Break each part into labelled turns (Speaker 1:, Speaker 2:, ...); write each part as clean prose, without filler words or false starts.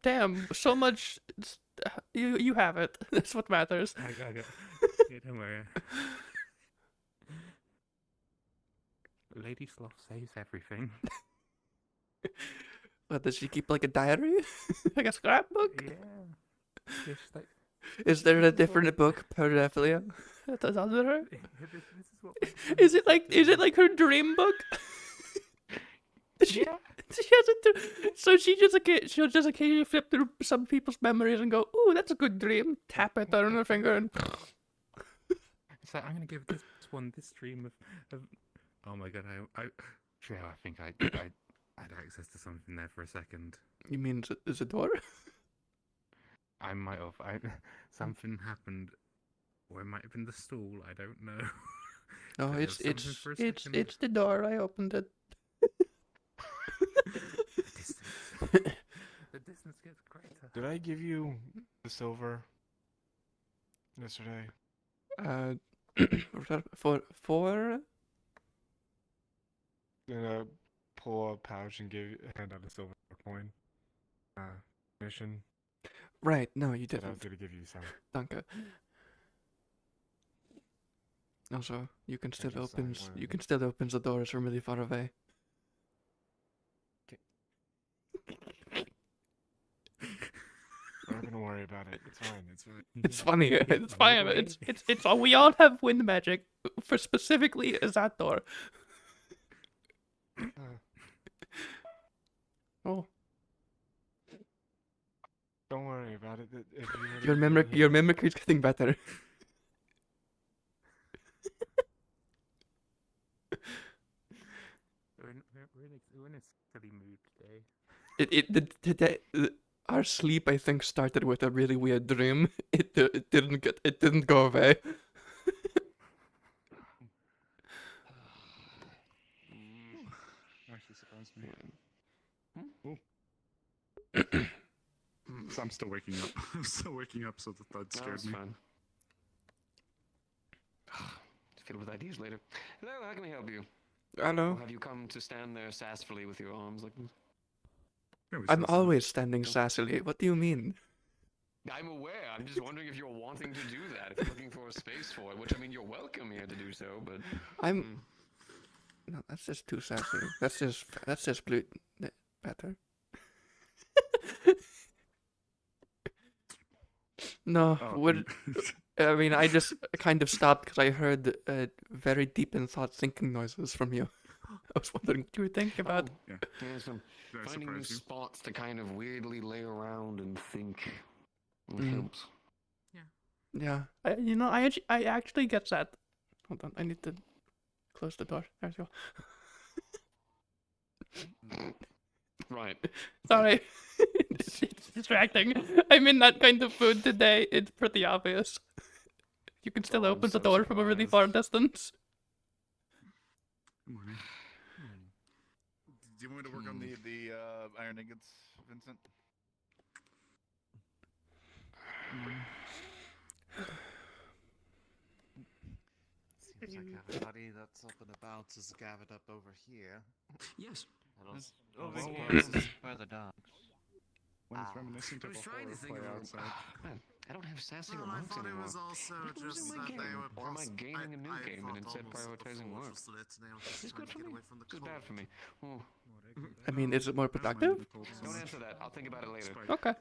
Speaker 1: Damn, so much. You have it. That's what matters.
Speaker 2: I got it. Yeah, don't worry. Lady Sloth saves everything.
Speaker 1: What, does she keep like a diary? Like a scrapbook?
Speaker 2: Yeah. Just like,
Speaker 1: Is there a different book per Nephilia? That's under her?
Speaker 2: this is what
Speaker 1: Is it like her dream book? She,
Speaker 2: Yeah.
Speaker 1: she has it. So she'll just occasionally flip through some people's memories and go, "Ooh, that's a good dream." Tap it on her finger and.
Speaker 2: It's like, I'm gonna give this one this stream of oh my god, I think I had access to something there for a second.
Speaker 1: You mean is a door?
Speaker 2: I might have. Something happened, or it might have been the stool. I don't know.
Speaker 1: No,
Speaker 2: But
Speaker 1: it's
Speaker 2: there was something for a second.
Speaker 1: it's the door. I opened it.
Speaker 2: The distance gets greater.
Speaker 3: Did I give you the silver yesterday?
Speaker 1: For
Speaker 3: Gonna pull a pouch and hand out a silver coin. Mission.
Speaker 1: right? No, you
Speaker 3: Said I was
Speaker 1: didn't.
Speaker 3: gonna give you some.
Speaker 1: Danke. Also, you can still
Speaker 3: just
Speaker 1: open
Speaker 3: signed one.
Speaker 1: you can still open the doors from really far away.
Speaker 3: I'm not gonna worry about it. It's fine. It's fine.
Speaker 1: It's funny. It's fine. It's all. We all have wind magic. For specifically is that door. Oh,
Speaker 3: Don't worry about it. If
Speaker 1: your mimicry's getting better.
Speaker 2: We're in a silly mood today.
Speaker 1: Today our sleep I think started with a really weird dream. It didn't go away.
Speaker 3: Actually surprised me. So I'm still waking up. I'm still waking up, so the thud scared me.
Speaker 4: Fine. Fiddle with ideas later. Hello, how can we help you?
Speaker 1: Hello.
Speaker 4: Or have you come to stand there sassfully with your arms like this?
Speaker 1: I'm always standing sassily. What do you mean?
Speaker 4: I'm aware. I'm just wondering if you're wanting to do that. If you're looking for a space for it, which I mean, you're welcome here to do so. But
Speaker 1: No, that's just too sassy. That's just better. No, I mean, I just kind of stopped because I heard very deep in thought thinking noises from you. I was wondering what you were thinking about.
Speaker 4: Yeah, so finding new spots to kind of weirdly lay around and think helps.
Speaker 1: Yeah, I actually get that. Hold on, I need to close the door. There we go.
Speaker 4: Right.
Speaker 1: Sorry. It's distracting. I'm in that kind of mood today. It's pretty obvious. You can still open the door from a really far distance.
Speaker 5: Good morning. Do you want me to work on the iron ingots, Vincent?
Speaker 6: Seems like everybody that's up and about is gathered up over here.
Speaker 4: Yes.
Speaker 6: Further down.
Speaker 3: When it's reminiscent of a horror play outside.
Speaker 4: Man, I don't have sassy
Speaker 5: No, I
Speaker 4: remarks
Speaker 5: thought it
Speaker 4: anymore.
Speaker 5: was also
Speaker 4: What was
Speaker 5: just
Speaker 4: in my
Speaker 5: that
Speaker 4: game?
Speaker 5: they were
Speaker 4: Or am I gaming a new game and instead prioritizing work?
Speaker 5: It's
Speaker 4: It's good for me. It's bad for me. Oh.
Speaker 1: I mean, is it more productive?
Speaker 4: Don't answer that. I'll think about it later.
Speaker 1: Okay.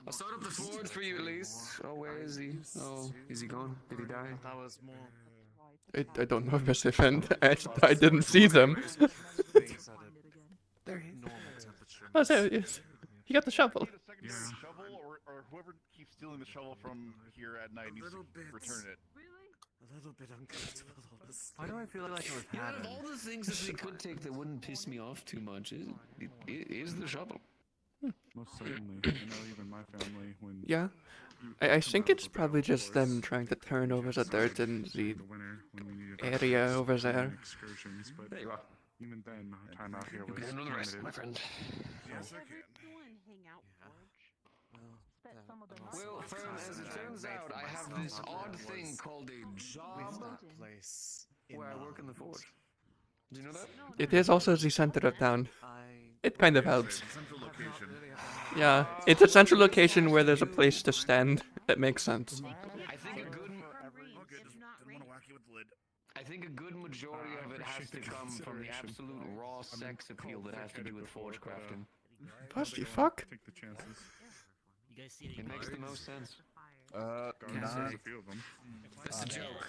Speaker 4: I'll start up the forge for you at least. Oh, where is he? Oh, is he gone? Did he die?
Speaker 6: That was more.
Speaker 1: I don't know if it's event. I didn't see them.
Speaker 6: There he is. Normal temperature.
Speaker 1: Oh, so you got the shovel.
Speaker 5: Need a secondary shovel, or whoever keeps stealing the shovel from here at night needs to return it.
Speaker 6: A little bit uncomfortable.
Speaker 7: Why do I feel like it was
Speaker 4: You know, out of all the things that we could take that wouldn't piss me off too much, it is the shovel.
Speaker 3: Most certainly. I know even my family when.
Speaker 1: Yeah. I think it's probably just them trying to turn over the dirt in the area over there.
Speaker 3: Excursions, but
Speaker 4: There you are.
Speaker 3: even then, our time out here
Speaker 4: You
Speaker 3: was
Speaker 4: can handle the rest,
Speaker 3: limited.
Speaker 4: my friend.
Speaker 5: Yes, I can.
Speaker 4: Well, Fern, as it turns out, I have this odd thing called a job
Speaker 6: That place.
Speaker 4: where I work in the forge. Do you know that?
Speaker 1: It is also the center of town.
Speaker 6: I
Speaker 1: it kind of
Speaker 5: Okay, so
Speaker 1: helps.
Speaker 5: it's a central location.
Speaker 1: Yeah, it's a central location where there's a place to stand. That makes sense.
Speaker 4: I think a good.
Speaker 5: Okay, just didn't want to whack you with the lid.
Speaker 4: I think a good majority of it has to come from the absolute raw sex appeal that has to do with forge crafting.
Speaker 1: What the fuck?
Speaker 5: Take the chances.
Speaker 4: It makes the most sense.
Speaker 5: There's a few of them.
Speaker 4: That's a joke.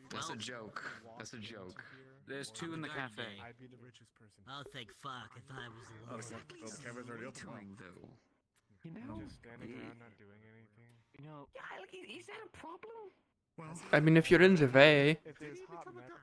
Speaker 4: That's a joke. That's a joke.
Speaker 2: There's 2 in the cafe.
Speaker 3: I'd be the richest person.
Speaker 8: Oh, thank fuck! I thought I was alone.
Speaker 5: Oh, the camera's already open.
Speaker 4: Doing though. You know.
Speaker 3: Just standing around not doing anything.
Speaker 4: You know. Yeah, like, is that a problem?
Speaker 5: Well,
Speaker 1: I mean, if you're in the Vey,
Speaker 3: If there's hot metal,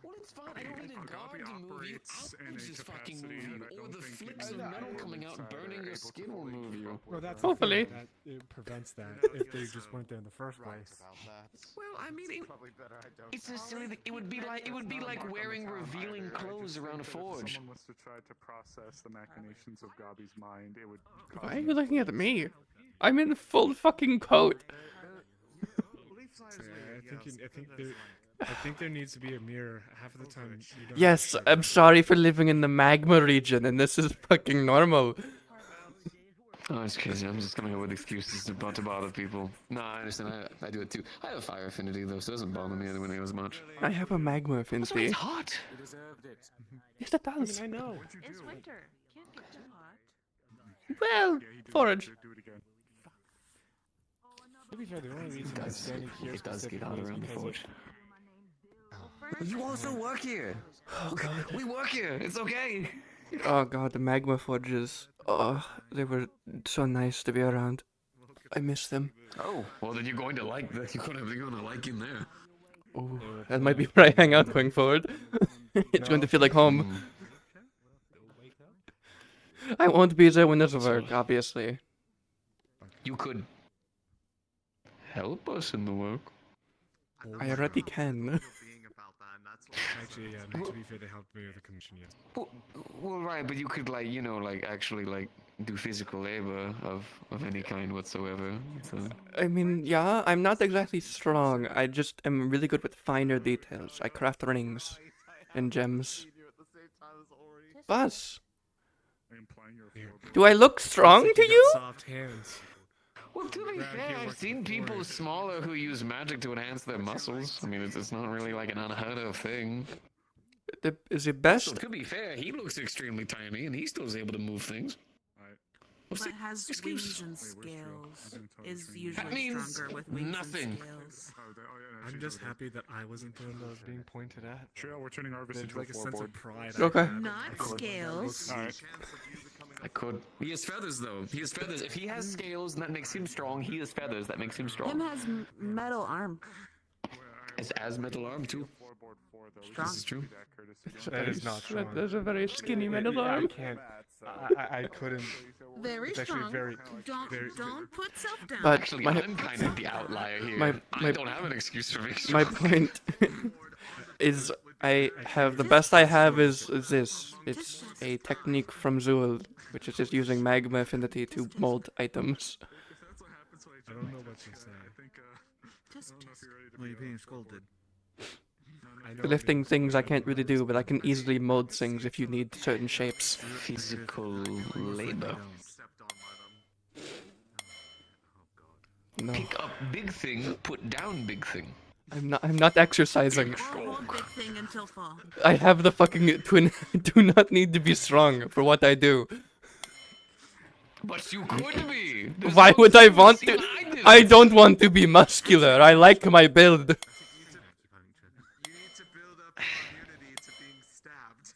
Speaker 4: Well, it's fine. I don't need a guard
Speaker 5: Agape
Speaker 4: to move you.
Speaker 5: operates in
Speaker 4: Outwards
Speaker 5: a
Speaker 4: just fucking
Speaker 5: capacity
Speaker 4: move you.
Speaker 5: that I
Speaker 4: Or
Speaker 5: don't
Speaker 4: the
Speaker 5: think
Speaker 4: flicks
Speaker 5: people
Speaker 4: of metal
Speaker 5: on
Speaker 4: coming
Speaker 5: the
Speaker 4: out and
Speaker 5: outside
Speaker 4: burning
Speaker 5: are
Speaker 4: your
Speaker 5: able to
Speaker 4: skin will
Speaker 5: fully
Speaker 4: move
Speaker 5: keep
Speaker 4: you.
Speaker 5: up with
Speaker 3: Well, that's
Speaker 1: Hopefully.
Speaker 3: the thing, that it prevents that if they just weren't there in the first
Speaker 6: Right
Speaker 3: place.
Speaker 6: about that.
Speaker 4: Well, I mean, it,
Speaker 6: Probably better I don't.
Speaker 4: it's a silly thing. It would be like wearing revealing clothes around a forge.
Speaker 5: Someone was to try to process the machinations of Gabi's mind, it would.
Speaker 1: why are you looking at me? I'm in full fucking coat.
Speaker 3: I think there needs to be a mirror. Half of the time, you don't
Speaker 1: Yes,
Speaker 3: have
Speaker 1: I'm sorry for living in the magma region, and this is fucking normal.
Speaker 4: Oh, it's crazy. I'm just coming up with excuses to bother people. No, I understand. I do it too. I have a fire affinity though, so it doesn't bother me anyway as much.
Speaker 1: I have a magma
Speaker 4: Also,
Speaker 1: affinity.
Speaker 4: it's hot.
Speaker 1: Yes, it does.
Speaker 3: I know.
Speaker 9: It's winter. Can't get too hot.
Speaker 1: Well, forage.
Speaker 5: Do it again.
Speaker 3: To be fair, the only reason I'm
Speaker 4: does-
Speaker 3: standing here
Speaker 4: it does get hot
Speaker 3: specifically is
Speaker 4: around the
Speaker 3: because
Speaker 4: forge.
Speaker 9: You
Speaker 4: also work here.
Speaker 1: Oh god.
Speaker 4: We work here. It's okay.
Speaker 1: Oh god, the magma forges. Oh, they were so nice to be around. I miss them.
Speaker 4: Oh, well then you're going to like that. You're gonna like in there.
Speaker 1: Oh, that might be where I hang out going forward. It's going to feel like home. I won't be there when there's work, obviously.
Speaker 4: You could help us in the work.
Speaker 1: I already can.
Speaker 6: Being about that, and that's what
Speaker 3: actually, yeah, to be fair, they helped me with the commission, yes.
Speaker 4: Well, right, but you could actually do physical labor of any kind whatsoever. So.
Speaker 1: I mean, yeah, I'm not exactly strong. I just am really good with finer details. I craft rings and gems. Buzz,
Speaker 5: Implying you're
Speaker 1: do I look strong to you?
Speaker 3: Soft hands.
Speaker 4: Well, to be fair, I've seen people smaller who use magic to enhance their muscles. I mean, it's not really like an unheard of thing.
Speaker 1: Is it
Speaker 4: So,
Speaker 1: best?
Speaker 4: to be fair, he looks extremely tiny, and he still is able to move things. What's
Speaker 9: But
Speaker 4: the
Speaker 9: has
Speaker 4: excuse?
Speaker 9: wings and
Speaker 5: Wait, where's Drew?
Speaker 9: scales.
Speaker 5: I didn't tell
Speaker 9: Is
Speaker 5: this thing.
Speaker 9: usually
Speaker 4: That means
Speaker 9: stronger with wings
Speaker 4: nothing.
Speaker 9: and scales.
Speaker 3: I'm just happy that I wasn't the one that was being pointed at.
Speaker 5: Trail, we're turning Arvis
Speaker 3: There's
Speaker 5: into
Speaker 3: like
Speaker 5: a
Speaker 3: a sense
Speaker 5: floorboard.
Speaker 3: of pride.
Speaker 1: Okay.
Speaker 9: Not scales.
Speaker 5: Alright.
Speaker 4: I could. He has feathers, though. He has feathers. If he has scales, and that makes him strong. He has feathers. That makes him
Speaker 9: Him
Speaker 4: strong.
Speaker 9: has metal arm.
Speaker 4: It's as metal arm too.
Speaker 9: Strong.
Speaker 4: This is true.
Speaker 3: That is not strong.
Speaker 1: There's a very skinny metal
Speaker 3: I
Speaker 1: arm.
Speaker 3: can't. I couldn't.
Speaker 9: Very
Speaker 3: It's actually
Speaker 9: strong.
Speaker 3: very.
Speaker 9: Don't
Speaker 3: very-
Speaker 9: don't put self down.
Speaker 1: But
Speaker 4: Actually,
Speaker 1: my
Speaker 4: I'm kind of the outlier here.
Speaker 1: my-
Speaker 4: I don't have an excuse for being
Speaker 1: my
Speaker 4: strong.
Speaker 1: point is I have the best I have is this. It's a technique from Zool, which is just using magma affinity to mold items.
Speaker 3: I don't know what you're saying.
Speaker 9: Just
Speaker 7: Well, you're being scolded.
Speaker 3: I know
Speaker 1: Lifting things I can't really do, but I can easily mold things if you need certain shapes.
Speaker 4: Physical labor.
Speaker 1: No,
Speaker 4: Pick up big thing, put down big thing.
Speaker 1: I'm not exercising.
Speaker 9: or hold big thing until fall.
Speaker 1: I have the fucking twin. Do not need to be strong for what I do.
Speaker 4: But you could be. There's
Speaker 1: Why
Speaker 4: no
Speaker 1: would I
Speaker 4: excuse.
Speaker 1: want to?
Speaker 4: Even I did
Speaker 1: I
Speaker 4: it.
Speaker 1: don't want to be muscular. I like my build.
Speaker 6: You need to build up immunity to being stabbed.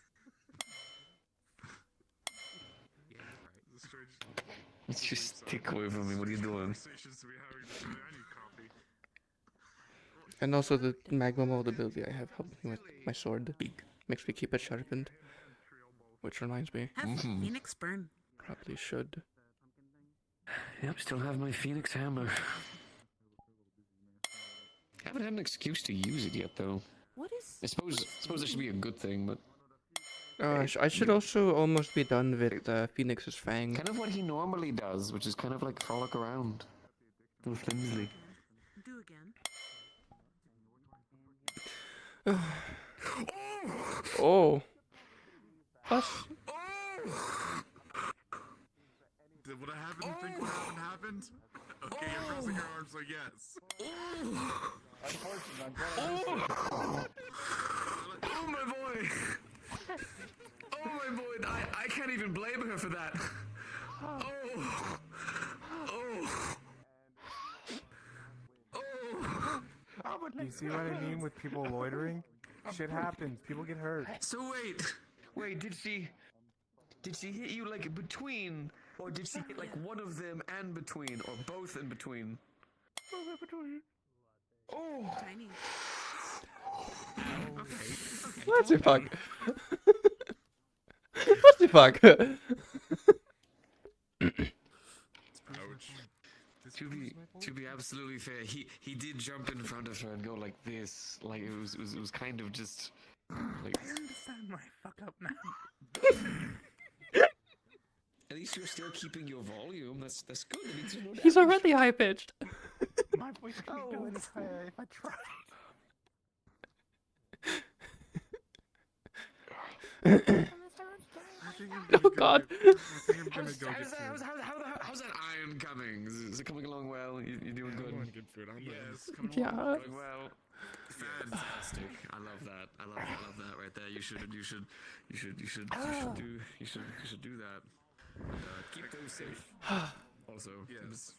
Speaker 4: Let's just stick away from me. What are you doing?
Speaker 1: And also the magma mold ability I have helped me with my sword. Makes me keep it sharpened. Which reminds me,
Speaker 9: Have Phoenix burn.
Speaker 1: probably should.
Speaker 4: Yep, still have my Phoenix hammer. Haven't had an excuse to use it yet, though.
Speaker 9: What is?
Speaker 4: I suppose that should be a good thing, but
Speaker 1: I should also almost be done with Phoenix's Fang.
Speaker 4: kind of what he normally does, which is kind of like frolic around. Little flimsy.
Speaker 9: Do again.
Speaker 1: Oh, us?
Speaker 2: Did what happened? Think what happened? Okay, you're crossing your arms, so yes.
Speaker 5: Unfortunate, I'm glad
Speaker 4: Oh my boy! Oh my boy! I can't even blame her for that. Oh!
Speaker 3: You see what I mean with people loitering? Shit happens. People get hurt.
Speaker 4: So wait, did she hit you like between, or did she hit like one of them and between, or both in between? Oh!
Speaker 9: Tiny.
Speaker 1: What the fuck? What the fuck?
Speaker 4: To be absolutely fair, he did jump in front of her and go like this, like it was kind of just like.
Speaker 2: I understand my fuck up now.
Speaker 4: At least you're still keeping your volume. That's good. That means there's no
Speaker 1: He's
Speaker 4: damage.
Speaker 1: already high pitched.
Speaker 3: My voice can't go any higher if I try.
Speaker 1: Oh God.
Speaker 2: How's
Speaker 4: How's that iron coming? Is it coming along well? You doing good?
Speaker 2: good food? Yes, come
Speaker 1: Yeah.
Speaker 4: Going well. Fantastic. I love that. I love that right there. You should do that. Keep those safe. Also,
Speaker 2: Yes,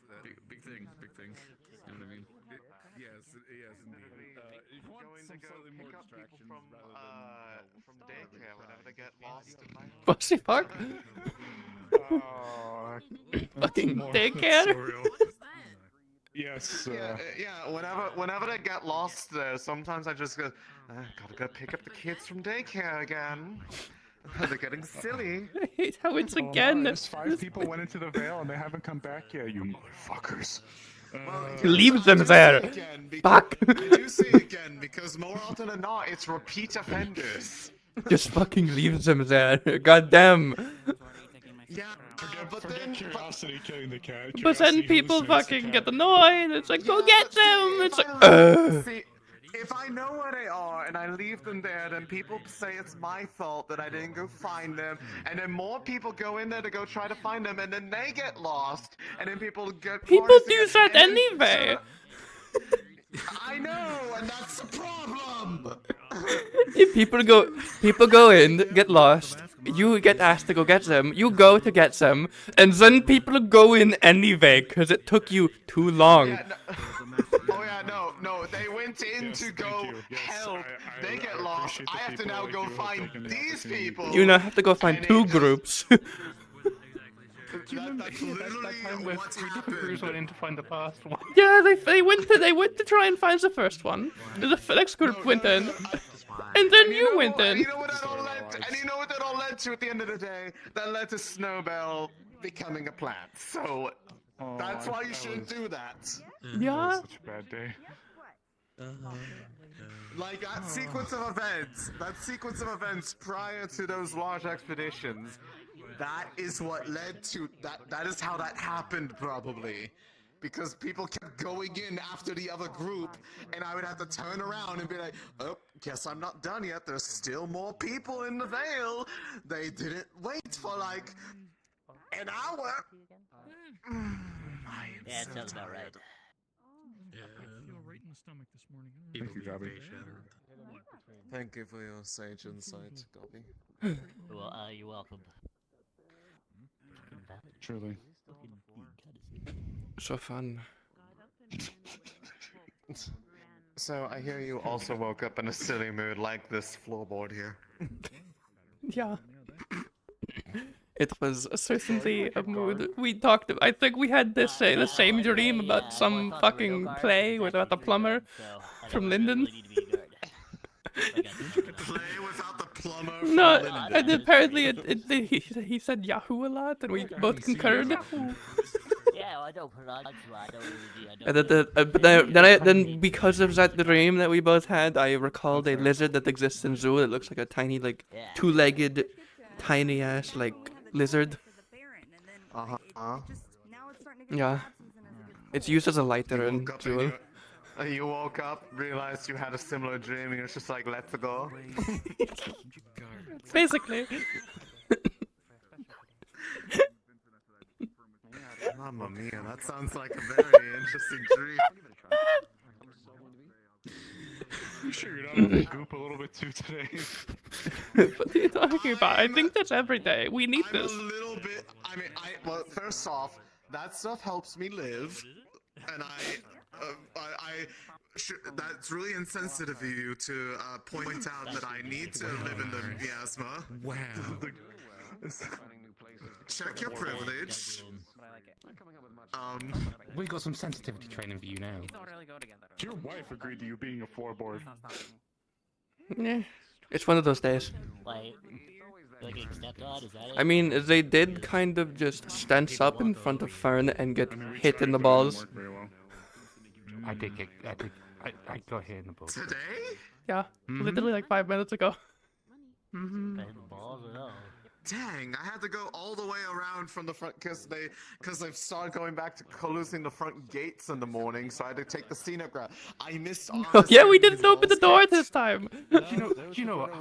Speaker 4: big thing. You know what I mean?
Speaker 2: Yes, indeed. If you want some slightly more distractions rather than
Speaker 6: from daycare whenever they get lost in my
Speaker 1: What the fuck?
Speaker 3: Oh,
Speaker 1: Fucking daycare?
Speaker 3: yes.
Speaker 6: whenever they get lost there, sometimes I just go, gotta go pick up the kids from daycare again. They're getting silly.
Speaker 1: I hate how it's
Speaker 3: Oh,
Speaker 1: again.
Speaker 3: no, just 5 people went into the veil and they haven't come back yet, you motherfuckers.
Speaker 1: Leave them there. Fuck.
Speaker 6: I do see again because more often than not, it's repeat offenders.
Speaker 1: Just fucking leave them there. God damn.
Speaker 6: Yeah, but
Speaker 3: Forget
Speaker 6: then
Speaker 3: curiosity killing the cat.
Speaker 1: But then
Speaker 3: Curiosity
Speaker 1: people
Speaker 3: hallucinates the
Speaker 1: fucking
Speaker 3: cat.
Speaker 1: get annoyed. It's like, go
Speaker 6: Yeah,
Speaker 1: get
Speaker 6: but see,
Speaker 1: them.
Speaker 6: if
Speaker 1: It's
Speaker 6: I
Speaker 1: like,
Speaker 6: leave- see, if I know where they are and I leave them there, then people say it's my fault that I didn't go find them, and then more people go in there to go try to find them, and then they get lost, and then people get
Speaker 1: People
Speaker 6: parties
Speaker 1: do
Speaker 6: again,
Speaker 1: that
Speaker 6: and then-
Speaker 1: anyway.
Speaker 6: I know, and that's the problem.
Speaker 1: If people go in, get lost. You get asked to go get them. You go to get them, and then people go in anyway because it took you too long.
Speaker 6: Yeah, no, they went in to
Speaker 3: Yes,
Speaker 6: go
Speaker 3: thank you. Yes,
Speaker 6: help.
Speaker 3: I
Speaker 6: They get lost.
Speaker 3: appreciate the
Speaker 6: I have to
Speaker 3: people
Speaker 6: now
Speaker 3: like
Speaker 6: go
Speaker 3: you who have
Speaker 6: find
Speaker 3: taken the
Speaker 6: these
Speaker 3: opportunity.
Speaker 6: people.
Speaker 1: You now have to go find
Speaker 6: And
Speaker 1: two
Speaker 6: it just-
Speaker 1: groups.
Speaker 6: That's literally what happened.
Speaker 3: went in to find the past one.
Speaker 1: Yeah, they went to try and find the first one. The next group went in, and then you went
Speaker 6: And
Speaker 1: in.
Speaker 6: you know what that all led to? And you know what that all led to at the end of the day? That led to Snowbell becoming a plant. So that's why you shouldn't do that.
Speaker 1: Yeah.
Speaker 3: Such a bad day.
Speaker 6: Like that sequence of events prior to those large expeditions, that is what led to that is how that happened probably. Because people kept going in after the other group, and I would have to turn around and be like, oh, guess I'm not done yet. There's still more people in the veil. They didn't wait for like an hour.
Speaker 8: Yeah, that sounds about right.
Speaker 3: Thank you, Gabby.
Speaker 6: Thank you for your sage insight, Gobby.
Speaker 8: Well, you're welcome.
Speaker 3: Truly.
Speaker 1: So fun.
Speaker 6: So I hear you also woke up in a silly mood like this floorboard here.
Speaker 1: Yeah. It was certainly a mood. We talked. I think we had this the same dream about some fucking play about the plumber from Linden.
Speaker 6: Play without the plumber.
Speaker 1: No,
Speaker 6: from Linden.
Speaker 1: and apparently he said Yahoo a lot, and we both concurred.
Speaker 8: Yeah, well, I don't pronounce it. I don't really do. I
Speaker 1: And
Speaker 8: don't
Speaker 1: but then because of that dream that we both had, I recalled a lizard that exists in zoo. It looks like a tiny, like two-legged, tiny ass like lizard. Yeah, it's used as a lighter in Jewel.
Speaker 6: You woke up, realized you had a similar dream, and you're just like, let's go.
Speaker 1: Basically.
Speaker 6: Mamma mia, that sounds like a very interesting dream.
Speaker 3: You sure you're not on the goop a little bit too today?
Speaker 1: What are you talking about? I think that's every day. We need
Speaker 6: I'm
Speaker 1: this.
Speaker 6: a little bit. I mean, well, first off, that stuff helps me live, and that's really insensitive of you to point out that I need to live in the miasma.
Speaker 2: Wow.
Speaker 6: Check your privilege.
Speaker 2: We got some sensitivity training for you now.
Speaker 3: Your wife agreed to you being a floorboard.
Speaker 1: Yeah, it's one of those days.
Speaker 8: Like getting stepped on, is that it?
Speaker 1: I mean, they did kind of just stand up in front of Fern and get hit in the balls.
Speaker 2: I got hit in the balls.
Speaker 6: Today?
Speaker 1: Yeah, literally like 5 minutes ago.
Speaker 8: And balls or no?
Speaker 6: Dang, I had to go all the way around from the front because they've started going back to closing the front gates in the morning, so I had to take the scenic route. I missed all
Speaker 1: Oh, yeah, we didn't open the door this time.
Speaker 2: Do you know what?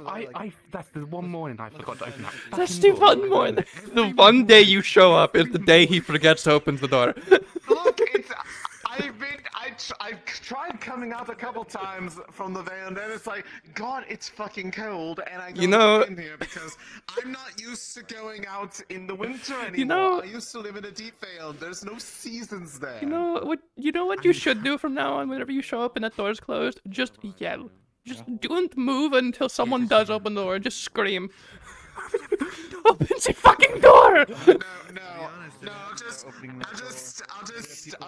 Speaker 2: That's the one morning I forgot to open that.
Speaker 1: That's the one more. The one day you show up is the day he forgets to open the door.
Speaker 6: Look, I've tried coming out a couple times from the van, and then it's like, God, it's fucking cold, and I go in here because I'm not used to going out in the winter anymore. I used to live in a deep vale. There's no seasons there.
Speaker 1: You know what you should do from now on whenever you show up and that door's closed? Just yell. Just don't move until someone does open the door. Just scream. Open the fucking door!
Speaker 6: No, I'll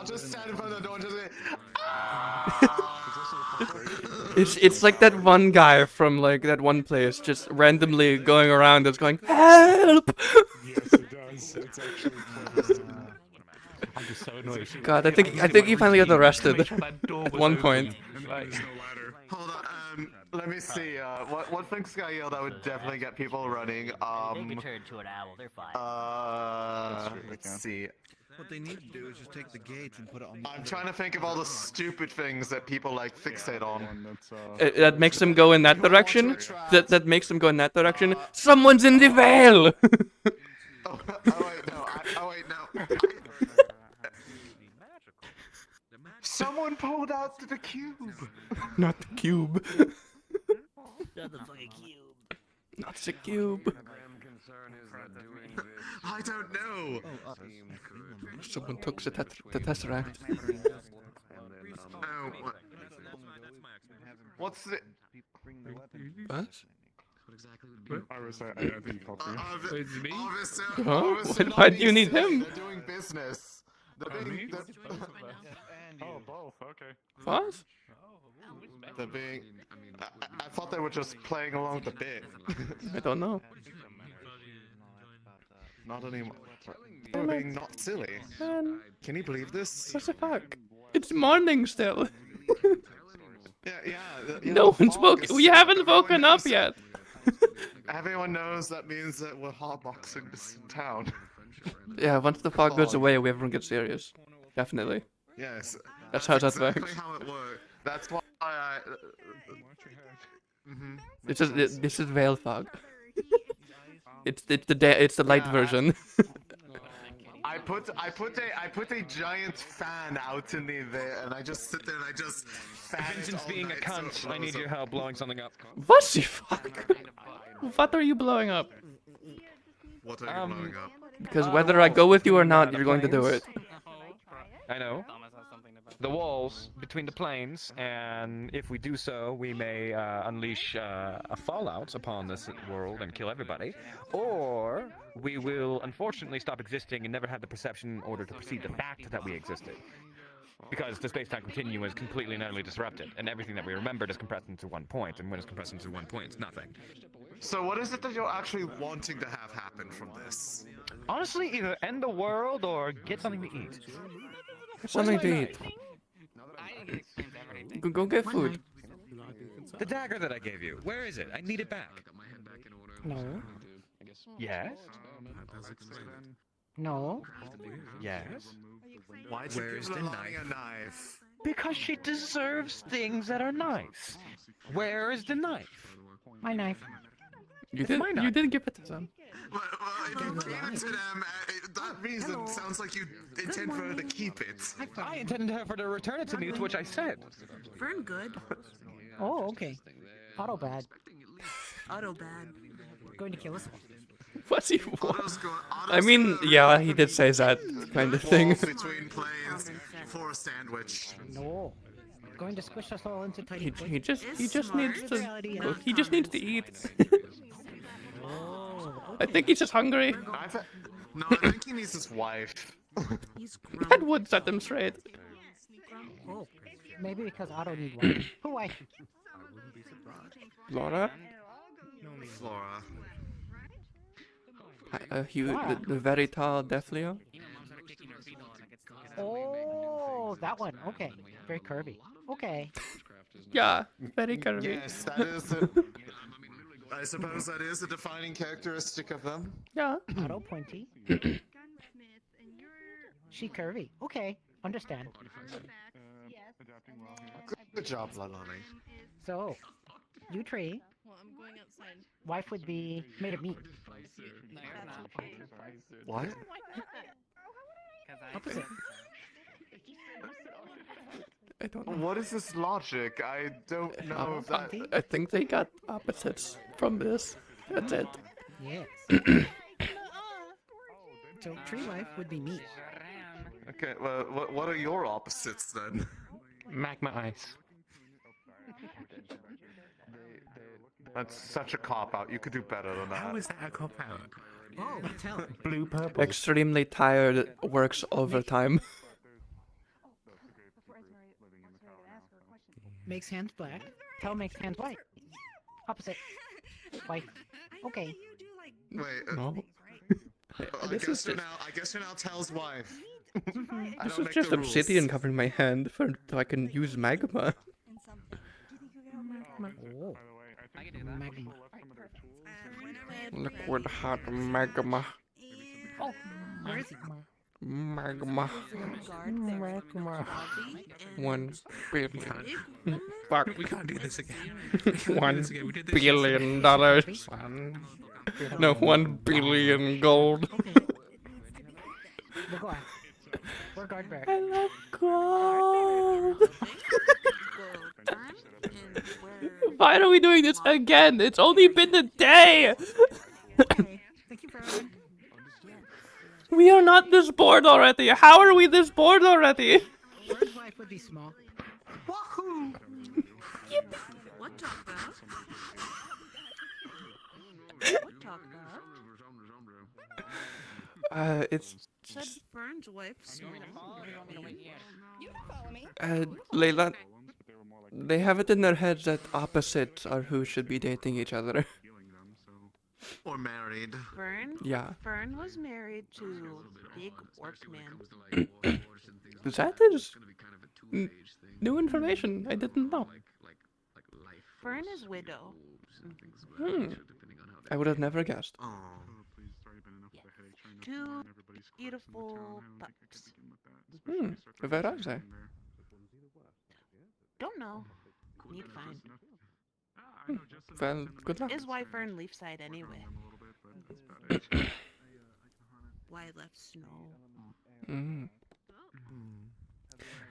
Speaker 6: just stand in front of the door and just say,
Speaker 1: It's like that one guy from like that one place just randomly going around that's going, help!
Speaker 3: Yes, it does. It's actually
Speaker 2: I'm just so annoyed.
Speaker 1: God, I think he finally got arrested at one point.
Speaker 6: Hold on, let me see, what things got yelled that would definitely get people running,
Speaker 8: They can turn into an owl, they're fine.
Speaker 6: Let's see.
Speaker 7: What they need to do is just take the gates and put it on the
Speaker 6: I'm trying to think of all the stupid things that people like fixate on.
Speaker 1: That makes them go in that direction. That makes them go in that direction. Someone's in the veil.
Speaker 6: wait, no. Someone pulled out the cube.
Speaker 1: Not the cube.
Speaker 8: Not the fucking cube.
Speaker 1: Not the cube.
Speaker 6: I don't know.
Speaker 1: Someone took the tesseract.
Speaker 6: Oh, what's the?
Speaker 1: What?
Speaker 3: I think you called me.
Speaker 2: It's me?
Speaker 1: Why do you need him?
Speaker 6: They're doing business.
Speaker 3: Oh, both. Okay.
Speaker 1: What?
Speaker 6: They're being. I thought they were just playing along with the bit.
Speaker 1: I don't know.
Speaker 6: Not anymore. They were being not silly.
Speaker 1: Man,
Speaker 6: Can you believe this?
Speaker 1: what the fuck? It's morning still.
Speaker 6: Yeah.
Speaker 1: No one's woke. We haven't woken up yet.
Speaker 6: Everyone knows that means that we're hotboxing this town.
Speaker 1: Yeah, once the fog goes away, everyone gets serious. Definitely.
Speaker 6: Yes.
Speaker 1: That's how that
Speaker 6: exactly
Speaker 1: works.
Speaker 6: how it works. That's why I.
Speaker 1: This is veil fog. It's the light version.
Speaker 6: I put a giant fan out in the event, and I just sit there and I just fan
Speaker 4: Vincent's
Speaker 6: it all
Speaker 4: being a
Speaker 6: night,
Speaker 4: cunt.
Speaker 6: so-
Speaker 4: I need your help blowing something up.
Speaker 1: What the fuck? What are you blowing up?
Speaker 6: What are you blowing up?
Speaker 1: Because whether I go with you or not, you're going to do it.
Speaker 4: I know. The walls between the planes, and if we do so, we may unleash a fallout upon this world and kill everybody, or we will unfortunately stop existing and never have the perception in order to perceive the fact that we existed. Because the space-time continuum is completely and utterly disrupted, and everything that we remembered is compressed into one point, and when it's compressed into one point, it's nothing.
Speaker 6: So what is it that you're actually wanting to have happen from this?
Speaker 4: Honestly, either end the world or get something to eat.
Speaker 1: Something to eat. Go get food.
Speaker 4: The dagger that I gave you, where is it? I need it back.
Speaker 1: No.
Speaker 4: Yes?
Speaker 1: No.
Speaker 4: Yes?
Speaker 6: Why'd you
Speaker 4: Where's
Speaker 6: give
Speaker 4: the
Speaker 6: Lolly a knife?
Speaker 4: Because she deserves things that are nice. Where is the knife?
Speaker 1: My knife. You
Speaker 4: It's my
Speaker 1: did.
Speaker 4: knife.
Speaker 1: You did give it to them.
Speaker 6: Well, if you gave it to them, that reason sounds like you intend for her to keep it.
Speaker 4: I intended her for to return it to me, to which I said.
Speaker 9: Fern good.
Speaker 10: Oh, okay. Auto bad.
Speaker 9: Auto bad.
Speaker 10: Going to kill us all.
Speaker 1: What's he want?
Speaker 6: Otto's
Speaker 1: I mean, yeah, he did say that kind of thing.
Speaker 6: Walls between planes for a sandwich.
Speaker 10: No. Going to squish us all into tiny
Speaker 1: He just needs to
Speaker 10: Reality,
Speaker 1: cook. He just needs to eat.
Speaker 10: Oh,
Speaker 1: I think he's just hungry.
Speaker 6: No, I think he needs his wife.
Speaker 9: He's
Speaker 1: That would set him straight.
Speaker 10: oh. Maybe because Otto needs one. Who wife?
Speaker 1: Laura,
Speaker 6: Flora.
Speaker 1: the very tall Defleo.
Speaker 10: Oh, that one. Okay. Very curvy. Okay.
Speaker 1: Yeah, very curvy.
Speaker 6: Yes, that is. I suppose that is a defining characteristic of them.
Speaker 1: Yeah.
Speaker 10: Otto pointy. She curvy. Okay. Understand.
Speaker 6: Good job, Lalani.
Speaker 10: So, you tree.
Speaker 9: Well, I'm going outside.
Speaker 10: Wife would be made of meat.
Speaker 6: What?
Speaker 10: Opposite.
Speaker 1: I don't know.
Speaker 6: What is this logic? I don't know if that.
Speaker 1: I think they got opposites from this. That's it.
Speaker 10: Yes. So, tree wife would be meat.
Speaker 6: Okay, well, what are your opposites then?
Speaker 2: Magma ice.
Speaker 6: That's such a cop out. You could do better than that.
Speaker 2: How is that a cop out?
Speaker 10: Oh, tell.
Speaker 2: Blue purple.
Speaker 1: Extremely tired, works overtime.
Speaker 10: Makes hands black. Tell makes hands white. Opposite. Wife. Okay.
Speaker 6: Wait.
Speaker 1: No.
Speaker 6: I
Speaker 1: This
Speaker 6: guess
Speaker 1: is
Speaker 6: I guess you're now Tel's wife. I
Speaker 1: This
Speaker 6: don't
Speaker 1: is
Speaker 6: make
Speaker 1: just
Speaker 6: the rules.
Speaker 1: obsidian covering my hand so I can use magma.
Speaker 10: Oh. Magma.
Speaker 1: Liquid hot magma.
Speaker 10: Oh, where is he?
Speaker 1: Magma.
Speaker 9: Magma.
Speaker 1: 1 billion. Fuck.
Speaker 2: We can't do this again.
Speaker 1: $1 billion. No, 1 billion gold.
Speaker 10: We'll go out. We're guard bear.
Speaker 1: I love gold. Why are we doing this again? It's only been a day.
Speaker 10: Okay. Thank you for everything.
Speaker 1: We are not this bored already. How are we this bored already?
Speaker 10: Bird's wife would be small.
Speaker 6: Wahoo!
Speaker 9: What talk about? What talk about?
Speaker 1: It's
Speaker 9: Said Fern's wife small.
Speaker 1: Layla. They have it in their heads that opposites are who should be dating each other.
Speaker 6: Or married.
Speaker 9: Fern?
Speaker 1: Yeah.
Speaker 9: Fern was married to Big Workman.
Speaker 1: That is new information. I didn't know.
Speaker 9: Fern is widow.
Speaker 1: I would have never guessed.
Speaker 6: Oh.
Speaker 9: Two beautiful pups.
Speaker 1: Where are they?
Speaker 9: Don't know. Need to find.
Speaker 1: Well, good luck.
Speaker 9: Is why Fern Leafside anyway. Why I left snow.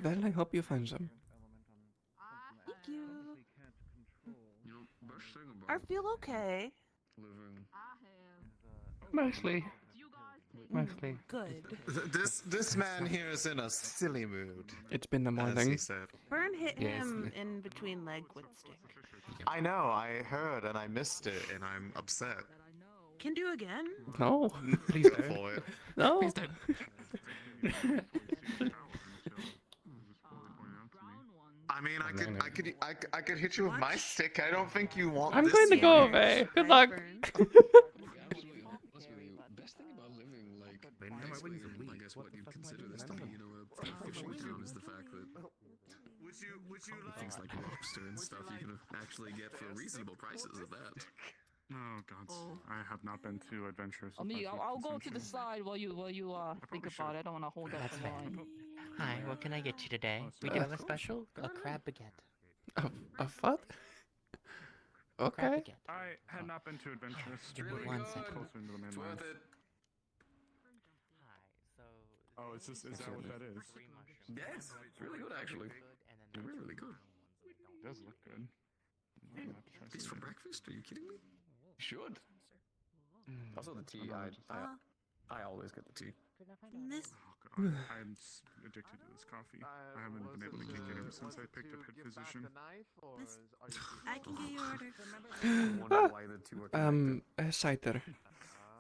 Speaker 1: Well, I hope you find them.
Speaker 9: Thank you. I feel okay.
Speaker 2: Mostly. Mostly.
Speaker 9: Good.
Speaker 6: This man here is in a silly mood.
Speaker 1: It's been the
Speaker 6: As
Speaker 1: morning.
Speaker 6: he said.
Speaker 9: Fern hit
Speaker 2: Yes.
Speaker 9: him in between leg with stick.
Speaker 6: I know. I heard and I missed it, and I'm upset.
Speaker 9: Can do again.
Speaker 1: No.
Speaker 2: Please don't.
Speaker 6: For it.
Speaker 1: No.
Speaker 2: Please don't.
Speaker 6: I mean, I could hit you with my stick. I don't think you want.
Speaker 1: I'm
Speaker 6: this
Speaker 1: going to go
Speaker 6: one.
Speaker 1: away. Good
Speaker 9: Bye,
Speaker 1: luck.
Speaker 9: Fern.
Speaker 6: Would you like
Speaker 5: Things like lobster and stuff you can actually get for reasonable prices at that.
Speaker 3: Oh God, I have not been too adventurous.
Speaker 11: I'll go to the side while you think about it. I don't want to hold up
Speaker 10: That's
Speaker 11: the
Speaker 10: fair.
Speaker 11: line.
Speaker 10: Hi, what can I get you today? We do have a special, a crab baguette.
Speaker 1: A what? Okay.
Speaker 3: I had not been too adventurous.
Speaker 10: Give me 1 second.
Speaker 3: Closer into the
Speaker 6: It's
Speaker 3: mainland.
Speaker 6: worth it.
Speaker 3: Oh, is that what that is?
Speaker 6: Yes, it's really good actually. Really, really good.
Speaker 3: It does look good. I'm gonna have to try
Speaker 6: This for
Speaker 3: some later.
Speaker 6: breakfast? Are you kidding me? You should. Also the tea. I always get the tea.
Speaker 9: This
Speaker 3: Oh god, I'm addicted to this coffee. I haven't been able to kick it ever since I picked up Head Physician.
Speaker 9: I can get your order.
Speaker 6: I wonder why the two are connected.
Speaker 1: Cider.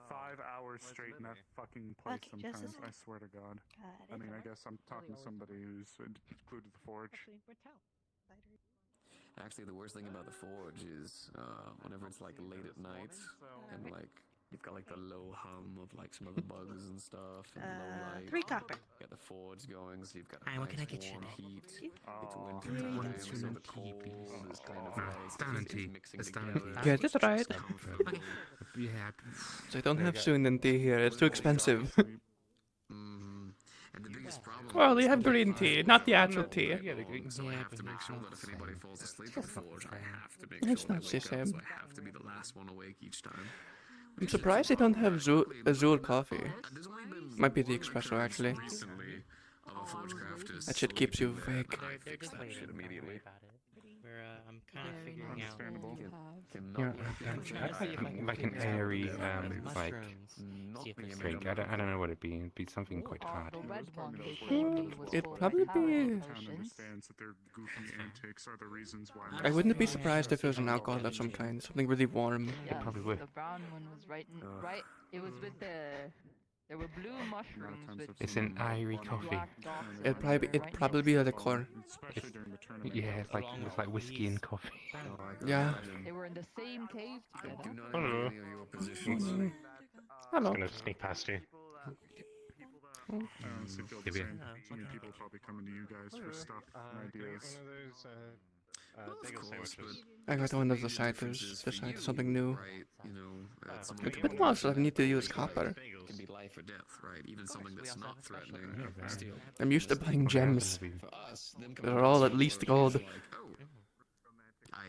Speaker 3: 5 hours straight in that fucking place
Speaker 9: Okay, just a
Speaker 3: sometimes, I swear to God.
Speaker 9: Got
Speaker 3: I
Speaker 9: it.
Speaker 3: mean, I guess I'm talking to somebody who's glued to the forge.
Speaker 6: Actually, the worst thing about the forge is whenever it's like late at night and like you've got like the low hum of like some of the bugs and stuff and low light.
Speaker 9: 3 copper.
Speaker 6: Get the forge going, so you've got
Speaker 10: Hi,
Speaker 6: a
Speaker 10: what can I
Speaker 6: nice
Speaker 10: get you
Speaker 6: warm
Speaker 10: tonight?
Speaker 6: heat. It's
Speaker 3: Oh,
Speaker 6: winter
Speaker 10: One
Speaker 6: time, so
Speaker 10: spoon
Speaker 6: the
Speaker 10: tea,
Speaker 6: cold
Speaker 10: please.
Speaker 6: is kind of
Speaker 2: Nah,
Speaker 6: like
Speaker 2: standard tea.
Speaker 6: mixing
Speaker 2: A standard
Speaker 6: together.
Speaker 2: tea.
Speaker 1: Get it right.
Speaker 10: Okay.
Speaker 2: Yeah.
Speaker 1: So I don't have Sunan tea here. It's too expensive.
Speaker 6: Mm-hmm. And the biggest problem.
Speaker 1: Well, they
Speaker 6: is
Speaker 1: have
Speaker 6: that
Speaker 1: green tea, not the actual tea.
Speaker 2: Yeah, the green.
Speaker 6: So I
Speaker 2: Yeah,
Speaker 6: have
Speaker 2: but
Speaker 6: to make
Speaker 2: it's
Speaker 6: sure
Speaker 2: not
Speaker 6: that if
Speaker 2: the
Speaker 6: anybody
Speaker 2: same.
Speaker 6: falls asleep
Speaker 2: It's
Speaker 6: at the
Speaker 2: just not
Speaker 6: forge,
Speaker 2: the
Speaker 6: I
Speaker 2: same.
Speaker 6: have to make
Speaker 1: It's
Speaker 6: sure
Speaker 1: not
Speaker 6: they
Speaker 1: the
Speaker 6: wake up,
Speaker 1: same.
Speaker 6: so I have to be the last one awake each time.
Speaker 1: I'm surprised they don't have Azure coffee.
Speaker 6: There's only been
Speaker 1: Might be the
Speaker 6: one
Speaker 1: espresso,
Speaker 6: occurrence
Speaker 1: actually.
Speaker 6: recently of a forge crafter
Speaker 1: That shit keeps you
Speaker 6: sleeping
Speaker 1: awake.
Speaker 6: there, and I fixed that shit immediately.
Speaker 12: I'm kind of figuring out.
Speaker 3: Understandable.
Speaker 2: Like an airy, like
Speaker 12: See if there's
Speaker 2: drink. I don't know what it'd be. It'd be something quite hard.
Speaker 11: The red one they
Speaker 3: It'd
Speaker 11: showed me was
Speaker 1: It'd
Speaker 11: for
Speaker 1: probably
Speaker 11: like
Speaker 1: be-
Speaker 11: power
Speaker 3: Town
Speaker 11: potions.
Speaker 3: understands that their goofy antics are the reasons why.
Speaker 1: I wouldn't be surprised if it was an alcohol of some kind, something really warm.
Speaker 11: Yeah,
Speaker 2: probably would.
Speaker 11: the brown one was right. It was with the. There were blue mushrooms with.
Speaker 2: It's an airy coffee.
Speaker 11: black dots on
Speaker 1: It'd probably be,
Speaker 11: them,
Speaker 1: it'd
Speaker 11: right
Speaker 1: probably
Speaker 11: next
Speaker 1: be
Speaker 11: to
Speaker 1: a
Speaker 11: them.
Speaker 1: liqueur.
Speaker 3: Especially during the tournament.
Speaker 2: Yeah, it's like whiskey and coffee.
Speaker 1: Yeah.
Speaker 11: They were in the same cave together.
Speaker 6: Do not
Speaker 7: Hello.
Speaker 6: envy any of your positions.
Speaker 1: Hello.
Speaker 7: Gonna sneak past you.
Speaker 3: I honestly feel the
Speaker 2: Maybe.
Speaker 3: same. So many people probably coming to you guys for stuff and ideas.
Speaker 6: Well, of course, but
Speaker 1: I got one of the
Speaker 6: maybe
Speaker 1: ciders.
Speaker 6: differences for
Speaker 1: Decide
Speaker 6: you,
Speaker 1: something new.
Speaker 6: right? You know, some
Speaker 1: It's a
Speaker 6: people
Speaker 1: bit lost, I need to use
Speaker 6: like,
Speaker 1: copper.
Speaker 6: It can be life or death, right? Even something that's not threatening. Still,
Speaker 1: I'm used to buying gems.
Speaker 6: for us, them coming
Speaker 1: They're
Speaker 6: to
Speaker 1: all
Speaker 6: us
Speaker 1: at
Speaker 6: for
Speaker 1: least
Speaker 6: forge
Speaker 1: gold.
Speaker 6: is like, oh,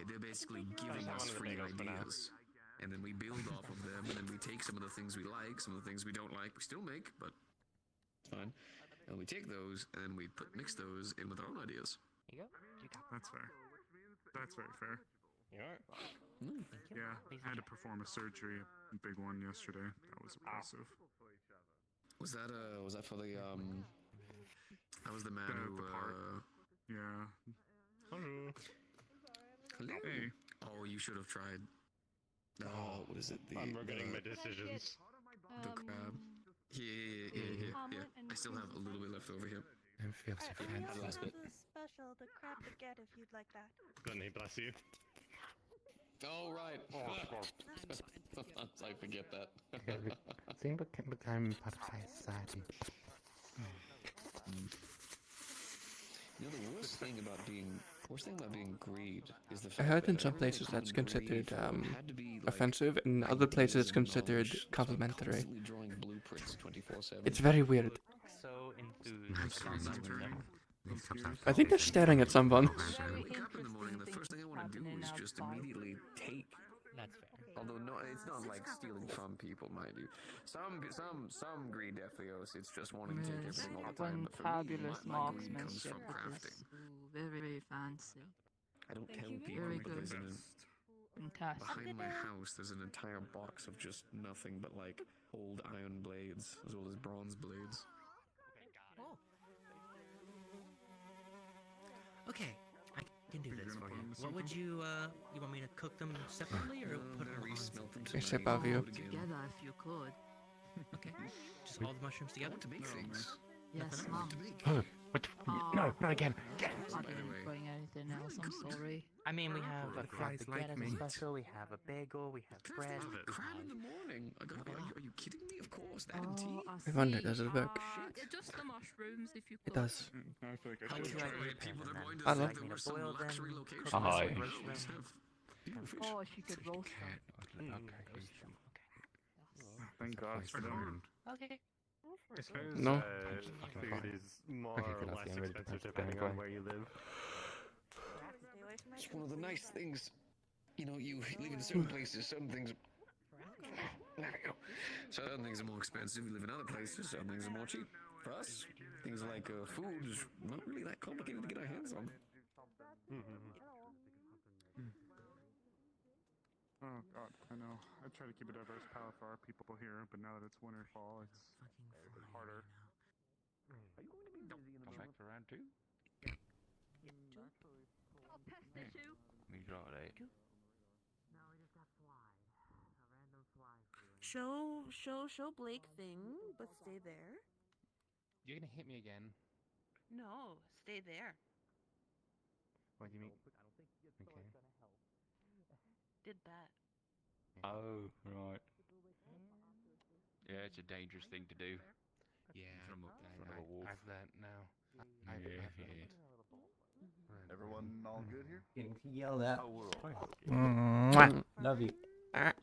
Speaker 6: they're basically giving us free ideas, and then we build off of them, and then we take some of the things we like, some of the things we don't like, we still make, but it's fine. And we take those and we mix those in with our own ideas.
Speaker 3: That's fair. That's very fair.
Speaker 6: Mm.
Speaker 3: Yeah, I had to perform a surgery, a big one yesterday. That was impressive.
Speaker 6: Was that for the that was the man who
Speaker 3: The part. Yeah.
Speaker 6: Hello.
Speaker 3: Hey.
Speaker 6: Oh, you should have tried. What is it?
Speaker 7: I'm regretting my decisions.
Speaker 6: The crab. Yeah. I still have a little bit left over here.
Speaker 2: I feel so
Speaker 9: We
Speaker 2: fancy.
Speaker 9: also
Speaker 6: last
Speaker 9: have
Speaker 6: bit.
Speaker 9: a special, the crab baguette, if you'd like that.
Speaker 7: Gonna bless you.
Speaker 6: Oh right. Sometimes I forget that.
Speaker 2: Seeing become part of high society.
Speaker 6: You know, the worst thing about being greed is the
Speaker 1: I
Speaker 6: fact
Speaker 1: heard
Speaker 6: that
Speaker 1: in some
Speaker 6: everybody
Speaker 1: places that's
Speaker 6: being greedy
Speaker 1: considered
Speaker 6: had to be, like,
Speaker 1: offensive, and in other places it's considered
Speaker 6: knowledge, so I'm
Speaker 1: complimentary.
Speaker 6: constantly drawing blueprints 24/7.
Speaker 1: It's very weird.
Speaker 12: So
Speaker 3: I'm turning.
Speaker 1: I think they're staring at someone.
Speaker 6: I wake up in the morning and the first thing I want to do is just immediately take.
Speaker 12: That's fair.
Speaker 6: Although no, it's not like stealing from people, mind you. Some greed defios, it's just wanting to take everything all the time. But for me,
Speaker 11: Fabulous
Speaker 6: my greed comes
Speaker 11: marksmanship
Speaker 6: from
Speaker 11: with
Speaker 6: crafting.
Speaker 11: this. Ooh, very, very fancy.
Speaker 6: I don't tell
Speaker 9: you.
Speaker 6: people
Speaker 11: Very
Speaker 6: because
Speaker 11: good. Fantastic.
Speaker 6: behind my house there's an entire box of just nothing but like old iron blades as well as bronze blades.
Speaker 10: Okay, I can do this for you. What would you want me to cook them separately or put them on?
Speaker 6: Resmelt them
Speaker 1: It's
Speaker 6: tonight,
Speaker 1: above you.
Speaker 6: do it again.
Speaker 11: Together, if you could.
Speaker 10: Okay, just all the mushrooms
Speaker 6: I
Speaker 10: together?
Speaker 6: want to make things.
Speaker 11: Yes,
Speaker 6: I
Speaker 11: Mom.
Speaker 6: want to make.
Speaker 2: Oh, what? No, not again.
Speaker 11: I
Speaker 6: By the
Speaker 11: didn't
Speaker 6: way,
Speaker 11: bring anything else. I'm sorry.
Speaker 12: I mean, we have a crab
Speaker 2: Guys like
Speaker 12: baguette as
Speaker 2: meat.
Speaker 12: a special. We have a bagel. We have bread.
Speaker 6: Crab,
Speaker 12: We
Speaker 6: crab in
Speaker 12: have
Speaker 6: the morning. Are you kidding me? Of course, that and
Speaker 11: Oh,
Speaker 6: tea.
Speaker 1: I wonder, does it work?
Speaker 11: Just the mushrooms, if you
Speaker 1: It does.
Speaker 3: I feel like I
Speaker 12: How
Speaker 3: should
Speaker 12: would you like
Speaker 3: try
Speaker 12: me
Speaker 3: it.
Speaker 12: to
Speaker 6: People
Speaker 12: prep
Speaker 6: are
Speaker 12: them
Speaker 6: going to
Speaker 12: then?
Speaker 1: I
Speaker 6: think
Speaker 1: love-
Speaker 6: there
Speaker 12: Like me
Speaker 6: were
Speaker 12: to
Speaker 6: some
Speaker 12: boil them,
Speaker 6: luxury
Speaker 12: cook
Speaker 6: locations.
Speaker 12: them,
Speaker 2: Hi.
Speaker 6: that
Speaker 12: roast
Speaker 6: always
Speaker 12: them?
Speaker 6: have beautiful fish.
Speaker 11: Oh, she could roast them.
Speaker 3: Thank God for them.
Speaker 12: Okay.
Speaker 7: I suppose
Speaker 1: No.
Speaker 7: food is more
Speaker 2: Okay,
Speaker 7: or
Speaker 2: good,
Speaker 7: less
Speaker 2: I'm ready to
Speaker 7: expensive
Speaker 2: punch
Speaker 7: depending
Speaker 2: the
Speaker 7: on
Speaker 2: guy.
Speaker 7: where you live.
Speaker 9: Stay away from my
Speaker 6: It's one of the nice things
Speaker 13: you know, you live in certain places, certain things. There we go. Certain things are more expensive. We live in other places. Certain things are more cheap. For us, things like food is not really that complicated to get our hands on.
Speaker 5: Oh god, I know. I try to keep a diverse palette for our people here, but now that it's winter fall, it's harder.
Speaker 4: Are you going to be come back for round 2?
Speaker 11: Oh, pest issue.
Speaker 4: We got it.
Speaker 9: Show Blake thing, but stay there.
Speaker 2: You're gonna hit me again.
Speaker 9: No, stay there.
Speaker 2: What do you mean? Okay.
Speaker 9: Did that.
Speaker 4: Oh, right. Yeah, it's a dangerous thing to do.
Speaker 2: Yeah,
Speaker 4: From a wolf.
Speaker 2: I've learned now. I've learned.
Speaker 5: Everyone all good here?
Speaker 14: Getting yelled at.
Speaker 4: Oh, we're all
Speaker 14: Mwah. Love you.
Speaker 9: Not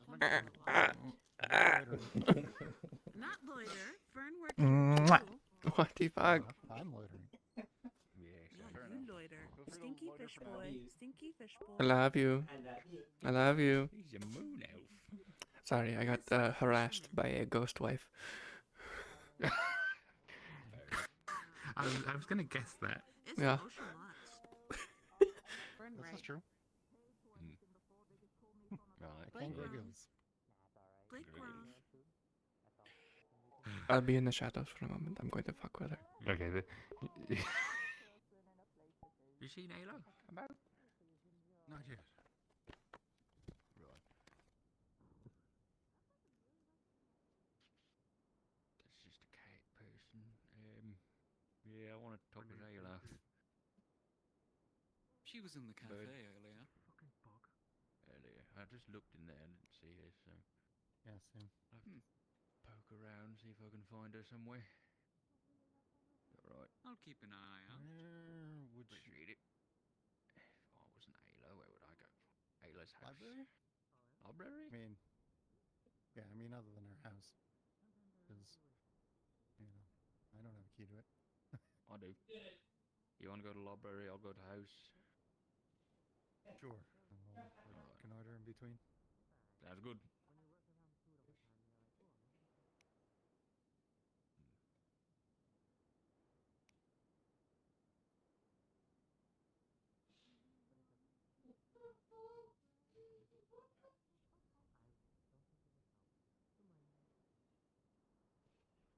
Speaker 9: loiter. Fern worked
Speaker 14: Mwah.
Speaker 9: too.
Speaker 1: What the fuck?
Speaker 14: I'm loitering.
Speaker 9: Yeah, you loiter. Stinky fish boy. Stinky fish boy.
Speaker 1: I love you. I love you.
Speaker 4: He's a moon elf.
Speaker 1: Sorry, I got harassed by a ghost wife.
Speaker 2: I was gonna guess that.
Speaker 9: It's
Speaker 1: Yeah.
Speaker 9: ocean lots. Fern
Speaker 2: This
Speaker 9: right.
Speaker 2: is true.
Speaker 4: Right.
Speaker 9: Blake
Speaker 14: Kangaroos.
Speaker 9: wrong. Blake wrong.
Speaker 1: I'll be in the shadows for a moment. I'm going to fuck with her.
Speaker 2: Okay.
Speaker 4: You seen Halo? About? Not yet. Right. That's just a cat person. Yeah, I want to talk with Ayla.
Speaker 15: She was in the cafe earlier.
Speaker 4: Earlier. I just looked in there and didn't see her, so
Speaker 14: Yeah, same.
Speaker 4: I'll poke around, see if I can find her somewhere. Alright.
Speaker 15: I'll keep an eye out.
Speaker 4: Would appreciate it. If I wasn't Ayla, where would I go? Ayla's house.
Speaker 14: Library?
Speaker 4: Library?
Speaker 14: I mean, other than our house. Because, you know, I don't have a key to it.
Speaker 4: I do. You want to go to library? I'll go to house.
Speaker 14: Sure. And we'll reconnoiter in between.
Speaker 4: Sounds good.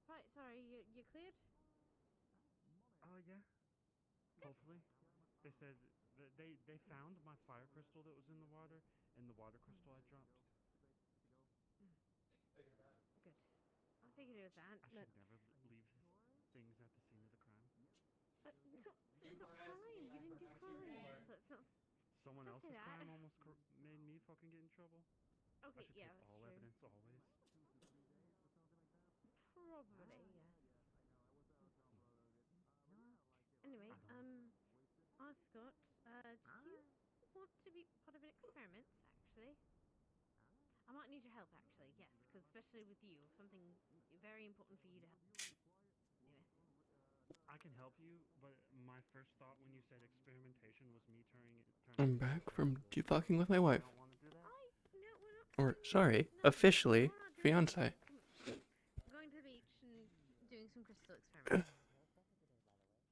Speaker 11: Right, sorry, you cleared?
Speaker 16: Oh yeah. Hopefully. They said that they found my fire crystal that was in the water and the water crystal I dropped.
Speaker 11: Good. I figured it was that.
Speaker 16: I should never leave things at the scene of the crime.
Speaker 11: But it's not crime. You didn't do crime. So it's not.
Speaker 16: Someone
Speaker 11: Don't say
Speaker 16: else's
Speaker 11: that.
Speaker 16: crime almost made me fucking get in trouble.
Speaker 11: Okay,
Speaker 16: I should
Speaker 11: yeah,
Speaker 16: take
Speaker 11: that's
Speaker 16: all
Speaker 11: true.
Speaker 16: evidence always.
Speaker 11: Probably, yes. Anyway, I've got, do you want to be part of an experiment, actually? I might need your help, actually, yes, because especially with you, something very important for you to help with.
Speaker 16: I can help you, but my first thought when you said experimentation was me turning
Speaker 1: I'm back from fucking with my wife.
Speaker 11: No, we're not.
Speaker 1: Or, sorry, officially, fiance.
Speaker 11: Going to the beach and doing some crystal experiments.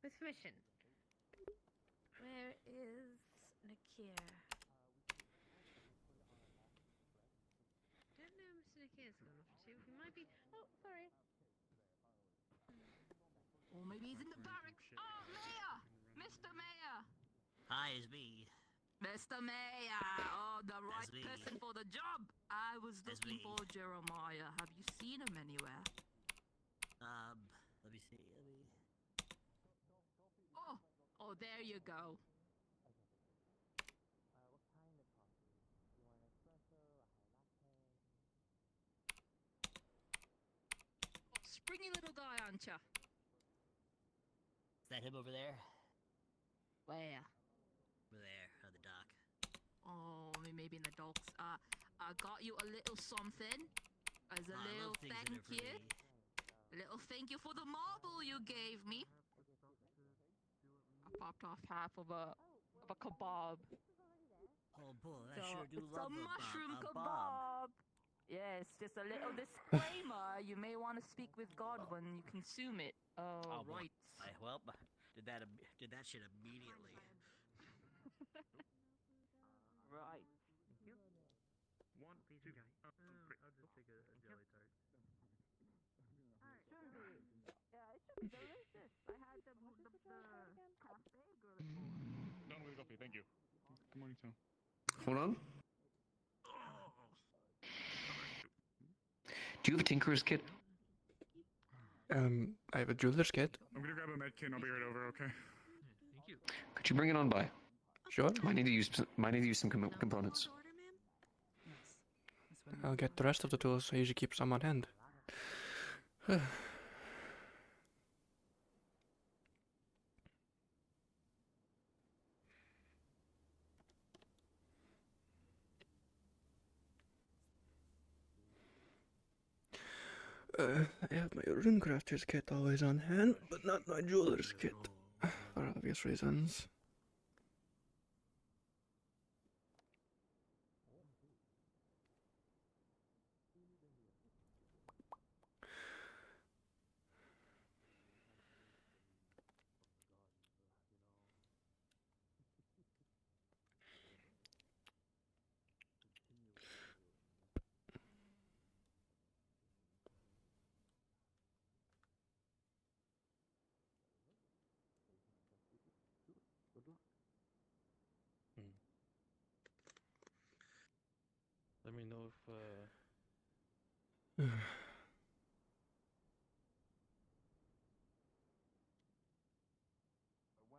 Speaker 11: With permission. Where is Nakir? Don't know Mr. Nakir's gone off to. He might be. Oh, sorry.
Speaker 8: Or maybe he's in the barracks.
Speaker 11: Oh, Mayor! Mr. Mayor!
Speaker 8: Hi, it's me.
Speaker 11: Mr. Mayor! Oh, the right
Speaker 8: me.
Speaker 11: person for the job! I was
Speaker 8: That's
Speaker 11: looking
Speaker 8: me.
Speaker 11: for Jeremiah. Have you seen him anywhere?
Speaker 8: Let me see.
Speaker 11: Oh, there you go. Springy little guy, aren't ya?
Speaker 8: Is that him over there?
Speaker 11: Where?
Speaker 8: Over there, on the dock.
Speaker 11: Oh, maybe in the docks. I got you a little something. As a
Speaker 8: I
Speaker 11: little
Speaker 8: love things that are
Speaker 11: thank you.
Speaker 8: free.
Speaker 11: A little thank you for the marble you gave me. I popped off half of a kebab.
Speaker 8: Oh boy, I
Speaker 17: So
Speaker 8: sure do
Speaker 17: it's
Speaker 8: love
Speaker 17: a mushroom
Speaker 8: a
Speaker 17: kebab. Yes, just a little disclaimer. You may want to speak with God when you consume it.
Speaker 8: Oh boy.
Speaker 17: Right.
Speaker 8: Well, did that shit immediately.
Speaker 17: Right.
Speaker 16: One piece of jelly. I'll just take a jelly tart.
Speaker 17: Shouldn't be. Yeah, it should be delicious. I had the cafe girl before.
Speaker 5: Done with coffee, thank you. Good morning, Tom.
Speaker 13: Hold on. Do you have a tinkerer's kit?
Speaker 1: I have a jeweler's kit.
Speaker 5: I'm gonna grab a med kit and I'll be right over, okay?
Speaker 16: Thank you.
Speaker 13: Could you bring it on by?
Speaker 1: Sure.
Speaker 13: Might need to use some components.
Speaker 1: I'll get the rest of the tools. I usually keep some on hand. I have my runecrafter's kit always on hand, but not my jeweler's kit, for obvious reasons.
Speaker 7: Let me know if
Speaker 5: When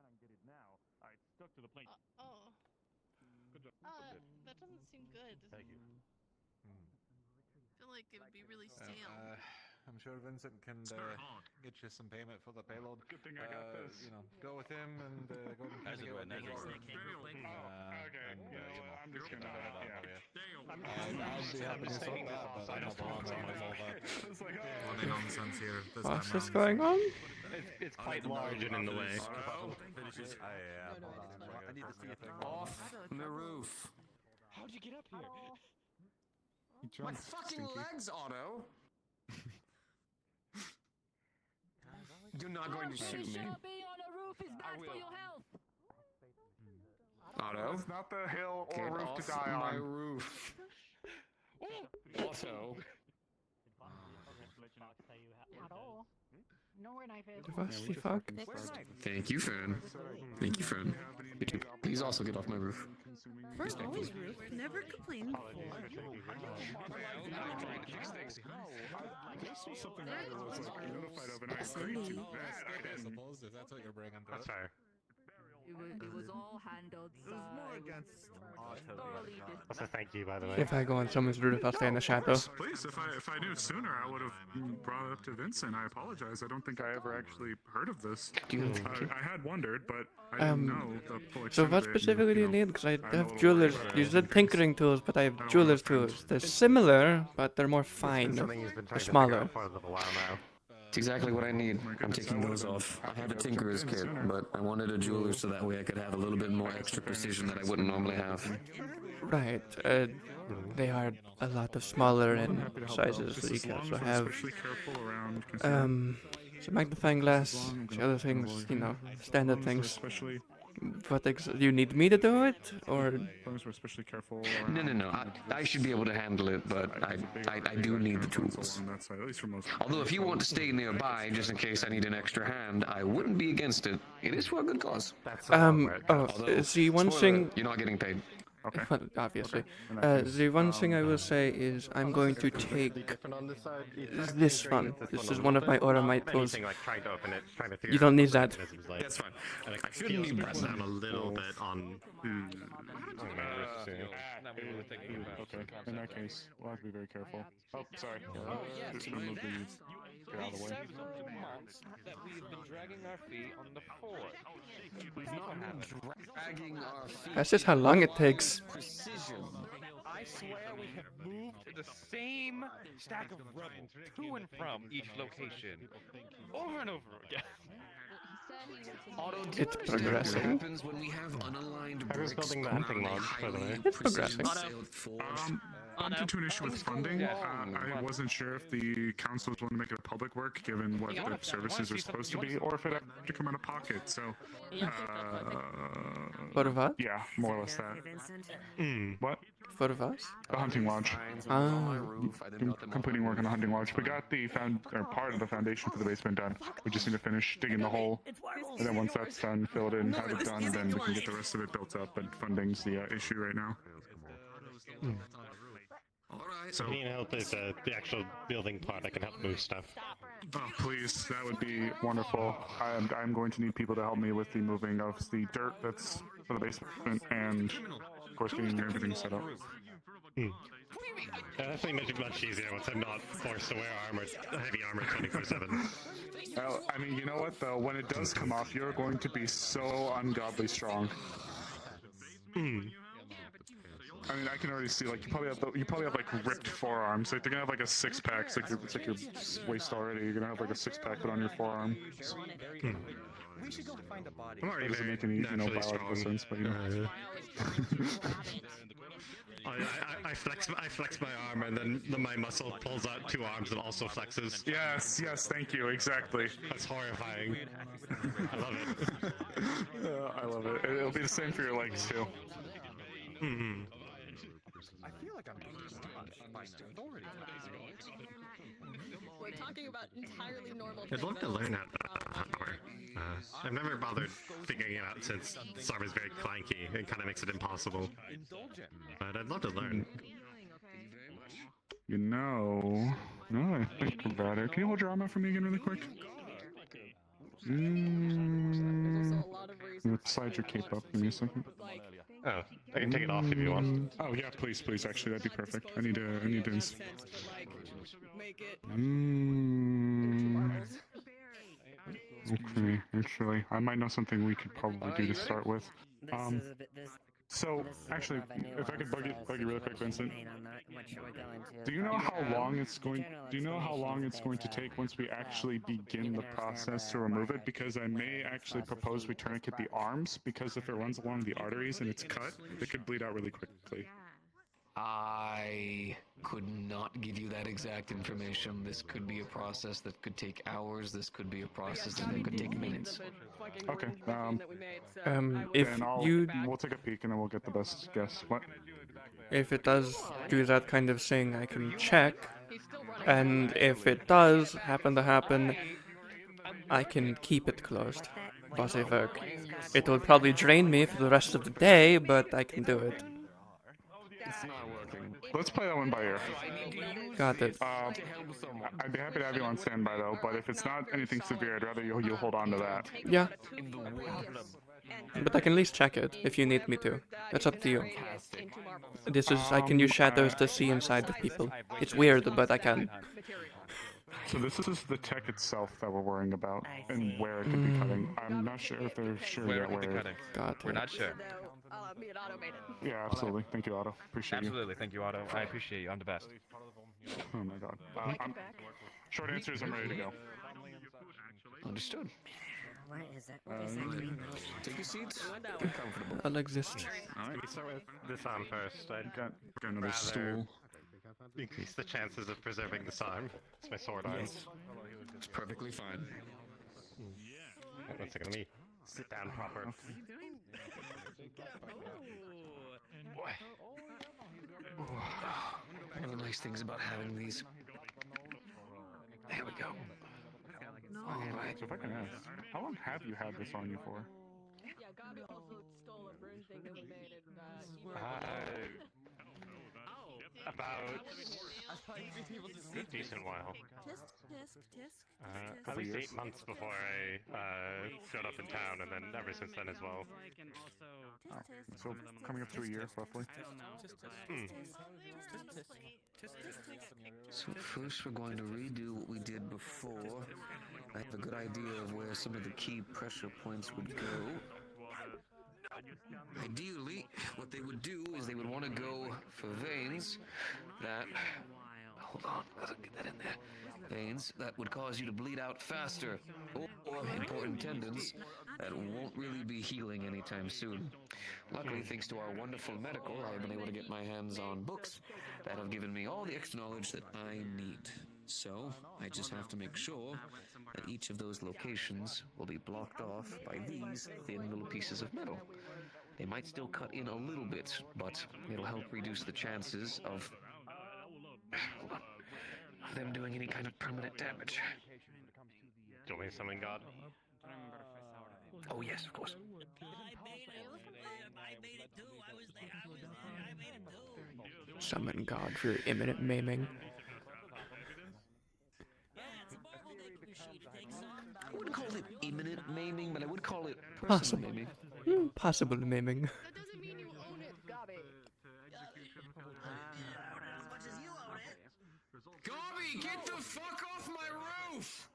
Speaker 5: I get it now, I stuck to the plate.
Speaker 18: Oh.
Speaker 5: Good job.
Speaker 18: That doesn't seem good.
Speaker 7: Thank you.
Speaker 18: I feel like it would be really stale.
Speaker 6: I'm sure Vincent can get you some payment for the payload.
Speaker 5: Good thing I got this.
Speaker 6: You know, go with him and go and
Speaker 7: How's it
Speaker 6: get
Speaker 7: going?
Speaker 6: what
Speaker 7: Nice.
Speaker 5: Okay, I'm just gonna,
Speaker 3: I'd be happy to sort that, but I'm not the one that knows all that.
Speaker 5: It's like,
Speaker 6: Bloody nonsense here. This
Speaker 1: What's
Speaker 6: time
Speaker 1: this
Speaker 6: round.
Speaker 1: going on?
Speaker 7: It's quite large and in the way.
Speaker 6: I need to see a thing.
Speaker 13: Off the roof.
Speaker 7: How'd you get up here?
Speaker 13: My fucking legs, Otto. You're not going to shoot me.
Speaker 17: Being on a roof is bad for your health.
Speaker 13: Otto,
Speaker 5: it's not the hill or
Speaker 13: get
Speaker 5: roof
Speaker 13: off
Speaker 5: to die
Speaker 13: my
Speaker 5: on.
Speaker 13: roof. Also,
Speaker 10: At all. Know where knife is.
Speaker 1: What the fuck?
Speaker 13: thank you, Fern. Thank you, Fern. You too. Please also get off my roof.
Speaker 9: We're always rude. Never complained before.
Speaker 5: This was something that I was like notified of, and I agreed to that. I
Speaker 6: suppose if that's what you're bringing to
Speaker 5: That's fair.
Speaker 17: It was all handled.
Speaker 3: It was more against Otto.
Speaker 7: That's a thank you, by the way.
Speaker 1: If I go on someone's roof, I'll stay in the shadow.
Speaker 5: Please, if I knew sooner, I would have brought it up to Vincent. I apologize. I don't think I ever actually heard of this. I had wondered, but I didn't know the full
Speaker 1: So
Speaker 5: extent
Speaker 1: what
Speaker 5: of it, and,
Speaker 1: specifically do you
Speaker 5: know,
Speaker 1: need? Because I
Speaker 5: I'm a
Speaker 1: have
Speaker 5: little
Speaker 1: jewelers.
Speaker 5: worried
Speaker 1: You
Speaker 5: about
Speaker 1: said tinkering tools, but I have jewelers tools. They're similar, but they're more fine.
Speaker 7: Something he's been
Speaker 1: They're
Speaker 7: trying to figure
Speaker 1: smaller.
Speaker 7: out for a little while now.
Speaker 13: It's exactly what I need. I'm taking those off. I have a tinkerer's kit, but I wanted a jeweler's so that way I could have a little bit more extra precision that I wouldn't normally have.
Speaker 1: Right. They are a lot of smaller in sizes, so you can also have some magnifying glass, the other things, you know, standard things. What do you need me to do it, or?
Speaker 5: We're especially careful.
Speaker 13: No. I should be able to handle it, but I do need the tools. Although if you want to stay nearby, just in case I need an extra hand, I wouldn't be against it. It is for a good cause.
Speaker 1: See, one thing.
Speaker 13: You're not getting paid.
Speaker 5: Okay.
Speaker 1: Obviously. The one thing I will say is I'm going to take this one. This is one of my Automite tools. You don't need that.
Speaker 13: That's fine.
Speaker 7: I shouldn't need press down a little bit on.
Speaker 5: Okay, in that case, we'll have to be very careful. Oh, sorry. Just gonna move these. Get out of the way.
Speaker 4: months that we've been dragging our feet on the fort. We've not been dragging our feet.
Speaker 1: That's just how long it takes.
Speaker 4: Precision. I swear we have moved the same stack of rubble to and from each location over and over again.
Speaker 1: It's progressing.
Speaker 13: happens when we have unaligned
Speaker 7: I was
Speaker 13: bricks
Speaker 7: building the
Speaker 13: on
Speaker 7: hunting
Speaker 13: a
Speaker 7: lodge, by the way.
Speaker 13: highly
Speaker 1: It's progressing.
Speaker 13: precision-sailed forge.
Speaker 5: Bumped into an issue with funding. I wasn't sure if the council was willing to make it a public work, given what the services are supposed to be, or if it had to come out of pocket. So,
Speaker 1: For what?
Speaker 5: yeah, more or less that. What?
Speaker 1: For what?
Speaker 5: The hunting lodge. Completing work on the hunting lodge. We got the part of the foundation for the basement done. We just need to finish digging the hole, and then once that's done, fill it in, have it done, then we can get the rest of it built up. But funding's the issue right now.
Speaker 7: So if you need help with the actual building part, I can help move stuff.
Speaker 5: Oh, please, that would be wonderful. I'm going to need people to help me with the moving of the dirt that's for the basement, and of course getting everything set up.
Speaker 7: That definitely makes it much easier once I'm not forced to wear heavy armor 24/7.
Speaker 5: Well, I mean, you know what though? When it does come off, you're going to be so ungodly strong. I mean, I can already see, like, you probably have like ripped forearms. Like, they're gonna have like a six-pack. It's like your waist already. You're gonna have like a six-pack put on your forearm.
Speaker 14: We should go find a body.
Speaker 7: I'm already
Speaker 5: Doesn't
Speaker 7: very
Speaker 5: make any
Speaker 7: naturally
Speaker 5: biological
Speaker 7: strong.
Speaker 5: sense, but you know.
Speaker 7: I flex my arm, and then my muscle pulls out two arms and also flexes.
Speaker 5: Yes, thank you, exactly.
Speaker 7: That's horrifying. I love it.
Speaker 5: I love it. It'll be the same for your legs too.
Speaker 14: I feel like I'm being touched by an authority.
Speaker 18: We're talking about entirely normal
Speaker 7: I'd love to learn how to hunt more. I've never bothered figuring it out since Sarm is very clanky and kind of makes it impossible. But I'd love to learn.
Speaker 5: You know, now that I think about it, can you hold your arm out for me again really quick? Slide your cape up. Give me a second.
Speaker 7: Oh, I can take it off if you want.
Speaker 5: Oh yeah, please. Actually, that'd be perfect. I need to. Okay, actually, I might know something we could probably do to start with. So, actually, if I could bug you really quick, Vincent. Do you know how long it's going to take once we actually begin the process to remove it? Because I may actually propose we tourniquet the arms, because if it runs along the arteries and it's cut, it could bleed out really quickly.
Speaker 13: I could not give you that exact information. This could be a process that could take hours. This could be a process that could take minutes.
Speaker 5: Okay.
Speaker 1: If
Speaker 5: we'll take a peek and then we'll get the best guess. What?
Speaker 1: If it does do that kind of thing, I can check, and if it does happen to happen, I can keep it closed. But if it will probably drain me for the rest of the day, but I can do it.
Speaker 13: It's not working.
Speaker 5: Let's play that one by ear.
Speaker 1: Got it.
Speaker 5: I'd be happy to have you on standby though, but if it's not anything severe, I'd rather you hold on to that.
Speaker 1: Yeah. But I can at least check it if you need me to. That's up to you. I can use shadows to see inside the people. It's weird, but I can.
Speaker 5: So this is the tech itself that we're worrying about, and where it could be cutting. I'm not sure if they're sure yet where.
Speaker 4: We're not sure.
Speaker 18: Me and Otto made it.
Speaker 5: Yeah, absolutely. Thank you, Otto. Appreciate you.
Speaker 4: Absolutely, thank you, Otto. I appreciate you. I'm the best.
Speaker 5: Oh my god. Short answer is I'm ready to go.
Speaker 13: Understood.
Speaker 10: What is that? What is that green?
Speaker 13: Take your seats. Get comfortable.
Speaker 1: I'll exist.
Speaker 7: Alright, we start with this arm first. I'd
Speaker 5: got another stool.
Speaker 7: Increase the chances of preserving this arm. It's my sword arm.
Speaker 13: It's perfectly fine.
Speaker 7: Wait, 1 second, let me sit down proper.
Speaker 13: One of the nice things about having these. There we go. Alright.
Speaker 5: So if I can ask, how long have you had this on you for?
Speaker 18: Yeah, Gabi also stole a burn thing that we made and
Speaker 7: About a decent while. At least 8 months before I showed up in town, and then ever since then as well.
Speaker 5: Oh, so coming up to a year, roughly.
Speaker 13: So first we're going to redo what we did before. I have a good idea of where some of the key pressure points would go. Ideally, what they would do is they would want to go for veins that... Hold on, I gotta get that in there. veins that would cause you to bleed out faster, or important tendons that won't really be healing anytime soon. Luckily, thanks to our wonderful medical, I have been able to get my hands on books that have given me all the extra knowledge that I need. So, I just have to make sure that each of those locations will be blocked off by these thin little pieces of metal. They might still cut in a little bit, but it'll help reduce the chances of them doing any kind of permanent damage.
Speaker 7: Do you want me to summon God?
Speaker 13: Oh yes, of course.
Speaker 1: Summon God for imminent maiming.
Speaker 13: I wouldn't call it imminent maiming, but I would call it personal maiming.
Speaker 1: Possible maiming.
Speaker 18: That doesn't mean you own it, Gabby.
Speaker 13: Gobby, get the fuck off my roof!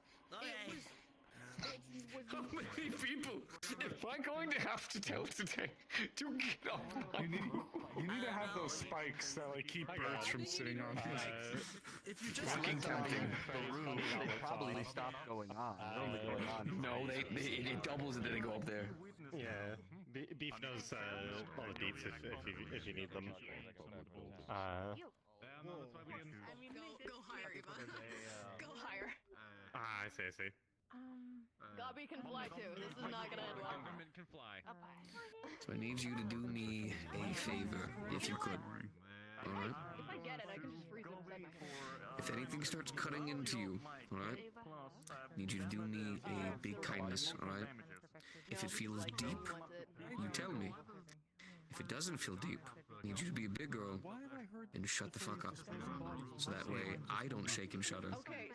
Speaker 13: How many people am I going to have to tell today to get off my roof?
Speaker 5: You need to have those spikes that like keep birds from sitting on it.
Speaker 4: If you just
Speaker 5: Fucking tempting.
Speaker 4: the roof, they probably stop going on. They're only going on.
Speaker 13: No, it doubles and then they go up there.
Speaker 7: Yeah, Beef knows all the beats if you need them.
Speaker 18: Go higher, Eva. Go higher.
Speaker 7: I see.
Speaker 18: Gobby can fly too. This is not gonna end well.
Speaker 4: Can fly.
Speaker 13: So I need you to do me a favor, if you could. Alright?
Speaker 18: If I get it, I can just freeze it inside my hand.
Speaker 13: If anything starts cutting into you, alright? I need you to do me a big kindness, alright? If it feels deep, you tell me. If it doesn't feel deep, I need you to be a big girl and shut the fuck up. So that way I don't shake and shudder.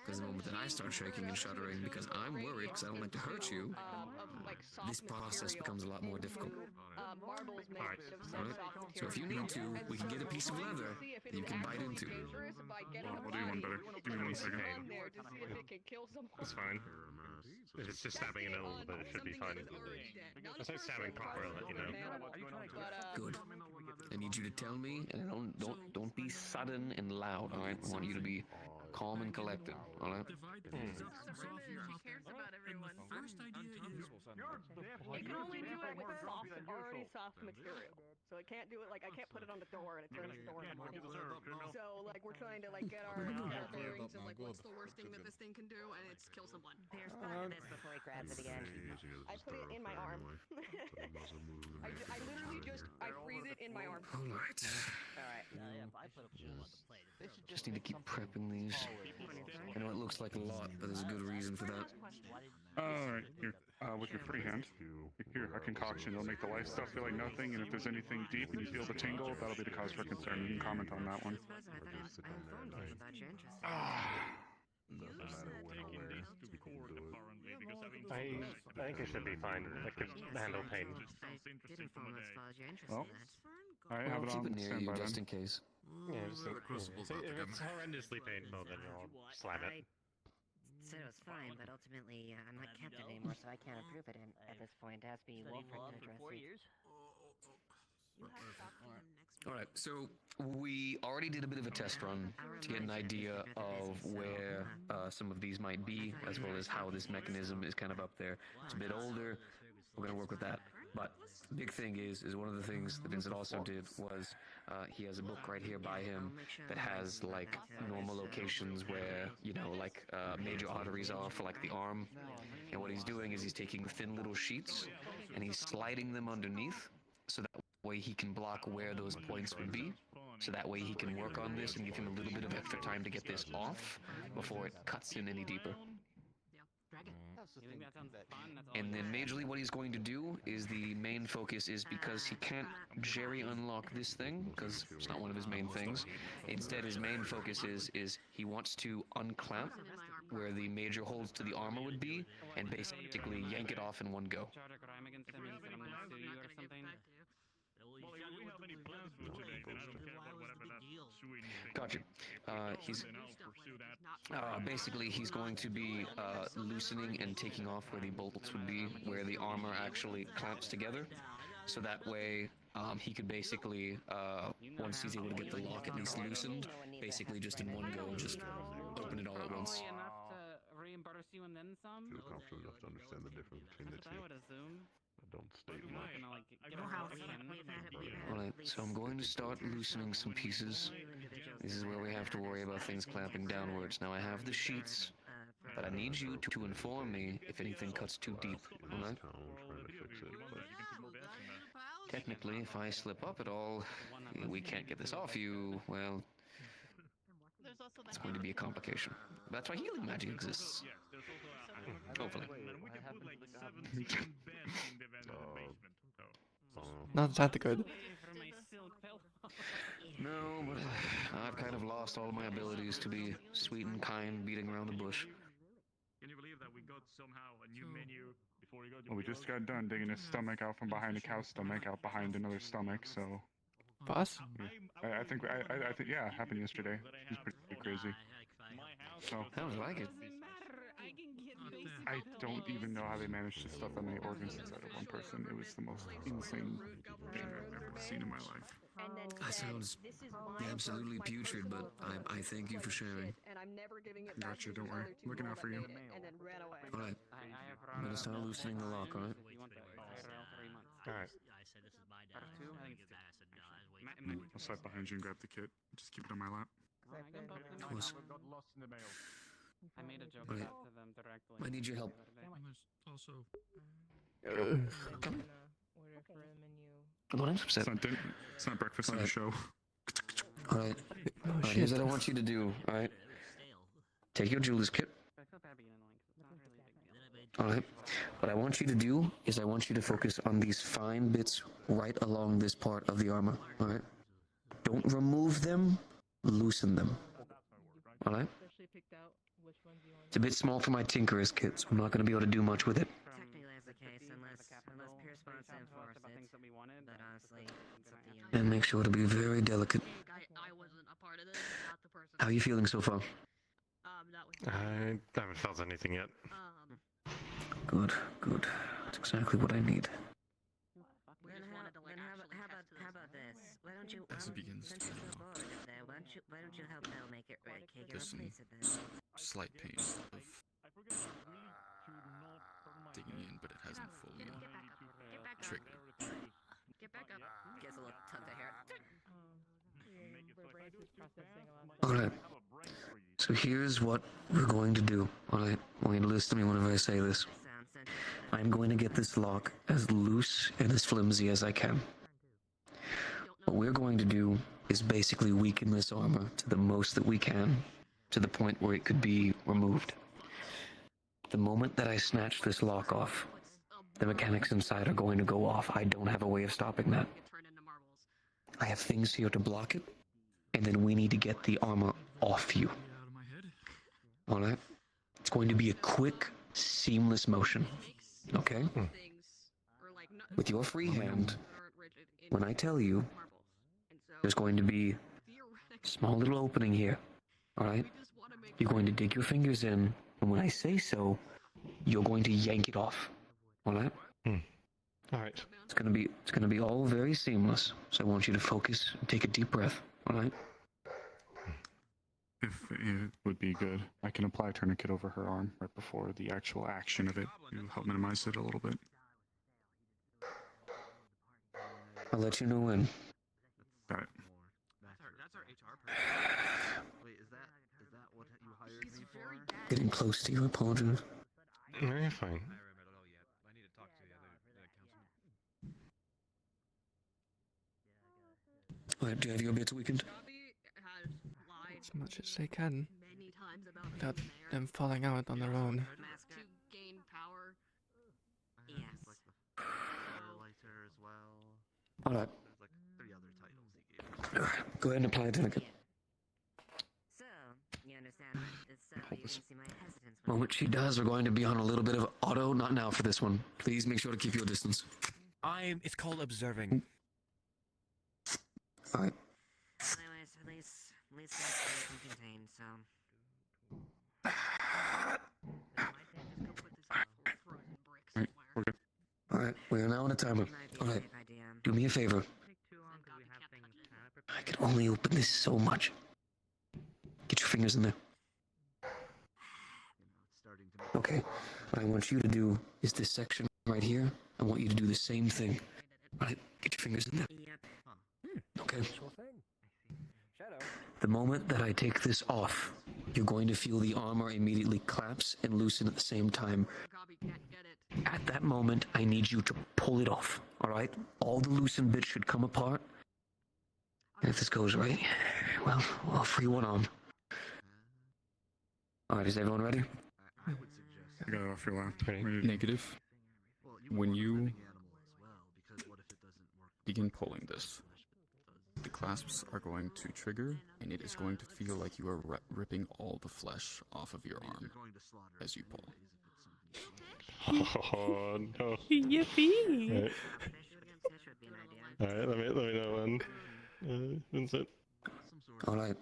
Speaker 13: Because the moment that I start shaking and shuddering because I'm worried because I don't like to hurt you, this process becomes a lot more difficult.
Speaker 18: Marbles made of said
Speaker 13: Alright?
Speaker 18: soft
Speaker 13: So if you need to, we can get a piece of leather that you can bite into.
Speaker 5: I'll do one better. Give me 1 second.
Speaker 18: on there to see if it can kill someone.
Speaker 7: It's fine. If it's just stabbing in a little bit, it should be fine. If it's stabbing proper, I'll let you know.
Speaker 13: Good. I need you to tell me, and don't be sudden and loud. All right. I want you to be calm and collected. All right.
Speaker 18: It can only do it with already soft material. So it can't do it like I can't put it on the door and it turns the door into So like we're trying to like get our bearings of like what's the worst thing that this thing can do, and it's kill someone.
Speaker 10: There's part of this before he grabs it again.
Speaker 18: I put it in my arm. I literally just freeze it in my arm.
Speaker 13: All right.
Speaker 10: Alright.
Speaker 13: They should just need to keep prepping these. I know it looks like a lot, but there's a good reason for that.
Speaker 5: Alright, here. With your free hand, here, a concoction. It'll make the life stuff feel like nothing, and if there's anything deep and you feel the tingle, that'll be the cause for concern. You can comment on that one.
Speaker 7: I think it should be fine. It can handle pain.
Speaker 5: Well, alright, have it
Speaker 13: Keep
Speaker 5: on
Speaker 13: it near you
Speaker 5: standby then.
Speaker 13: just in case.
Speaker 7: Yeah, just if it's horrendously painful, then I'll slam it.
Speaker 10: Said it was fine, but ultimately I'm not captain anymore, so I can't approve it. And at this point, it has to be Wolford to address it.
Speaker 13: Alright, so we already did a bit of a test run to get an idea of where some of these might be, as well as how this mechanism is kind of up there. It's a bit older, we're going to work with that. But the big thing is one of the things that Vincent also did was he has a book right here by him that has like normal locations where, you know, like major arteries are for like the arm. And what he's doing is he's taking thin little sheets and he's sliding them underneath so that way he can block where those points would be. So that way he can work on this and give him a little bit of extra time to get this off before it cuts in any deeper. And then majorly what he's going to do is the main focus is because he can't Jerry unlock this thing because it's not one of his main things. Instead his main focus is he wants to unclamp where the major holes to the armor would be and basically yank it off in one go. Gotcha. Basically, he's going to be loosening and taking off where the bolts would be, where the armor actually clamps together. So that way, he could basically, once he's able to get the lock at least loosened, basically just in one go, just open it all at once.
Speaker 16: burst you and then some?
Speaker 5: Feel confident enough to understand the difference between the
Speaker 16: That's what I
Speaker 5: two.
Speaker 16: would assume.
Speaker 5: I don't state
Speaker 16: I'm not
Speaker 5: much.
Speaker 16: gonna like
Speaker 10: I
Speaker 16: give
Speaker 10: know
Speaker 16: a
Speaker 10: how
Speaker 16: reaction.
Speaker 4: Alright, so I'm going to start loosening some pieces. This is where we have to worry about things clamping downwards. Now I have the sheets, but I need you to inform me if anything cuts too deep, alright? Technically, if I slip up at all, we can't get this off you, well, it's going to be a complication. That's why healing magic exists. Hopefully.
Speaker 1: Not that good.
Speaker 4: No, but I've kind of lost all my abilities to be sweet and kind, beating around the bush.
Speaker 16: Can you believe that we got somehow a new menu before we got to
Speaker 5: Well, we just got done digging his stomach out from behind a cow's stomach out behind another stomach, so...
Speaker 1: Boss?
Speaker 5: I think, yeah, it happened yesterday. It's pretty crazy. So...
Speaker 4: How was like it?
Speaker 5: I don't even know how they managed to stuff that many organs inside of one person. It was the most insane thing I've ever seen in my life.
Speaker 13: That sounds absolutely putrid, but I thank you for sharing.
Speaker 18: And I'm never giving it
Speaker 5: Gotcha, don't worry. Looking out for you.
Speaker 18: And then ran away.
Speaker 4: Alright, I'm gonna start loosening the lock, alright?
Speaker 5: Alright. I'll slide behind you and grab the kit. Just keep it on my lap.
Speaker 4: Close.
Speaker 16: I made a joke
Speaker 4: Right.
Speaker 16: about to them directly.
Speaker 4: I need your help.
Speaker 15: Also,
Speaker 4: Come. What I'm upset.
Speaker 5: It's not breakfast on the show.
Speaker 4: Alright. Alright, here's what I want you to do, alright? Take your Julius kit. Alright. What I want you to do is I want you to focus on these fine bits right along this part of the armor, alright? Don't remove them, loosen them. Alright? It's a bit small for my Tinkerer's kit, so I'm not going to be able to do much with it.
Speaker 10: Technically that's the case, unless Pierce wants to enforce it. But honestly, it's up to you.
Speaker 4: And make sure to be very delicate.
Speaker 18: I wasn't a part of this, not the person.
Speaker 4: How are you feeling so far?
Speaker 7: I haven't felt anything yet.
Speaker 4: Good, good. That's exactly what I need.
Speaker 10: Then how about this? Why don't you,
Speaker 15: as it begins
Speaker 10: since
Speaker 15: to
Speaker 10: you're so bored of there, why don't you help Mel make it right? Take your
Speaker 15: there's some
Speaker 10: place at this.
Speaker 15: slight pain of digging in, but it hasn't fully triggered.
Speaker 10: Get back up. Gets a little tug of hair.
Speaker 4: Alright. So here's what we're going to do. Alright? I want you to listen to me whenever I say this. I'm going to get this lock as loose and as flimsy as I can. What we're going to do is basically weaken this armor to the most that we can, to the point where it could be removed. The moment that I snatch this lock off, the mechanics inside are going to go off. I don't have a way of stopping that. I have things here to block it, and then we need to get the armor off you. Alright? It's going to be a quick, seamless motion. Okay? With your free hand, when I tell you, there's going to be a small little opening here. Alright? You're going to dig your fingers in, and when I say so, you're going to yank it off. Alright?
Speaker 7: Alright.
Speaker 4: It's gonna be all very seamless. So I want you to focus and take a deep breath. Alright?
Speaker 5: If it would be good, I can apply a tourniquet over her arm right before the actual action of it to help minimize it a little bit.
Speaker 4: I'll let you know when.
Speaker 5: Got it.
Speaker 14: That's our HR person. Wait, is that what you hired me for?
Speaker 4: Getting close to you, I apologize.
Speaker 7: No, you're fine.
Speaker 14: I don't know yet. I need to talk to the other councilman.
Speaker 4: Alright, do you have your bits weakened?
Speaker 1: As much as they can. Without them falling out on their own.
Speaker 18: To gain power.
Speaker 10: Yes.
Speaker 14: Like the Firelighter as well.
Speaker 4: Alright.
Speaker 14: There's like 3 other titles he gave.
Speaker 4: Alright, go ahead and apply a tourniquet.
Speaker 10: So, you understand? So you can see my hesitance.
Speaker 4: The moment she does, we're going to be on a little bit of auto. Not now for this one. Please make sure to keep your distance.
Speaker 12: It's called observing.
Speaker 4: Alright.
Speaker 10: Anyways, at least that's what you can contain, so.
Speaker 5: Alright, we're good.
Speaker 4: Alright, we are now on a timer. Alright, do me a favor. I can only open this so much. Get your fingers in there.
Speaker 13: Okay, what I want you to do is this section right here. I want you to do the same thing. Alright, get your fingers in there. Okay. The moment that I take this off, you're going to feel the armor immediately collapse and loosen at the same time. At that moment, I need you to pull it off, alright? All the loosened bits should come apart. And if this goes right, well, I'll free one arm. Alright, is everyone ready?
Speaker 5: I got it off your lap.
Speaker 15: Negative. When you begin pulling this, the clasps are going to trigger, and it is going to feel like you are ripping all the flesh off of your arm as you pull.
Speaker 7: Oh no!
Speaker 1: Yippee!
Speaker 7: Alright, let me know when. Vincent.
Speaker 13: Alright.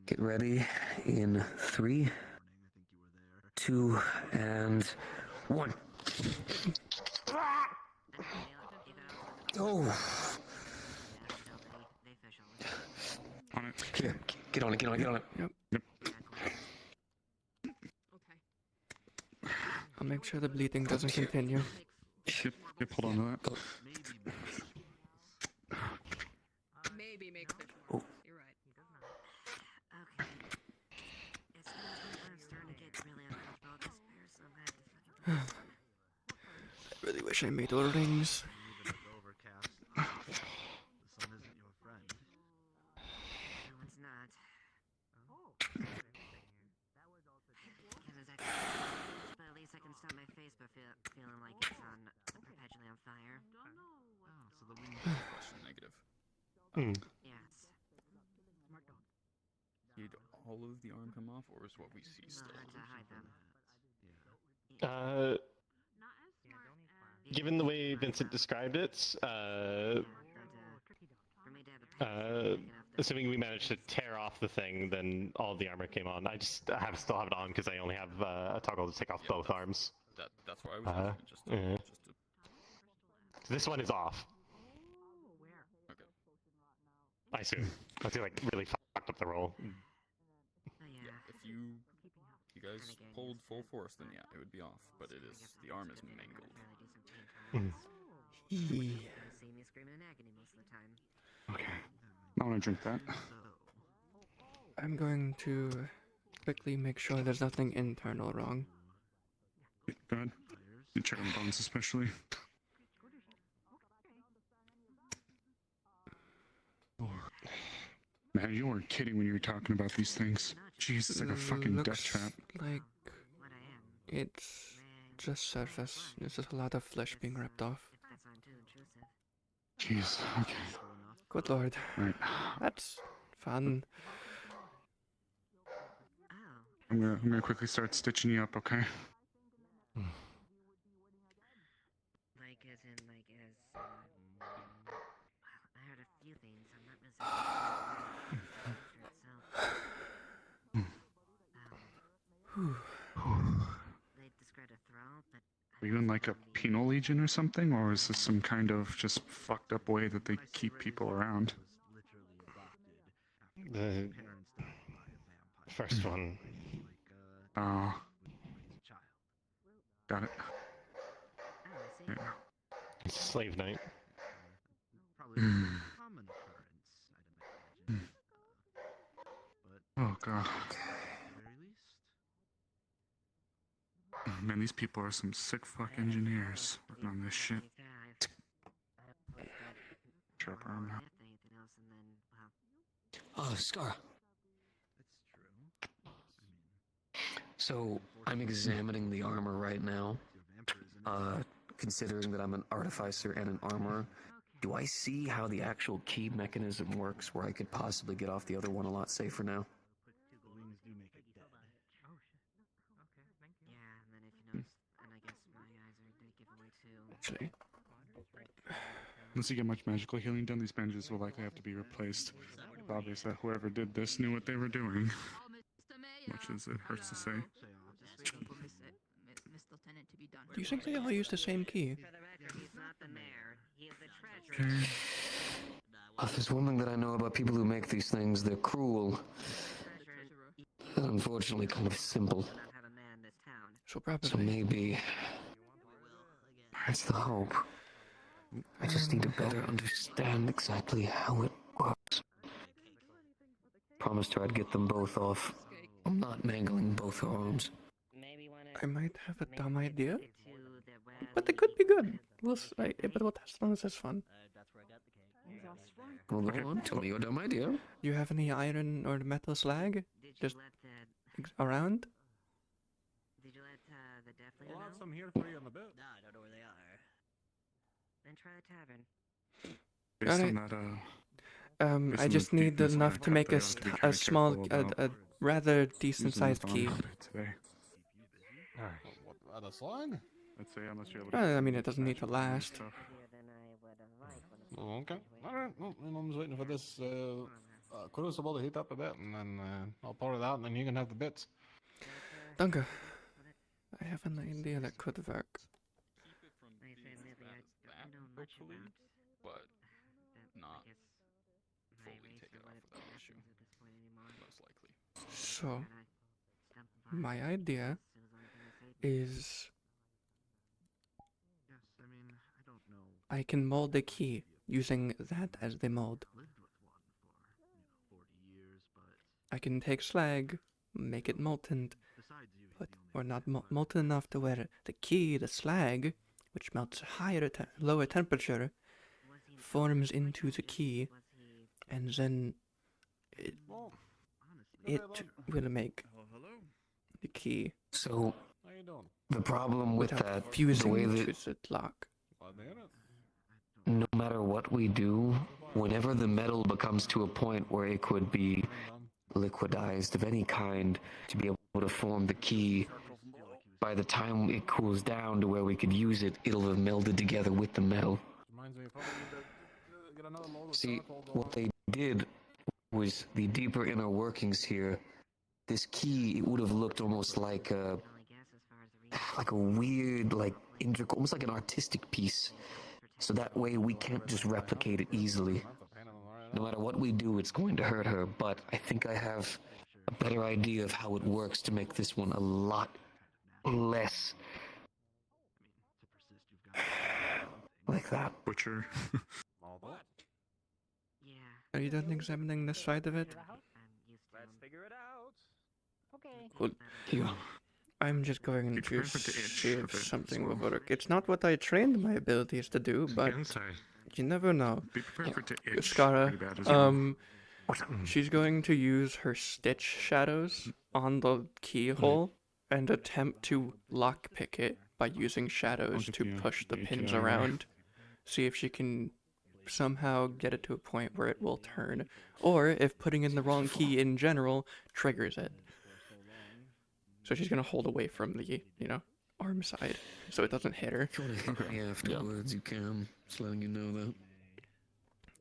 Speaker 13: Get ready in 3, 2, and 1. Oh!
Speaker 5: On it.
Speaker 13: Here, get on it, get on it, get on it.
Speaker 5: Yep.
Speaker 1: I'll make sure the bleeding doesn't continue.
Speaker 5: Yep, hold on to that.
Speaker 18: Maybe make fish more. You're right.
Speaker 10: Okay. It's to the point where I'm starting to get really uncomfortable with this bear, so I'm gonna have to fucking
Speaker 1: I really wish I made all rings.
Speaker 10: The sun isn't your friend. No, it's not. But at least I can stop my face by feeling like it's on perpetually on fire.
Speaker 15: So the wind question negative.
Speaker 10: Yes.
Speaker 15: Did all of the arm come off, or is what we see still?
Speaker 10: To hide them.
Speaker 7: Given the way Vincent described it, assuming we managed to tear off the thing, then all of the armor came on. I still have it on because I only have a toggle to take off both arms.
Speaker 15: That's why I was asking, just to...
Speaker 7: This one is off.
Speaker 15: Okay.
Speaker 7: I assume. I feel like really fucked up the roll.
Speaker 15: Yeah, if you guys pulled full force, then yeah, it would be off. But the arm is mangled.
Speaker 10: See me screaming in agony most of the time.
Speaker 5: Okay. I want to drink that.
Speaker 1: I'm going to quickly make sure there's nothing internal wrong.
Speaker 5: Go ahead. You check on the bones especially. Man, you weren't kidding when you were talking about these things. Jeez, it's like a fucking death trap.
Speaker 1: Like it's just surface. There's just a lot of flesh being ripped off.
Speaker 5: Jeez, okay.
Speaker 1: Good lord.
Speaker 5: Right.
Speaker 1: That's fun.
Speaker 5: I'm gonna quickly start stitching you up, okay?
Speaker 10: Like as in I heard a few things. I'm not really they described a throw, but
Speaker 5: Are you in like a penal legion or something, or is this some kind of just fucked up way that they keep people around?
Speaker 7: The first one.
Speaker 5: Oh. Got it. Yeah.
Speaker 7: It's a slave night.
Speaker 5: Oh god. Man, these people are some sick fuck engineers working on this shit. Sharp arm now.
Speaker 13: Oh, Scar. So, I'm examining the armor right now. Considering that I'm an artificer and an armorer, do I see how the actual key mechanism works where I could possibly get off the other one a lot safer now?
Speaker 1: Actually.
Speaker 5: Unless you get much magical healing done, these bandages will likely have to be replaced. It's obvious that whoever did this knew what they were doing. Much as it hurts to say.
Speaker 1: Do you think they all use the same key?
Speaker 5: Okay.
Speaker 13: If there's one thing that I know about people who make these things, they're cruel. And unfortunately kind of simple.
Speaker 1: So probably.
Speaker 13: So maybe that's the hope. I just need to better understand exactly how it works. Promised her I'd get them both off. I'm not mangling both her arms.
Speaker 1: I might have a dumb idea, but it could be good. But we'll test on this as fun.
Speaker 13: Well, go on, tell me your dumb idea.
Speaker 1: Do you have any iron or metal slag just around?
Speaker 10: Did you let the deaf leader
Speaker 2: I'll have
Speaker 10: know?
Speaker 2: some here for you on the boat.
Speaker 10: No, I don't know where they are. Then try the tavern.
Speaker 5: Based on
Speaker 1: Alright.
Speaker 5: that, based
Speaker 1: I
Speaker 5: on
Speaker 1: just
Speaker 5: the
Speaker 1: need
Speaker 5: deepness
Speaker 1: enough
Speaker 5: I
Speaker 1: to make
Speaker 5: cut, I have to be
Speaker 1: a
Speaker 5: kinda
Speaker 1: small,
Speaker 5: careful about
Speaker 1: a rather decent
Speaker 5: using the
Speaker 1: sized
Speaker 5: phone
Speaker 1: key.
Speaker 5: today.
Speaker 14: The slang?
Speaker 5: I'd say unless you have a
Speaker 1: I mean, it doesn't need to last.
Speaker 14: Okay. Alright, well, I'm just waiting for this crucible to heat up a bit, and then I'll pour it out, and then you can have the bits.
Speaker 1: Danke. I have an idea that could work.
Speaker 15: Hopefully, but not fully take it off without an issue. Most likely.
Speaker 1: So, my idea is I can mold a key using that as the mold. I can take slag, make it molten, but or not molten enough to where the key, the slag, which melts at lower temperature, forms into the key, and then it will make the key.
Speaker 13: So, the problem with
Speaker 1: without
Speaker 13: that, the
Speaker 1: fusing
Speaker 13: way
Speaker 1: to
Speaker 13: that
Speaker 1: the lock.
Speaker 13: no matter what we do, whenever the metal becomes to a point where it could be liquidized of any kind to be able to form the key, by the time it cools down to where we could use it, it'll have melded together with the metal. See, what they did was the deeper inner workings here. This key, it would have looked almost like a weird, intricate, almost like an artistic piece. So that way we can't just replicate it easily. No matter what we do, it's going to hurt her, but I think I have a better idea of how it works to make this one a lot less like that.
Speaker 5: Butcher.
Speaker 1: Are you done examining this side of it?
Speaker 4: Let's figure it out. Okay.
Speaker 1: Well,
Speaker 13: yeah.
Speaker 1: I'm just going
Speaker 5: Be
Speaker 1: to
Speaker 5: prepared to itch
Speaker 1: see
Speaker 5: a
Speaker 1: if
Speaker 5: bit
Speaker 1: something
Speaker 5: as
Speaker 1: will
Speaker 5: well.
Speaker 1: work. It's not what I trained my abilities to do, but
Speaker 7: I'm sorry.
Speaker 1: you never know.
Speaker 5: Be prepared for it to itch
Speaker 1: Skara,
Speaker 5: pretty bad as well.
Speaker 1: she's going to use her stitch shadows on the keyhole and attempt to lockpick it by using shadows to push the pins around. See if she can somehow get it to a point where it will turn, or if putting in the wrong key in general triggers it. So she's gonna hold away from the, arm side, so it doesn't hit her.
Speaker 13: Afterwards, you can. Just letting you know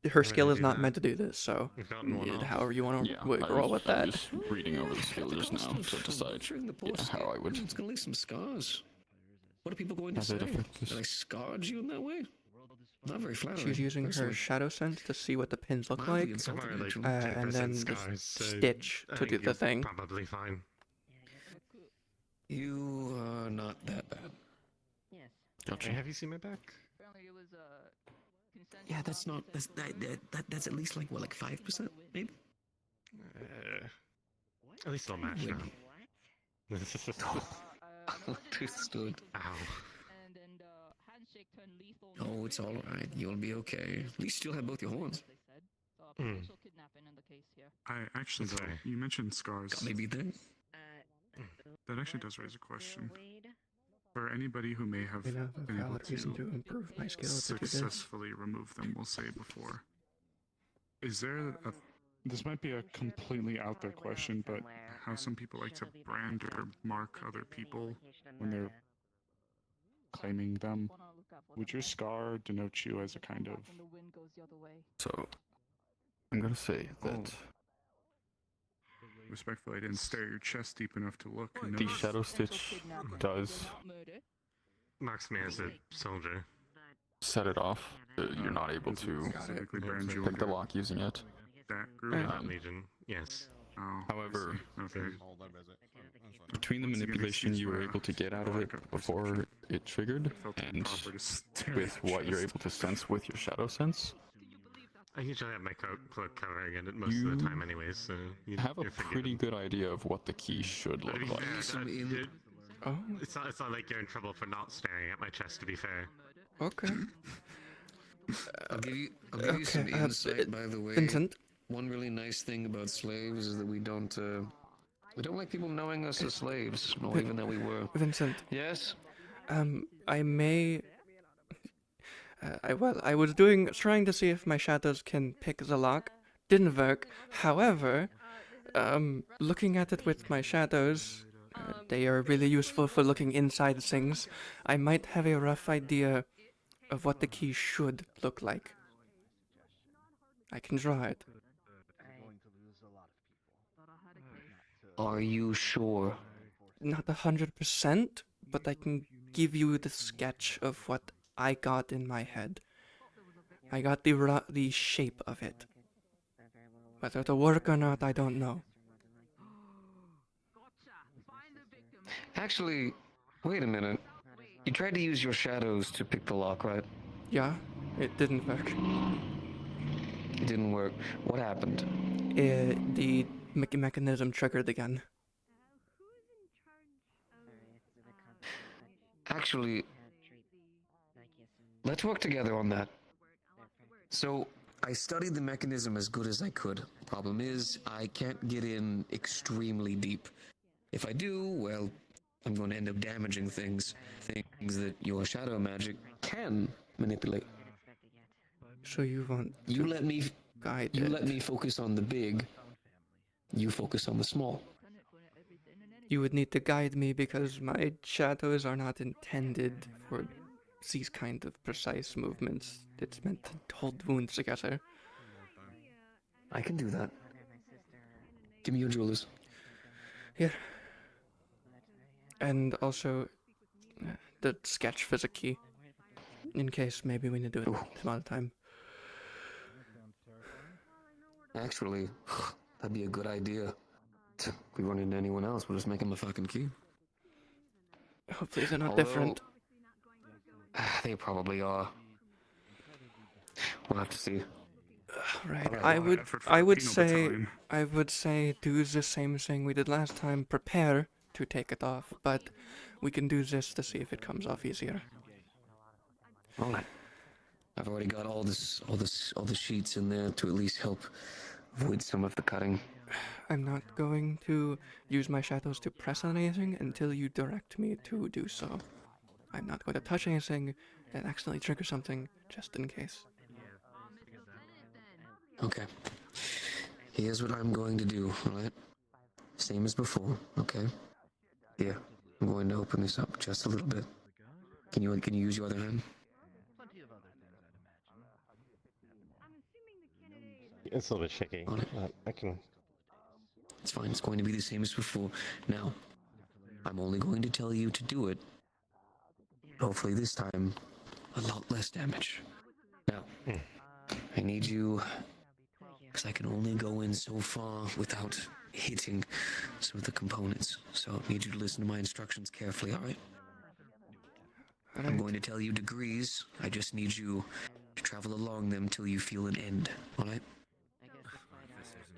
Speaker 13: that.
Speaker 1: Her skill is not meant to do this, so
Speaker 7: one
Speaker 1: however you want to
Speaker 15: Yeah,
Speaker 1: roll with that.
Speaker 15: I'm just reading over the skill just now to decide how I would.
Speaker 13: It's gonna leave some scars. What are people going to
Speaker 15: Have
Speaker 13: say?
Speaker 15: it affect this?
Speaker 13: That I scarred you in that way? Not very flattering.
Speaker 1: She's using her
Speaker 13: personally.
Speaker 1: shadow sense to see what the pins look
Speaker 13: Mildly
Speaker 1: like,
Speaker 13: insulting,
Speaker 7: Like
Speaker 13: actually.
Speaker 1: and
Speaker 7: 10%
Speaker 1: then
Speaker 7: scars,
Speaker 1: just
Speaker 7: so
Speaker 1: stitch
Speaker 7: I
Speaker 1: to
Speaker 7: think
Speaker 1: do the
Speaker 7: you're
Speaker 1: thing.
Speaker 7: Probably fine.
Speaker 13: You are not that bad.
Speaker 17: Yes.
Speaker 15: Gotcha.
Speaker 7: Hey, have you seen my back?
Speaker 17: Apparently it was
Speaker 13: Yeah, that's not. That's at least like 5%, maybe.
Speaker 7: At least I'll match now.
Speaker 13: Understood.
Speaker 7: Ow.
Speaker 17: and then the handshake turned lethal.
Speaker 13: Oh, it's all right. You'll be okay. At least you'll have both your horns.
Speaker 17: They said. So potential kidnapping in the case here.
Speaker 5: I actually, though, you mentioned scars.
Speaker 13: Got me beat there.
Speaker 5: That actually does raise a question. For anybody who may have
Speaker 1: You know, a
Speaker 5: been able
Speaker 1: valid reason to
Speaker 5: to
Speaker 1: improve my skill to do this.
Speaker 5: successfully remove them, we'll say before. Is there a... This might be a completely out there question, but how some people like to brand or mark other people when they're claiming them. Would your scar denote you as a kind of...
Speaker 15: So, I'm gonna say that
Speaker 5: Respectfully, I didn't stare at your chest deep enough to look. And
Speaker 15: the
Speaker 5: notice.
Speaker 15: Shadow Stitch does
Speaker 7: Marks me as a soldier.
Speaker 15: set it off. You're not able to
Speaker 5: Specifically brand you
Speaker 15: pick the
Speaker 5: under
Speaker 15: lock using it.
Speaker 5: that group.
Speaker 7: Not Legion, yes.
Speaker 5: Oh,
Speaker 15: However,
Speaker 5: okay.
Speaker 15: between the manipulation you were able to get out of it before it triggered, and with what you're able to sense with your shadow sense,
Speaker 7: I usually have my cloak covering it most of the time anyways, so
Speaker 15: have a pretty good idea of what the key should look like. Oh.
Speaker 7: It's not like you're in trouble for not staring at my chest, to be fair.
Speaker 1: Okay.
Speaker 13: I'll give you some insight, by the way.
Speaker 1: Vincent?
Speaker 13: One really nice thing about slaves is that we don't like people knowing us as slaves, or even that we were.
Speaker 1: Vincent.
Speaker 13: Yes?
Speaker 1: I may... I was trying to see if my shadows can pick the lock. Didn't work. However, looking at it with my shadows, they are really useful for looking inside things. I might have a rough idea of what the key should look like. I can draw it.
Speaker 13: Are you sure?
Speaker 1: Not 100%, but I can give you the sketch of what I got in my head. I got the shape of it. Whether it'll work or not, I don't know.
Speaker 13: Actually, wait a minute. You tried to use your shadows to pick the lock, right?
Speaker 1: Yeah, it didn't work.
Speaker 13: It didn't work. What happened?
Speaker 1: The mechanism triggered again.
Speaker 13: Actually, let's work together on that. So, I studied the mechanism as good as I could. Problem is, I can't get in extremely deep. If I do, well, I'm going to end up damaging things that your shadow magic can manipulate.
Speaker 1: So you want
Speaker 13: you let me
Speaker 1: guide
Speaker 13: you
Speaker 1: it.
Speaker 13: let me focus on the big. You focus on the small.
Speaker 1: You would need to guide me because my shadows are not intended for these kind of precise movements. It's meant to hold wounds together.
Speaker 13: I can do that. Give me your jewelers.
Speaker 1: Here. And also the sketch for the key. In case maybe we need to do it some other time.
Speaker 13: Actually, that'd be a good idea. If we run into anyone else, we'll just make them a fucking key.
Speaker 1: Hopefully they're not different.
Speaker 13: They probably are. We'll have to see.
Speaker 1: Right. I would say do the same thing we did last time. Prepare to take it off, but we can do this to see if it comes off easier.
Speaker 13: All right. I've already got all the sheets in there to at least help avoid some of the cutting.
Speaker 1: I'm not going to use my shadows to press on anything until you direct me to do so. I'm not going to touch anything and accidentally trigger something just in case.
Speaker 13: Okay. Here's what I'm going to do, alright? Same as before, okay? Here, I'm going to open this up just a little bit. Can you use your other hand?
Speaker 7: It's a little bit shaky. I can...
Speaker 13: It's fine, it's going to be the same as before. Now, I'm only going to tell you to do it. Hopefully this time, a lot less damage. Now, I need you, because I can only go in so far without hitting some of the components. So I need you to listen to my instructions carefully, alright? I'm going to tell you degrees. I just need you to travel along them till you feel an end, alright?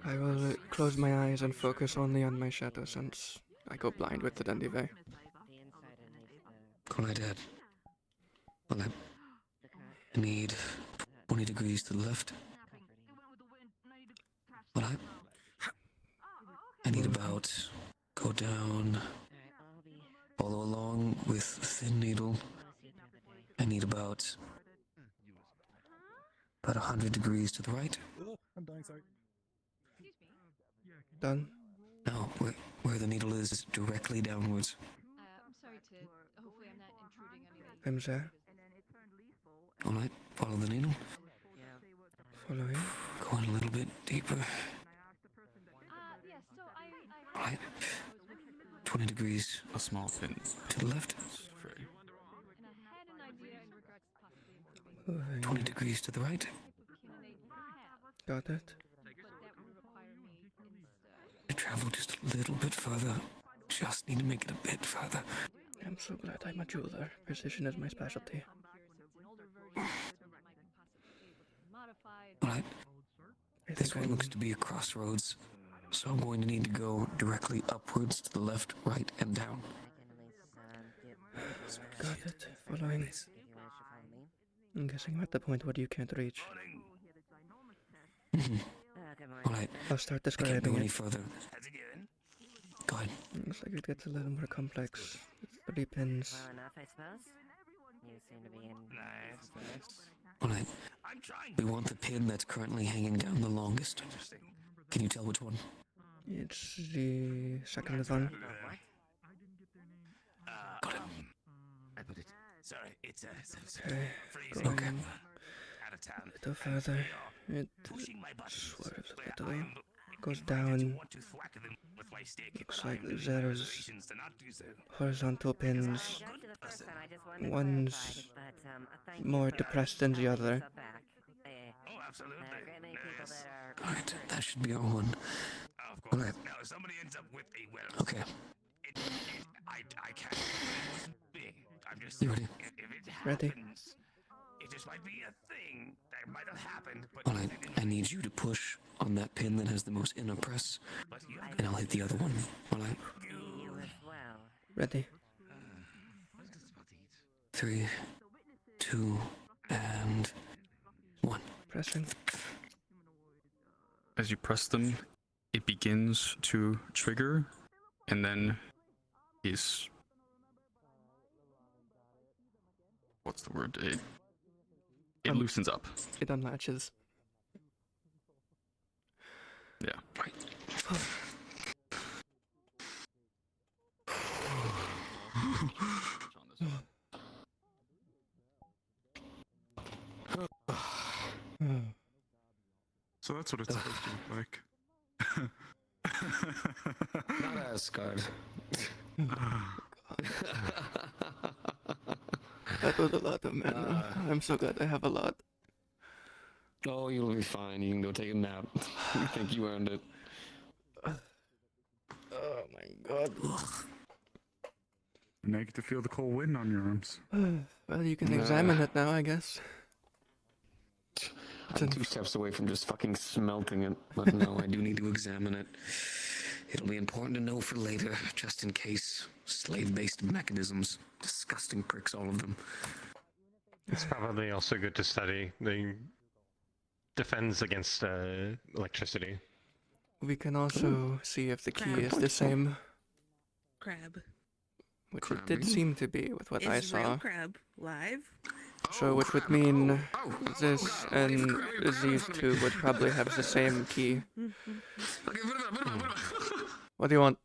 Speaker 1: I will close my eyes and focus only on my shadow since I go blind with it anyway.
Speaker 13: Go right ahead. Alright. I need 20 degrees to the left. Alright. I need about, go down, follow along with the thin needle. I need about 100 degrees to the right.
Speaker 14: I'm dying, sorry.
Speaker 1: Done.
Speaker 13: No, where the needle is directly downwards.
Speaker 17: I'm sorry to. Hopefully, I'm not intruding on
Speaker 1: I'm there.
Speaker 13: Alright, follow the needle.
Speaker 1: Following.
Speaker 13: Go in a little bit deeper.
Speaker 17: Yeah, so
Speaker 13: Alright. 20 degrees.
Speaker 15: A small pin.
Speaker 13: To the left. 20 degrees to the right.
Speaker 1: Got it.
Speaker 13: To travel just a little bit further. just need to make it a bit further.
Speaker 1: I'm so glad I'm a jeweler. Precision is my specialty.
Speaker 13: Alright. This one looks to be a crossroads, so I'm going to need to go directly upwards to the left, right, and down.
Speaker 1: Got it. Following. I'm guessing I'm at the point where you can't reach.
Speaker 13: Alright.
Speaker 1: I'll start
Speaker 13: I can't
Speaker 1: describing
Speaker 13: go any
Speaker 1: it.
Speaker 13: further. Go ahead.
Speaker 1: Looks like it gets a little more complex. 3 pins.
Speaker 10: Well enough, I suppose. You seem to be in.
Speaker 13: Alright. We want the pin that's currently hanging down the longest. Can you tell which one?
Speaker 1: It's the second one.
Speaker 13: Got it.
Speaker 12: I put it. Sorry, it's
Speaker 1: Okay,
Speaker 12: freezing.
Speaker 1: going
Speaker 12: Out of town.
Speaker 1: a little further. It swerves a little. Goes down. Looks like there's horizontal pins. One's more depressed than the other.
Speaker 12: Oh, absolutely.
Speaker 13: Alright, that should be our one.
Speaker 12: Of course.
Speaker 13: Alright.
Speaker 12: Now, if somebody ends up with a well,
Speaker 13: Okay.
Speaker 12: I can't. It's big. I'm just.
Speaker 13: You ready?
Speaker 12: If it
Speaker 1: Ready.
Speaker 12: happens, it just might be a thing that might have happened. But
Speaker 13: Alright, I need you to push on that pin that has the most inner press, and I'll hit the other one. Alright?
Speaker 10: You as well.
Speaker 1: Ready.
Speaker 13: 3, 2, and 1.
Speaker 1: Pressing.
Speaker 15: As you press them, it begins to trigger, and then is... What's the word? It loosens up.
Speaker 1: It unlatches.
Speaker 15: Yeah.
Speaker 13: Right.
Speaker 5: So that's what it's supposed to look like.
Speaker 13: Not as scarred.
Speaker 1: That was a lot of mana. I'm so glad I have a lot.
Speaker 13: Oh, you'll be fine. You can go take a nap. You think you earned it.
Speaker 1: Oh my god.
Speaker 5: Now you get to feel the cold wind on your arms.
Speaker 1: Well, you can examine it now, I guess.
Speaker 13: I'm 2 steps away from just fucking smelting it, but no, I do need to examine it. It'll be important to know for later, just in case. Slave-based mechanisms. Disgusting pricks, all of them.
Speaker 7: It's probably also good to study the defense against electricity.
Speaker 1: We can also see if the key is the same,
Speaker 9: Crab.
Speaker 1: which it did seem to be with what I
Speaker 9: Is real
Speaker 1: saw.
Speaker 9: crab live?
Speaker 1: So which would mean this and these two would probably have the same key. What do you want?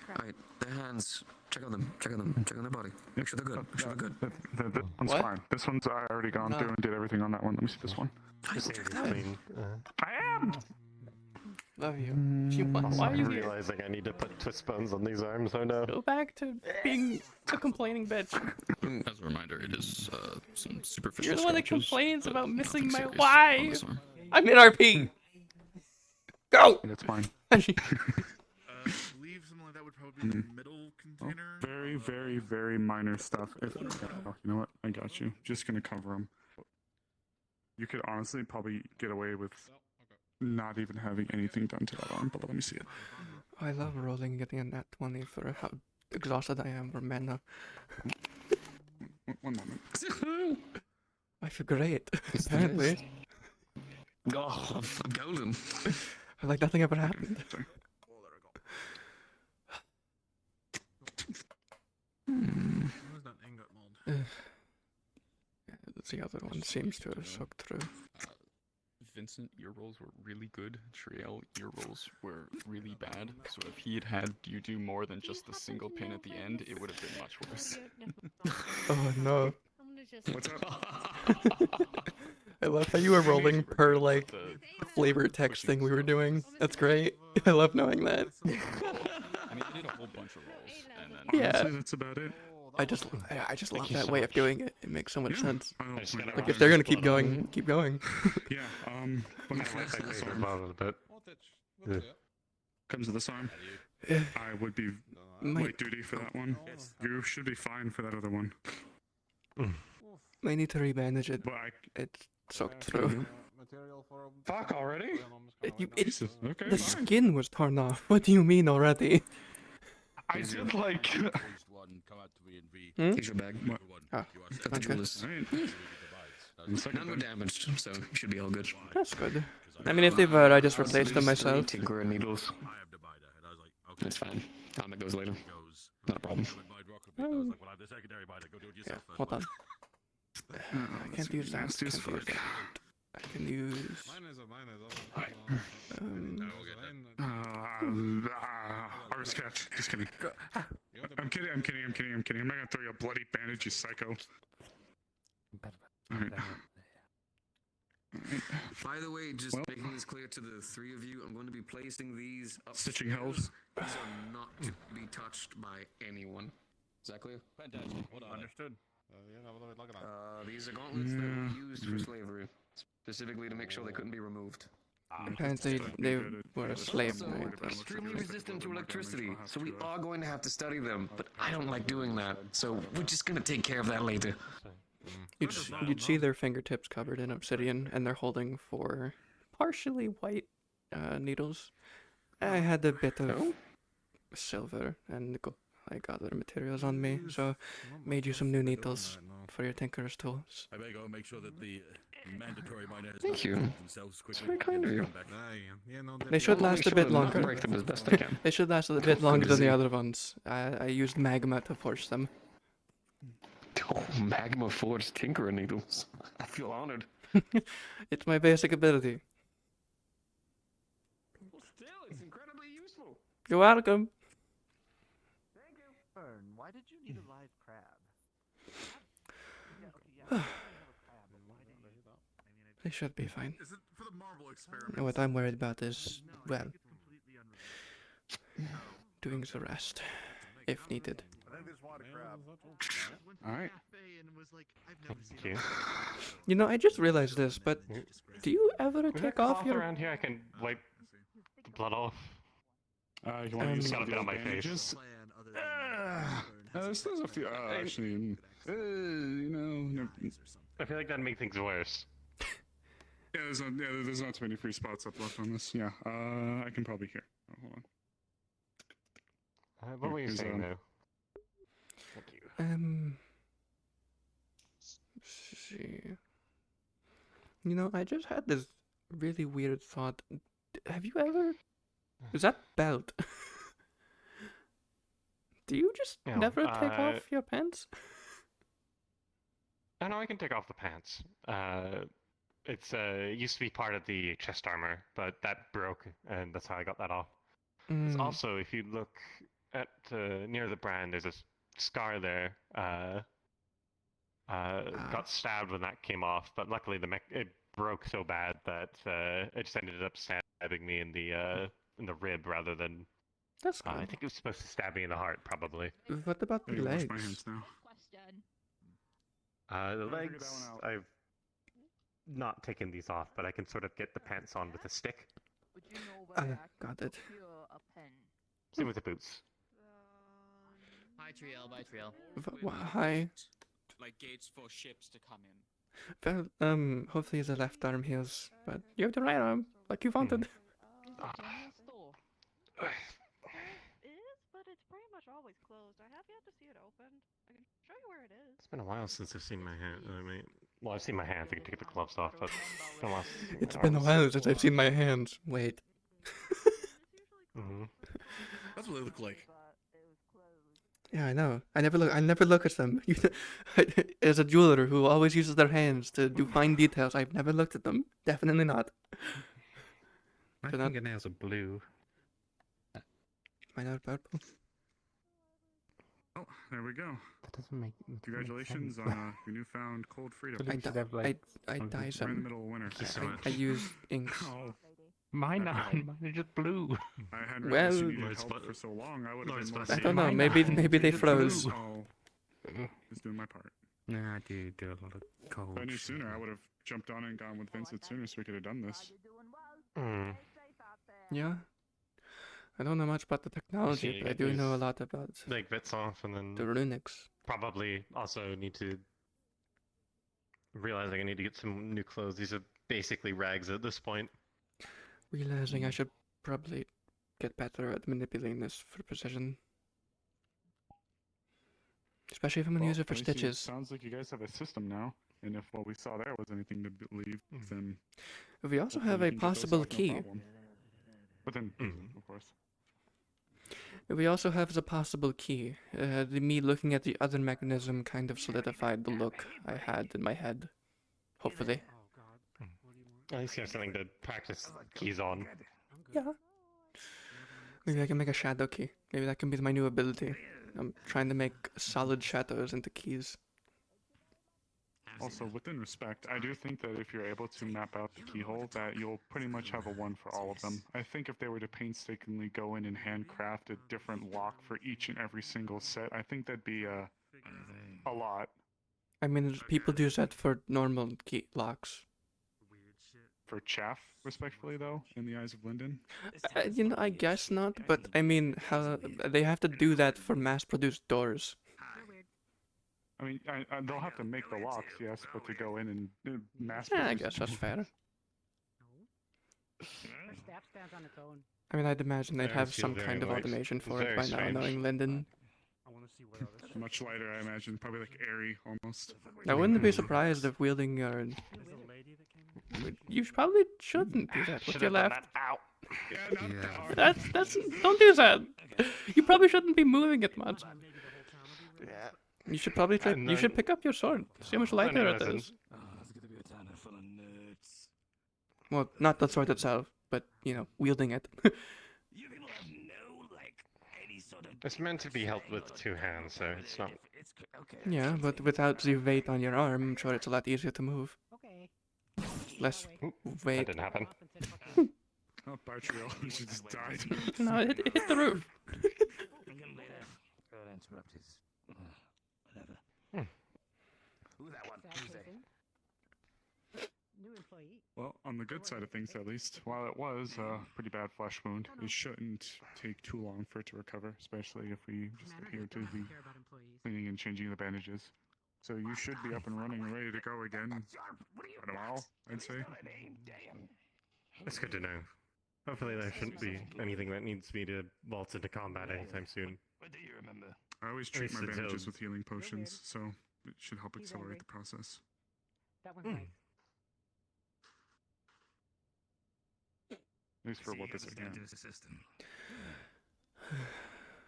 Speaker 13: Alright, their hands. Check on them. Check on them. Check on their body. Make sure they're good. Make sure they're good.
Speaker 5: This one's
Speaker 1: What?
Speaker 5: fine. This one's I already gone through and did everything on that one. Let me see this one. I am!
Speaker 1: Love you. Why are you
Speaker 7: I'm
Speaker 1: here?
Speaker 7: realizing I need to put twist bones on these arms. Oh no.
Speaker 1: Go back to being a complaining bitch.
Speaker 15: As a reminder, it is some superficial
Speaker 1: You're the one that
Speaker 15: scratches,
Speaker 1: complains
Speaker 15: but
Speaker 1: about missing
Speaker 15: nothing
Speaker 1: my
Speaker 15: serious
Speaker 1: why.
Speaker 15: on this arm.
Speaker 1: I'm in RP. Go.
Speaker 5: That's fine.
Speaker 2: Leave something like that would probably be the middle container.
Speaker 5: Very, very, very minor stuff. Oh, you know what? I got you. Just gonna cover them. You could honestly probably get away with not even having anything done to that arm, but let me see it.
Speaker 1: I love rolling and getting a nat 20 for how exhausted I am for mana.
Speaker 5: One moment.
Speaker 1: I feel great, apparently.
Speaker 13: Oh, I'm golden.
Speaker 1: Like nothing ever happened.
Speaker 2: Where's that ingot mold?
Speaker 1: The other one seems to have soaked through.
Speaker 15: Vincent, your rolls were really good. Triel, your rolls were really bad. So if he had had you do more than just the single pin at the end, it would have been much worse.
Speaker 1: Oh no.
Speaker 5: What's up?
Speaker 1: I love how you were rolling per like flavor text thing we were doing. That's great. I love knowing that.
Speaker 15: I mean, I did a whole bunch of rolls, and then
Speaker 1: Yeah.
Speaker 5: Honestly, that's about it.
Speaker 1: I just love that way of doing it. It makes so much sense.
Speaker 5: Oh,
Speaker 1: Like if they're gonna keep going, keep going.
Speaker 5: Yeah, when it comes to this arm, comes to this arm, I would be
Speaker 1: My-
Speaker 5: light duty for that one. You should be fine for that other one.
Speaker 1: I need to remanage it.
Speaker 5: But I...
Speaker 1: It's soaked through.
Speaker 4: Fuck already?
Speaker 5: Okay,
Speaker 1: The
Speaker 5: fine.
Speaker 1: skin was torn off. What do you mean already?
Speaker 5: I did like...
Speaker 1: Hmm?
Speaker 13: Here's your bag.
Speaker 1: Oh,
Speaker 13: Got the jewel list.
Speaker 5: Alright.
Speaker 13: None were damaged, so you should be all good.
Speaker 1: That's good. I mean, if they were, I just replaced them
Speaker 13: Lose 3
Speaker 1: myself.
Speaker 13: Tinker and needles. That's fine. That goes later. Not a problem.
Speaker 1: Yeah, hold on. I can't use that.
Speaker 5: Nasty as
Speaker 1: Can't use
Speaker 5: fuck.
Speaker 1: that. I can use.
Speaker 5: Artist catch. Just kidding. I'm kidding. I'm not gonna throw you a bloody bandage, you psycho. Alright.
Speaker 13: By the way, just making this clear to the 3 of you, I'm going to be placing these up.
Speaker 5: Stitching hells.
Speaker 13: These are not to be touched by anyone. Is that clear?
Speaker 2: Understood.
Speaker 13: These are gauntlets that were used for slavery, specifically to make sure they couldn't be removed.
Speaker 1: Apparently, they were a slave.
Speaker 13: Also,
Speaker 1: Right?
Speaker 13: extremely resistant to electricity, so we are going to have to study them, but I don't like doing that, so we're just going to take care of that later.
Speaker 1: You'd see their fingertips covered in obsidian, and they're holding 4 partially white needles. I had a bit of silver and like other materials on me, so made you some new needles for your tinker's tools.
Speaker 12: I better go and make sure that the mandatory minor has
Speaker 13: Thank you.
Speaker 12: themselves
Speaker 13: It's very kind of you.
Speaker 1: They should last a bit longer.
Speaker 13: Break them as best I can.
Speaker 1: They should last a bit longer than the other ones. I used magma to forge them.
Speaker 13: Oh, magma forged tinker needles. I feel honored.
Speaker 1: It's my basic ability.
Speaker 13: Well, still, it's incredibly useful.
Speaker 1: You're welcome.
Speaker 16: Why did you need a live crab?
Speaker 1: They should be fine.
Speaker 6: Is it for the marble experiment?
Speaker 1: And what I'm worried about is, well, doing the rest, if needed.
Speaker 5: Alright.
Speaker 19: Thank you.
Speaker 1: You know, I just realized this, but do you ever
Speaker 19: Is there
Speaker 1: take off
Speaker 19: cloth
Speaker 1: your...
Speaker 19: around here? I can wipe the blood off.
Speaker 5: You want to use
Speaker 19: got
Speaker 5: some
Speaker 19: a
Speaker 5: of
Speaker 19: bit
Speaker 5: the
Speaker 19: on my
Speaker 5: bandages? There's a few. Actually,
Speaker 19: I feel like that'd make things worse.
Speaker 5: Yeah, there's not too many free spots up left on this. Yeah, I can probably hear. Oh, hold on.
Speaker 19: What were you
Speaker 5: Here's,
Speaker 19: saying now? Thank you.
Speaker 1: Let's see. You know, I just had this really weird thought. Have you ever... Is that belt? Do you just
Speaker 19: No,
Speaker 1: never take off your pants?
Speaker 19: I know I can take off the pants. It used to be part of the chest armor, but that broke, and that's how I got that off. It's
Speaker 1: Mm.
Speaker 19: also, if you look at near the brand, there's a scar there. Got stabbed when that came off, but luckily it broke so bad that it just ended up stabbing me in the rib rather than.
Speaker 1: That's good.
Speaker 19: I think it was supposed to stab me in the heart, probably.
Speaker 1: What about the
Speaker 5: I wash
Speaker 1: legs?
Speaker 5: my hands now.
Speaker 19: The legs, I've not taken these off, but I can sort of get the pants on with a stick.
Speaker 1: Got it.
Speaker 19: Same with the boots.
Speaker 20: Bye, Triel. Bye, Triel.
Speaker 1: Hi.
Speaker 20: Like gates for ships to come in.
Speaker 1: Well, hopefully the left arm heals, but you have the right arm, like you wanted.
Speaker 18: It is, but it's pretty much always closed. I have yet to see it opened. I can show you where it is.
Speaker 19: It's been a while since I've seen my hand. Well, I've seen my hands. I can take the gloves off, but it's been a while since I've seen
Speaker 1: It's
Speaker 19: my
Speaker 1: been a
Speaker 19: arms.
Speaker 1: while since I've seen my hands. Wait.
Speaker 12: That's what they look like.
Speaker 1: Yeah, I know. I never look at them. As a jeweler who always uses their hands to do fine details, I've never looked at them. Definitely not.
Speaker 2: My
Speaker 1: They're not-
Speaker 2: fingernails are blue.
Speaker 1: Mine are purple.
Speaker 5: Oh, there we go.
Speaker 19: That doesn't make.
Speaker 5: Congratulations on your newfound cold freedom.
Speaker 1: I dyed
Speaker 5: We're in the
Speaker 1: them.
Speaker 5: middle of winter.
Speaker 1: I used inks.
Speaker 5: Oh,
Speaker 19: Mine are just blue.
Speaker 5: I hadn't
Speaker 1: Well-
Speaker 5: realized you needed help for so long. I would have been more.
Speaker 1: I don't know. Maybe they froze.
Speaker 5: Oh, just doing my part.
Speaker 2: Nah, I do a lot of cold.
Speaker 5: If I knew sooner, I would have jumped on and gone with Vincent sooner so we could have done this.
Speaker 1: Yeah. I don't know much about the technology,
Speaker 19: See,
Speaker 1: but I do know a
Speaker 19: there's,
Speaker 1: lot about
Speaker 19: like bits off, and then
Speaker 1: the runics.
Speaker 19: probably also need to realizing I need to get some new clothes. These are basically rags at this point.
Speaker 1: Realizing I should probably get better at manipulating this for precision. Especially if I'm going to use it for
Speaker 5: at least
Speaker 1: stitches.
Speaker 5: Sounds like you guys have a system now, and if what we saw there was anything to believe, then
Speaker 1: We also
Speaker 5: hopefully
Speaker 1: have
Speaker 5: we
Speaker 1: a
Speaker 5: can get those
Speaker 1: possible
Speaker 5: out, no
Speaker 1: key.
Speaker 5: problem. But then, of course.
Speaker 1: We also have the possible key. Me looking at the other mechanism kind of solidified the look I had in my head. Hopefully.
Speaker 19: At least you have something to practice keys on.
Speaker 1: Yeah. Maybe I can make a shadow key. Maybe that can be my new ability. I'm trying to make solid shadows into keys.
Speaker 5: Also, within respect, I do think that if you're able to map out the keyhole, that you'll pretty much have a one for all of them. I think if they were to painstakingly go in and handcraft a different lock for each and every single set, I think that'd be a lot.
Speaker 1: I mean, people do that for normal key locks.
Speaker 5: For chaff, respectfully, though, in the eyes of Lyndon.
Speaker 1: I guess not, but I mean, how they have to do that for mass-produced doors.
Speaker 5: I mean, they'll have to make the locks, yes, but to go in and mass
Speaker 1: Yeah, I
Speaker 5: produce-
Speaker 1: guess that's fair.
Speaker 21: Her staff stands on its own.
Speaker 1: I mean, I'd imagine they'd
Speaker 19: Very
Speaker 1: have
Speaker 19: feel
Speaker 1: some
Speaker 19: very
Speaker 1: kind of
Speaker 19: light.
Speaker 1: automation for
Speaker 19: Very
Speaker 1: it by now,
Speaker 19: strange.
Speaker 1: knowing Lyndon.
Speaker 5: Much lighter, I imagine. Probably like airy, almost.
Speaker 1: I wouldn't be surprised if wielding your... You probably shouldn't do that with your left. That's... Don't do that! You probably shouldn't be moving it much.
Speaker 19: Yeah.
Speaker 1: You should probably try... You should pick up your sword. See how much lighter it is. Well, not the sword itself, but, you know, wielding it.
Speaker 19: It's meant to be held with two hands, so it's not.
Speaker 1: Yeah, but without the weight on your arm, I'm sure it's a lot easier to move. Less weight.
Speaker 19: That didn't happen.
Speaker 5: Oh, Bartriel, she just died.
Speaker 1: No, it hit the roof.
Speaker 12: Who that one?
Speaker 21: New employee.
Speaker 5: Well, on the good side of things, at least, while it was a pretty bad flesh wound, it shouldn't take too long for it to recover, especially if we just adhere to the cleaning and changing the bandages. So you should be up and running and ready to go again by tomorrow, I'd say.
Speaker 19: That's good to know. Hopefully there shouldn't be anything that needs me to waltz into combat anytime soon.
Speaker 12: What do you remember?
Speaker 5: I always
Speaker 19: At
Speaker 5: treat
Speaker 19: least
Speaker 5: my
Speaker 19: until-
Speaker 5: bandages with healing potions, so it should help accelerate the process.
Speaker 21: That one's nice.
Speaker 5: At least for what this again.
Speaker 12: System.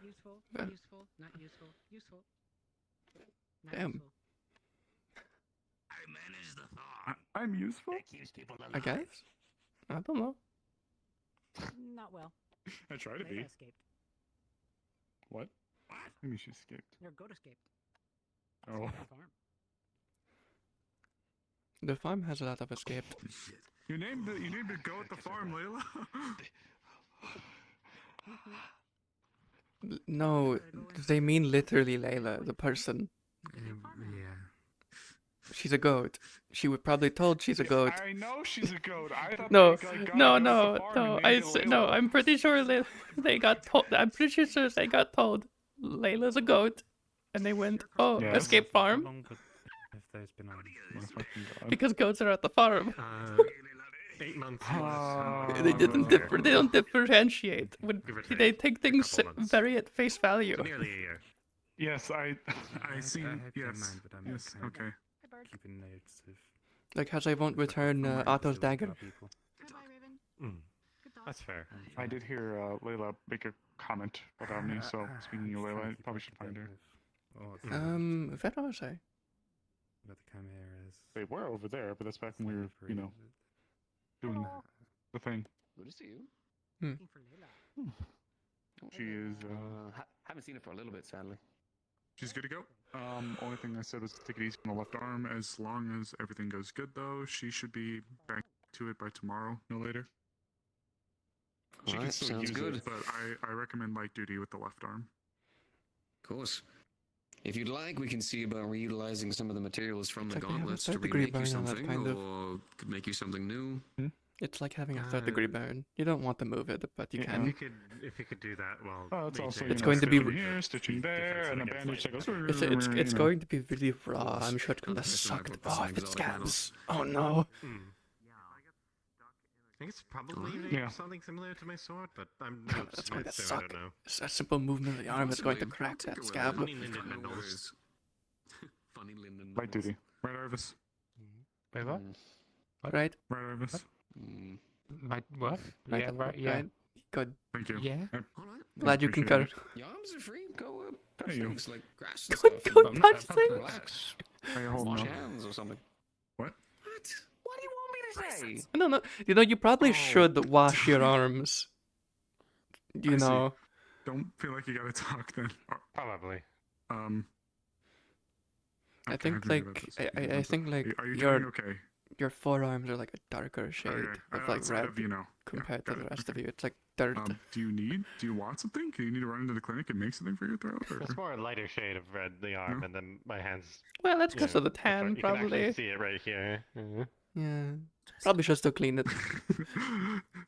Speaker 21: Useful,
Speaker 1: Yeah.
Speaker 21: useful, not useful, useful. Not
Speaker 1: Damn.
Speaker 21: useful.
Speaker 12: I manage the farm.
Speaker 5: I'm useful?
Speaker 12: That keeps people alive.
Speaker 1: I guess? I don't know.
Speaker 21: Not well.
Speaker 5: I try to
Speaker 21: Layla
Speaker 5: be.
Speaker 21: escaped.
Speaker 5: What? Maybe she escaped.
Speaker 21: Your goat escaped.
Speaker 5: Oh.
Speaker 21: Escaped the farm.
Speaker 1: The farm has a lot of escaped.
Speaker 5: You named the goat the farm, Layla?
Speaker 1: No, they mean literally Layla, the person.
Speaker 2: Yeah.
Speaker 1: She's a goat. She was probably told she's a goat.
Speaker 5: I know she's a goat. I thought
Speaker 1: No,
Speaker 5: they got
Speaker 1: no,
Speaker 5: goat
Speaker 1: no,
Speaker 5: the farm
Speaker 1: no.
Speaker 5: and
Speaker 1: I
Speaker 5: named it
Speaker 1: said no.
Speaker 5: Layla.
Speaker 1: I'm pretty sure they got told. I'm pretty sure they got told Layla's a goat, and they went, "Oh,
Speaker 5: Yes.
Speaker 1: escape farm,"
Speaker 16: If there's been on
Speaker 5: My fucking God.
Speaker 1: because goats are at the farm.
Speaker 19: 8 months.
Speaker 1: They didn't They don't differentiate.
Speaker 19: Give or take
Speaker 1: They take things
Speaker 19: couple months.
Speaker 1: very at face value.
Speaker 19: So nearly a year.
Speaker 5: Yes, I see.
Speaker 16: I have
Speaker 5: Yes.
Speaker 16: in mind, but I'm
Speaker 5: Yes.
Speaker 16: kind of
Speaker 5: Okay.
Speaker 16: keeping notes of.
Speaker 1: Like how they won't return Otto's dagger.
Speaker 16: People.
Speaker 19: That's fair.
Speaker 5: I did hear Layla make a comment about me, so speaking of Layla, I probably should find her.
Speaker 16: Oh, it's
Speaker 1: Where was I?
Speaker 16: about the chimeras.
Speaker 5: They were over there, but that's back when we were, you know, doing the thing.
Speaker 13: Good to see you.
Speaker 21: Looking for Layla.
Speaker 5: She is,
Speaker 13: Haven't seen her for a little bit, sadly.
Speaker 5: she's good to go. Only thing I said was take it easy on the left arm. As long as everything goes good, though, she should be back to it by tomorrow, no later. She can
Speaker 13: Alright,
Speaker 5: still
Speaker 13: sounds
Speaker 5: use
Speaker 13: good.
Speaker 5: it, but I recommend light duty with the left arm.
Speaker 13: Of course. If you'd like, we can see about reutilizing some of the materials from the
Speaker 1: Looks like they have a
Speaker 13: gauntlets to
Speaker 1: third degree
Speaker 13: remake you
Speaker 1: burn on that,
Speaker 13: something,
Speaker 1: kind of.
Speaker 13: or could make you something new.
Speaker 1: It's like having a third-degree burn. You don't want to move it, but you can.
Speaker 7: If you could do that, well,
Speaker 5: Oh, it's also
Speaker 1: It's going to be
Speaker 5: here, stitching there, and a bandage that goes.
Speaker 1: it's going to be really raw. I'm sure it's gonna suck. Oh, if it scabs. Oh no.
Speaker 7: I think it's probably something similar to my sword, but I'm no
Speaker 1: That's going to
Speaker 7: smith, so I
Speaker 1: suck.
Speaker 7: don't know.
Speaker 1: A simple movement of the arm is going to crack that scab.
Speaker 13: Funny Linden.
Speaker 5: Light duty. Right, Arvis.
Speaker 2: Wait, what?
Speaker 1: Right?
Speaker 5: Right, Arvis.
Speaker 2: Right, what?
Speaker 1: Right,
Speaker 2: Yeah, right, yeah.
Speaker 1: right. Good.
Speaker 5: Thank you.
Speaker 2: Yeah.
Speaker 1: Glad you concur.
Speaker 13: Your arms are free. Go touch
Speaker 5: There you go.
Speaker 13: things like grass and
Speaker 1: Go
Speaker 13: stuff.
Speaker 1: touch things.
Speaker 13: Relax.
Speaker 5: Hey, hold
Speaker 13: Wash
Speaker 5: on.
Speaker 13: hands or something.
Speaker 5: What?
Speaker 13: What do you want me to say?
Speaker 1: I don't know. You know, you probably should wash your arms. You
Speaker 5: I see.
Speaker 1: know.
Speaker 5: Don't feel like you gotta talk then.
Speaker 7: Probably.
Speaker 1: I think like I think like
Speaker 5: Are you
Speaker 1: your
Speaker 5: doing okay?
Speaker 1: your forearms are like a darker shade of like
Speaker 5: outside
Speaker 1: red
Speaker 5: of, you know.
Speaker 1: compared
Speaker 5: Yeah,
Speaker 1: to
Speaker 5: got
Speaker 1: the
Speaker 5: it.
Speaker 1: rest of
Speaker 5: Okay.
Speaker 1: you. It's like dirt.
Speaker 5: Do you want something? Do you need to run into the clinic and make something for your throat? Or?
Speaker 19: It's more a lighter shade of red, the arm, and then my hands.
Speaker 1: Well, that's
Speaker 19: you
Speaker 1: because
Speaker 19: know,
Speaker 1: of the tan,
Speaker 19: you can
Speaker 1: probably.
Speaker 19: actually see it right here.
Speaker 1: Yeah. Probably should still clean it.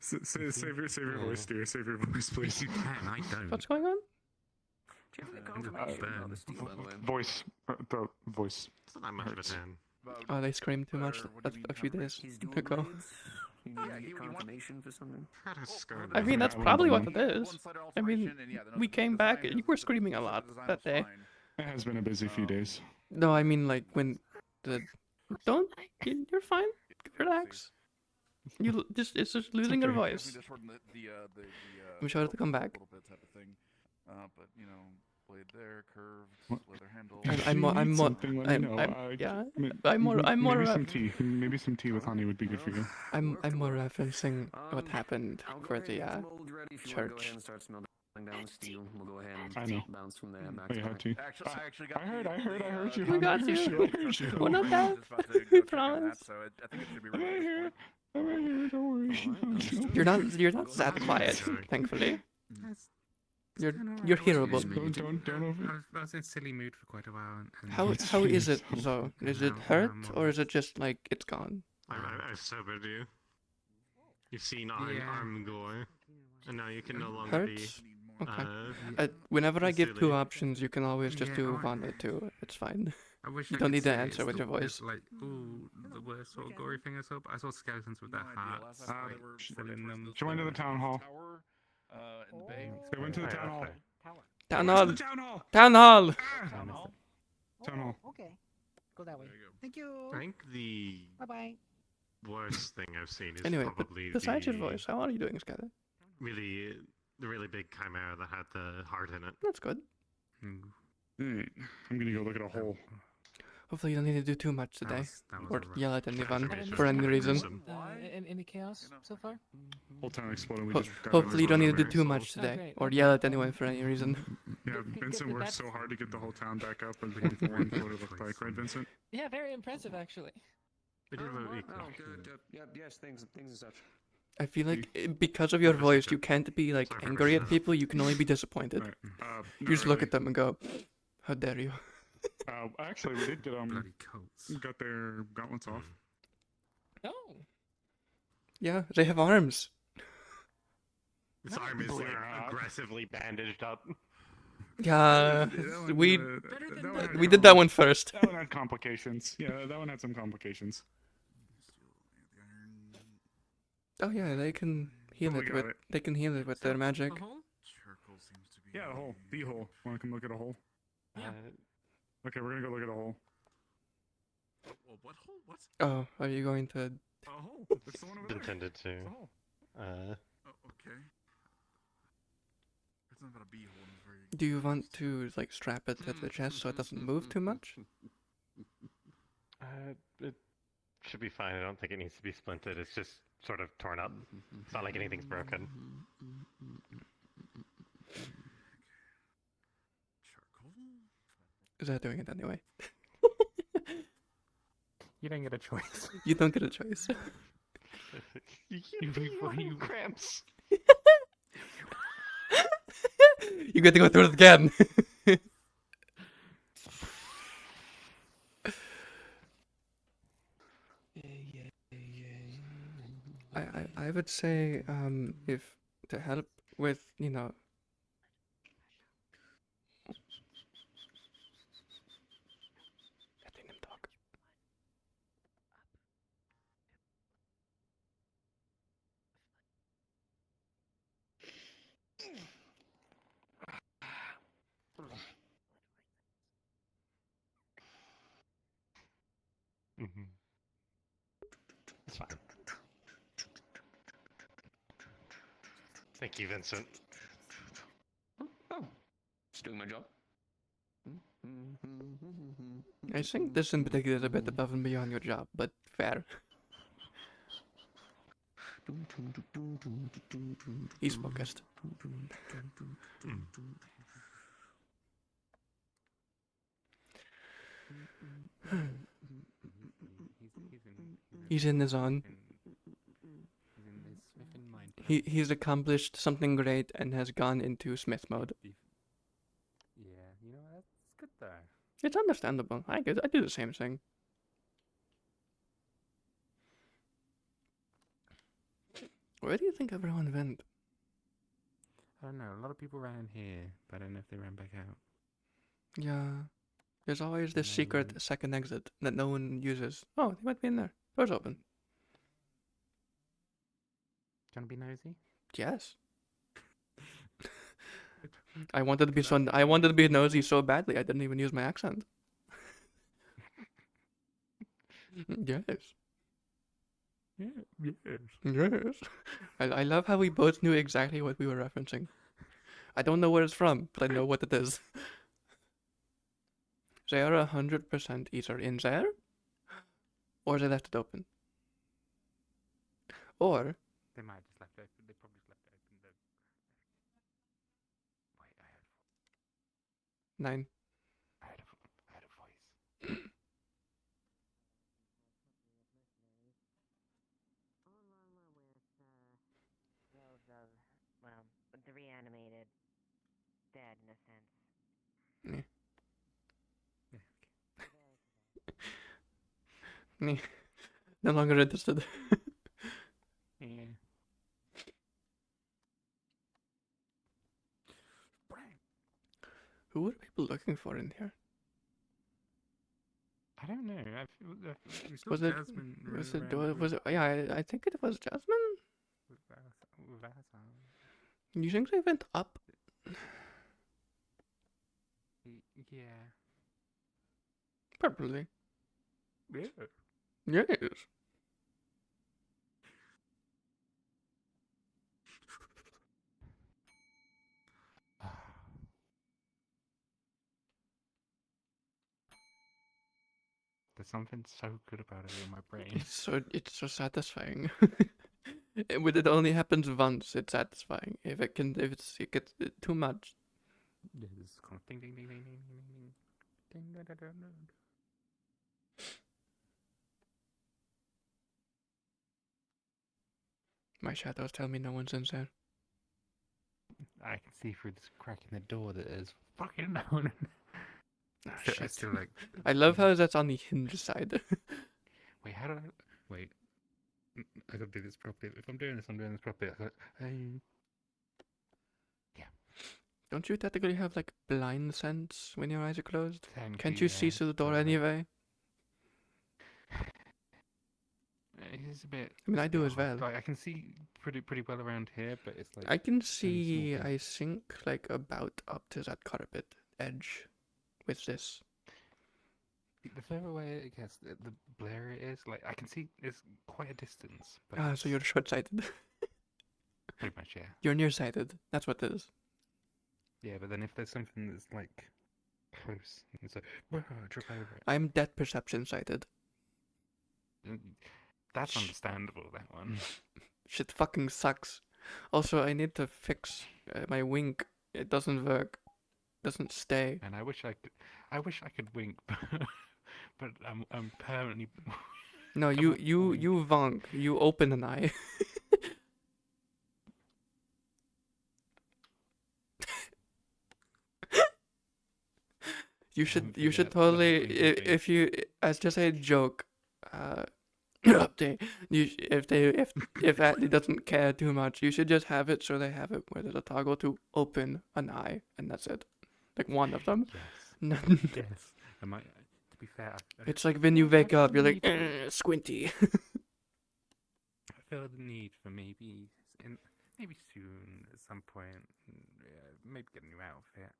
Speaker 5: Save your voice, dear. Save your voice, please.
Speaker 2: You can, I don't.
Speaker 1: What's going on?
Speaker 13: Do you have any confirmation about this deal, by the way?
Speaker 5: Voice. Throat. Voice.
Speaker 7: It's not much of a tan.
Speaker 1: Oh, they screamed too much a few days ago.
Speaker 13: You need confirmation for something?
Speaker 1: I mean, that's probably what it is. I mean, we came back and you were screaming a lot that day.
Speaker 5: It has been a busy few days.
Speaker 1: No, I mean like when the don't you're fine. Relax. It's just losing your voice. I'm sure it'll come back.
Speaker 11: But you know, blade there, curved, leather handle.
Speaker 1: I'm more.
Speaker 5: Maybe
Speaker 1: more.
Speaker 5: some tea. Maybe some tea with honey would be good for you.
Speaker 1: I'm more referencing what happened for the church.
Speaker 13: Down steel. We'll go ahead and
Speaker 5: I know.
Speaker 13: bounce from there.
Speaker 5: Oh, you have tea.
Speaker 11: I actually got.
Speaker 5: I heard you.
Speaker 1: We got
Speaker 5: I
Speaker 1: you.
Speaker 5: heard you.
Speaker 1: We're not dead. We promise.
Speaker 11: So I think it should be
Speaker 5: I'm right here. I'm right here. Don't worry.
Speaker 1: You're not that quiet, thankfully. You're hearable.
Speaker 5: Don't over.
Speaker 2: I was in a silly mood for quite a while. And
Speaker 1: How is it though? Is it hurt or is it just like it's gone?
Speaker 7: I've sobered you. You've seen arm gore, and now you can no longer
Speaker 1: Hurts?
Speaker 7: be.
Speaker 1: Okay. Whenever I give two options, you can always just do one or two. It's fine.
Speaker 2: I wish
Speaker 1: You
Speaker 2: I
Speaker 1: don't
Speaker 2: could
Speaker 1: need to
Speaker 2: say
Speaker 1: answer
Speaker 2: it's
Speaker 1: with your
Speaker 2: the-
Speaker 1: voice.
Speaker 2: it's like, ooh, the worst sort of gory thing I saw. But I saw skeletons with their hearts still in them.
Speaker 5: She went to the town hall.
Speaker 11: in the bay.
Speaker 5: They went to the town hall.
Speaker 1: Town
Speaker 5: Where's
Speaker 1: hall.
Speaker 5: the town hall.
Speaker 1: Town hall.
Speaker 5: Town hall.
Speaker 21: Okay. Go that way. Thank you.
Speaker 7: I think the
Speaker 21: Bye-bye.
Speaker 7: worst thing I've seen is
Speaker 1: Anyway, but
Speaker 7: probably
Speaker 1: besides
Speaker 7: the
Speaker 1: your voice, how are you doing, Skyler?
Speaker 7: the really big chimera that had the heart in it.
Speaker 1: That's good.
Speaker 5: Alright, I'm gonna go look at a hole.
Speaker 1: Hopefully you don't need to do too much today,
Speaker 2: that was
Speaker 1: or
Speaker 2: a rough
Speaker 1: yell at anyone
Speaker 7: transformation.
Speaker 1: for any reason.
Speaker 21: Any chaos so far?
Speaker 5: Whole town exploded. We just got
Speaker 1: Hopefully you don't need to do
Speaker 5: underwater.
Speaker 1: too much today,
Speaker 21: great.
Speaker 1: or yell at anyone for any reason.
Speaker 5: Yeah, Vincent worked so hard to get the whole town back up and become full into what it looked like, right, Vincent?
Speaker 21: Yeah, very impressive actually.
Speaker 7: We did what we
Speaker 13: Oh,
Speaker 7: could.
Speaker 13: good. Yes, things and such.
Speaker 1: I feel like because of your voice, you can't be like angry at people. You can only be disappointed.
Speaker 5: Right.
Speaker 1: You just look at them and go, "How dare you?"
Speaker 5: Actually, we did get
Speaker 2: Bloody coats.
Speaker 5: got their gauntlets off.
Speaker 21: Oh.
Speaker 1: Yeah, they have arms.
Speaker 19: This arm is like aggressively bandaged up.
Speaker 1: Yeah,
Speaker 5: That one,
Speaker 1: we
Speaker 5: that one had
Speaker 1: we did that one first.
Speaker 5: That one had complications. Yeah, that one had some complications.
Speaker 1: Oh yeah, they can heal
Speaker 5: We
Speaker 1: it
Speaker 5: got
Speaker 1: with
Speaker 5: it.
Speaker 1: they can heal it with their magic.
Speaker 5: Yeah, a hole. The hole. Want to come look at a hole? Okay, we're gonna go look at a hole.
Speaker 11: What hole? What?
Speaker 1: Oh, are you going to?
Speaker 5: A hole. It's the one over there.
Speaker 19: Intended to.
Speaker 5: It's a hole.
Speaker 11: Okay. It's not about a bee hole. It's very.
Speaker 1: Do you want to like strap it to the chest so it doesn't move too much?
Speaker 19: It should be fine. I don't think it needs to be splinted. It's just sort of torn up. It's not like anything's broken.
Speaker 1: Is that doing it anyway?
Speaker 2: You don't get a choice.
Speaker 1: You don't get a choice.
Speaker 19: You cramps.
Speaker 1: You get to go through it again. I would say if to help with letting them talk.
Speaker 19: Mm-hmm. It's fine. Thank you, Vincent.
Speaker 13: Oh, just doing my job.
Speaker 1: I think this in particular is a bit above and beyond your job, but fair. He's focused. He's in the zone. He's accomplished something great and has gone into Smith mode.
Speaker 2: Yeah, you know that's good though.
Speaker 1: It's understandable. I do the same thing. Where do you think everyone went?
Speaker 2: I don't know. A lot of people ran in here, but I don't know if they ran back out.
Speaker 1: Yeah. There's always this secret second exit that no one uses. Oh, they might be in there. Door's open.
Speaker 2: Trying to be nosy?
Speaker 1: Yes. I wanted to be nosy so badly I didn't even use my accent. Yes.
Speaker 2: Yeah, yes.
Speaker 1: Yes. I love how we both knew exactly what we were referencing. I don't know where it's from, but I know what it is. They are 100% either in there, or they left it open. Or
Speaker 2: They might have just left it open. They probably just left it open. Wait, I heard
Speaker 1: 9.
Speaker 2: I heard a voice.
Speaker 10: The reanimated dead in a sense.
Speaker 1: No longer interested.
Speaker 2: Yeah.
Speaker 1: Who are people looking for in here?
Speaker 2: I don't know. We saw
Speaker 1: Was it?
Speaker 2: Jasmine
Speaker 1: Was
Speaker 2: running
Speaker 1: it?
Speaker 2: around
Speaker 1: Was it? Yeah, I think it was Jasmine.
Speaker 2: with Vasa.
Speaker 1: You think they went up?
Speaker 2: Yeah.
Speaker 1: Probably.
Speaker 2: Yeah.
Speaker 1: Yes.
Speaker 2: There's something so good about it in my brain.
Speaker 1: It's so satisfying. When it only happens once, it's satisfying. If it gets too much.
Speaker 2: Yeah, this is kind of ding ding ding ding ding ding ding ding ding ding ding ding.
Speaker 1: My shadows tell me no one's in there.
Speaker 2: I can see through this crack in the door that there's fucking no one.
Speaker 1: Ah,
Speaker 2: So I
Speaker 1: shit.
Speaker 2: still like.
Speaker 1: I love how that's on the hinge side.
Speaker 2: Wait, how do I? Wait, I gotta do this properly. If I'm doing this properly. Yeah.
Speaker 1: Don't you technically have like blind sense when your eyes are closed? Can't
Speaker 2: Technically,
Speaker 1: you see
Speaker 2: yes,
Speaker 1: through the door
Speaker 2: but, like,
Speaker 1: anyway?
Speaker 2: It's a bit.
Speaker 1: I mean, I do as
Speaker 2: hard.
Speaker 1: well.
Speaker 2: Like, I can see pretty well around here, but it's like.
Speaker 1: I can
Speaker 2: only
Speaker 1: see,
Speaker 2: small
Speaker 1: I think, like about up to that carpet edge with this.
Speaker 2: things. The further away it gets, the blurrier it is. Like I can see, it's quite a distance. But
Speaker 1: Ah, so you're short-sighted.
Speaker 2: pretty much, yeah.
Speaker 1: You're nearsighted. That's what it is.
Speaker 2: Yeah, but then if there's something that's like close, it's like, whoa, trip over it.
Speaker 1: I'm depth perception sighted.
Speaker 2: That's understandable. That one.
Speaker 1: Shit fucking sucks. Also, I need to fix my wink. It doesn't work. Doesn't stay.
Speaker 2: And I wish I could wink, but I'm permanently.
Speaker 1: No, you vonk. You open an eye. You should totally if you as just a joke, If Atlee doesn't care too much, you should just have it so they have it where there's a toggle to open an eye, and that's it. Like one of them.
Speaker 2: Yes. Am I, to be fair,
Speaker 1: It's like when you wake up, you're like squinty.
Speaker 2: I feel the need for maybe soon at some point, maybe get a new outfit,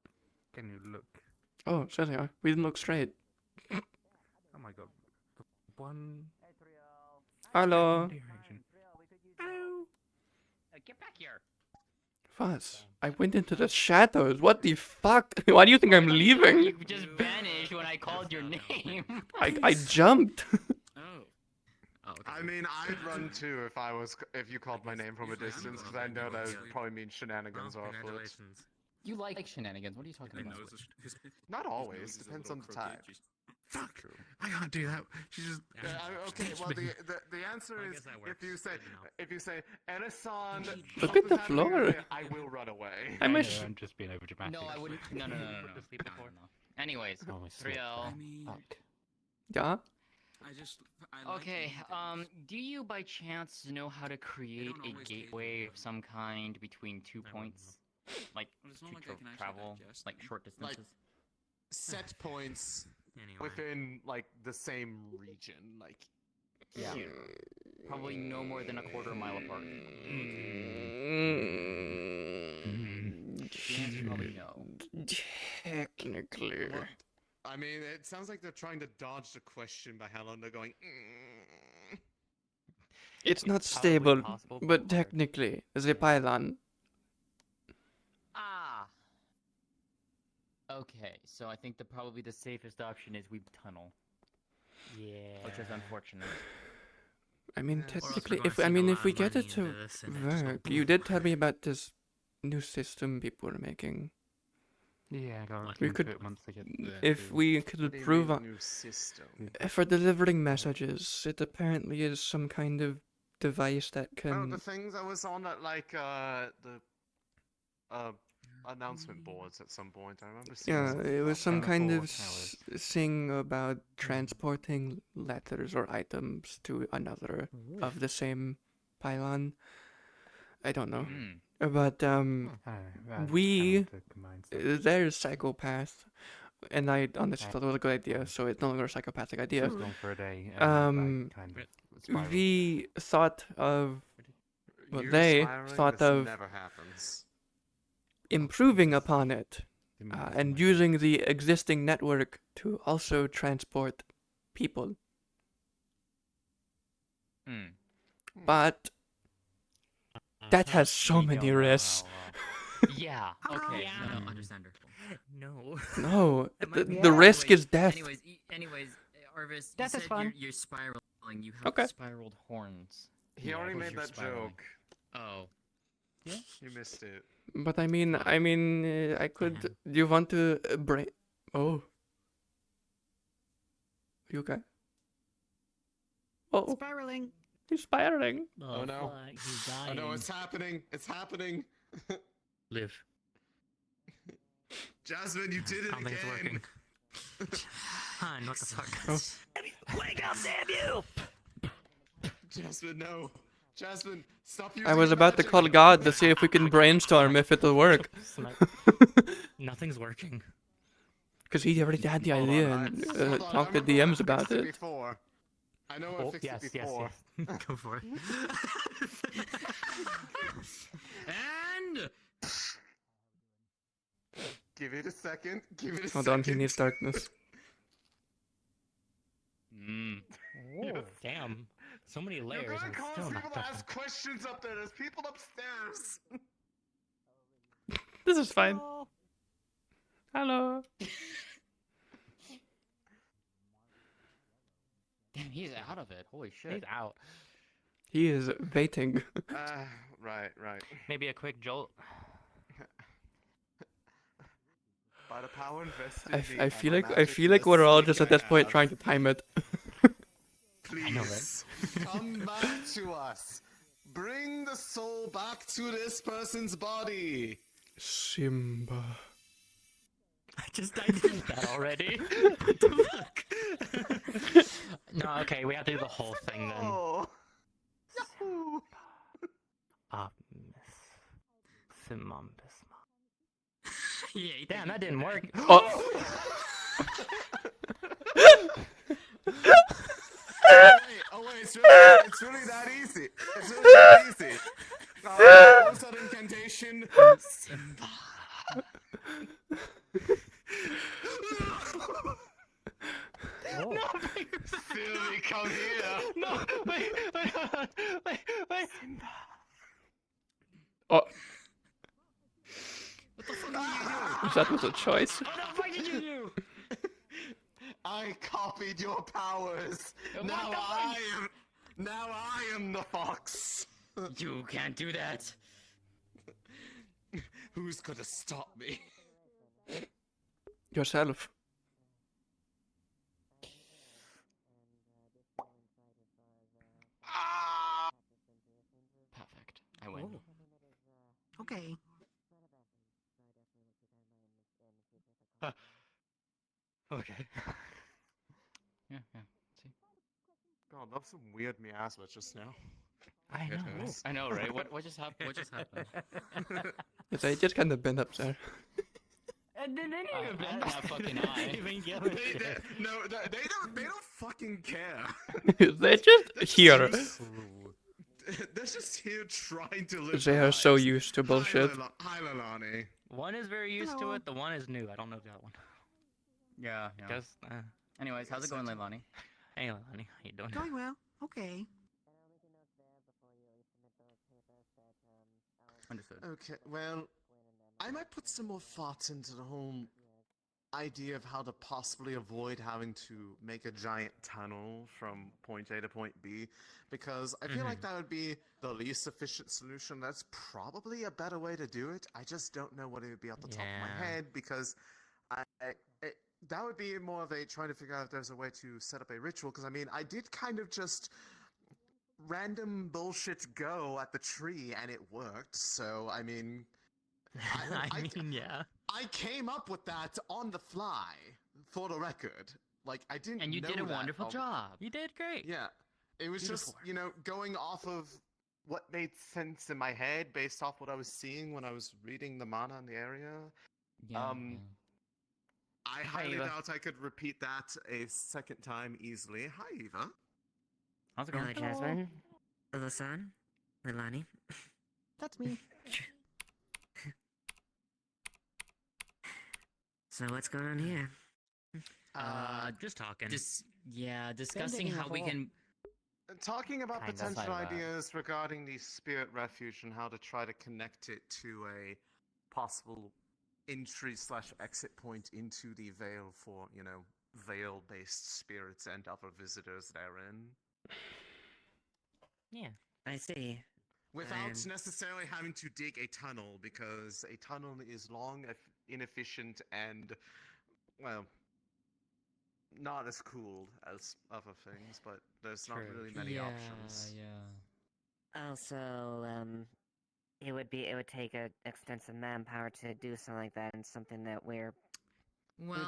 Speaker 2: get a new look.
Speaker 1: Oh, certainly. We didn't look straight.
Speaker 2: Oh my god. One.
Speaker 1: Hello.
Speaker 2: Hello.
Speaker 12: Get back here.
Speaker 1: Fuzz, I went into the shadows. What the fuck? Why do you think I'm leaving?
Speaker 12: You just vanished when I called your name.
Speaker 1: I jumped.
Speaker 6: I mean, I'd run too if you called my name from a distance, because I know that would probably mean shenanigans are afoot.
Speaker 12: You like shenanigans? What are you talking about?
Speaker 6: Not always. Depends on the time.
Speaker 2: Fuck! I can't do that. She's just.
Speaker 6: Okay. Well, the answer is if you say Enisan.
Speaker 1: Look at the floor.
Speaker 6: I will run away.
Speaker 1: I'm
Speaker 2: just being overdramatic.
Speaker 12: No, I wouldn't. No. Anyways, 3L.
Speaker 1: Yeah.
Speaker 12: Okay. Do you by chance know how to create a gateway of some kind between 2 points, like to travel, like short distances?
Speaker 6: Like set points within like the same region, like.
Speaker 12: Yeah. Probably no more than a quarter mile apart. The answer is probably no.
Speaker 1: Technically.
Speaker 6: I mean, it sounds like they're trying to dodge the question by how long they're going.
Speaker 1: It's not stable, but technically, the pylon.
Speaker 12: Ah. Okay, so I think probably the safest option is we tunnel. Yeah. Which is unfortunate.
Speaker 1: I mean, technically, if we get it to work, you did tell me about this new system people are making.
Speaker 2: Yeah,
Speaker 1: we could,
Speaker 2: once they get
Speaker 1: if we could improve on
Speaker 6: new system
Speaker 1: for delivering messages. It apparently is some kind of device that can.
Speaker 6: Oh, the things I was on at like the announcement boards at some point. I remember seeing.
Speaker 1: Yeah, it was some kind of thing about transporting letters or items to another of the same pylon. I don't know. But there's psychopath, and I honestly thought it was a good idea, so it's no longer a psychopathic idea. We thought of, well, they thought of improving upon it, and using the existing network to also transport people. But that has so many risks.
Speaker 12: Yeah. Okay. No, understandable.
Speaker 21: No.
Speaker 1: No. The risk is death.
Speaker 12: Anyways, Arvis,
Speaker 21: Death
Speaker 12: you
Speaker 21: is
Speaker 12: said
Speaker 21: fun.
Speaker 12: You're spiraling. You have spiraled horns.
Speaker 6: He already made that joke.
Speaker 12: Oh.
Speaker 6: Yeah. You missed it.
Speaker 1: But I mean, I could. Do you want to brain? Oh. You okay? Oh.
Speaker 21: Spiraling.
Speaker 1: He's spiraling.
Speaker 6: Oh no.
Speaker 21: He's dying.
Speaker 6: Oh no, it's happening. It's happening.
Speaker 21: Live.
Speaker 6: Jasmine, you did it again.
Speaker 21: It's working. Han, what the fuck?
Speaker 1: Oh.
Speaker 21: Wake up, damn you!
Speaker 6: Jasmine, no. Jasmine, stop using
Speaker 1: I was about to call God to see if we can brainstorm if it'll work.
Speaker 21: Nothing's working.
Speaker 1: Because he already had the idea and talked to DMs about it.
Speaker 6: Before. I know I fixed it before.
Speaker 21: Yes. Go for it.
Speaker 12: And
Speaker 6: give it a second. Give it a
Speaker 1: Hold
Speaker 6: second.
Speaker 1: on, he needs darkness.
Speaker 21: Oh, damn. So many layers.
Speaker 6: You're gonna
Speaker 21: and
Speaker 6: cause
Speaker 21: still
Speaker 6: people
Speaker 21: not
Speaker 6: to
Speaker 21: done.
Speaker 6: ask questions up there. There's people upstairs.
Speaker 1: This is fine. Hello.
Speaker 12: damn, he's out of it. Holy shit.
Speaker 21: He's out.
Speaker 1: He is waiting.
Speaker 6: Right.
Speaker 21: Maybe a quick jolt.
Speaker 6: By the power invested.
Speaker 1: I feel like we're all just at this point trying to time it.
Speaker 6: Please come back to us. Bring the soul back to this person's body.
Speaker 1: Simba.
Speaker 21: I did that already. What the fuck?
Speaker 12: No, Okay, we have to do the whole thing then.
Speaker 6: No.
Speaker 12: Yeah, damn, that didn't work.
Speaker 1: Oh.
Speaker 6: Oh wait, it's really that easy. It's really that easy. What's that incantation? Simba.
Speaker 12: No,
Speaker 6: Sylvie, come here.
Speaker 12: No, wait.
Speaker 6: Simba.
Speaker 1: Oh.
Speaker 12: What the fuck did you do?
Speaker 1: That was a choice.
Speaker 12: What the fuck did you do?
Speaker 6: I copied your powers. Now I am the fox.
Speaker 12: You can't do that.
Speaker 6: Who's gonna stop me?
Speaker 1: Yourself.
Speaker 12: Perfect. I win.
Speaker 10: Okay.
Speaker 12: Okay. Yeah. See.
Speaker 6: God, that was some weird miasma just now.
Speaker 12: I know, right? What just happened? What just happened?
Speaker 1: They just kind of bent up there.
Speaker 12: And then I'm that fucking eye.
Speaker 6: No, they don't fucking care.
Speaker 1: They're just here.
Speaker 6: They're just here trying to live.
Speaker 1: They are so used to bullshit.
Speaker 6: Hi, Lalani.
Speaker 12: One is very used to it. The one is new. I don't know that one. Yeah. Guess. Anyways, how's it going, Leilani? Hey, Leilani, how you doing?
Speaker 10: Going well. Okay.
Speaker 12: Understood.
Speaker 6: Okay, well, I might put some more thought into the whole idea of how to possibly avoid having to make a giant tunnel from point A to point B, because I feel like that would be the least efficient solution. That's probably a better way to do it. I just don't know what it would be off the top of my head, because that would be more of a trying to figure out if there's a way to set up a ritual, because I mean, I did kind of just random bullshit go at the tree and it worked, so I mean...
Speaker 12: yeah.
Speaker 6: I came up with that on the fly, for the record. Like, I didn't know
Speaker 12: And you did a
Speaker 6: that
Speaker 12: wonderful job. You did great.
Speaker 6: Yeah. It was just, you know, going off of what made sense in my head based off what I was seeing when I was reading the mana in the area.
Speaker 12: Yeah.
Speaker 6: I highly doubt I could repeat that a second time easily. Hi, Eva.
Speaker 12: How's it going?
Speaker 10: Hello, Jasmine. Hello, son. Leilani.
Speaker 21: That's me.
Speaker 10: So what's going on here?
Speaker 12: Just talking. Discussing how we can...
Speaker 6: Talking about
Speaker 12: Kind of.
Speaker 6: potential ideas regarding the spirit refuge and how to try to connect it to a possible entry/exit point into the Vale for, you know, Vale-based spirits and other visitors therein.
Speaker 10: Yeah, I see.
Speaker 6: Without necessarily having to dig a tunnel, because a tunnel is long, inefficient, and, well, not as cool as other things, but there's not really many options.
Speaker 10: Also, it would take a extensive manpower to do something like that, and something that we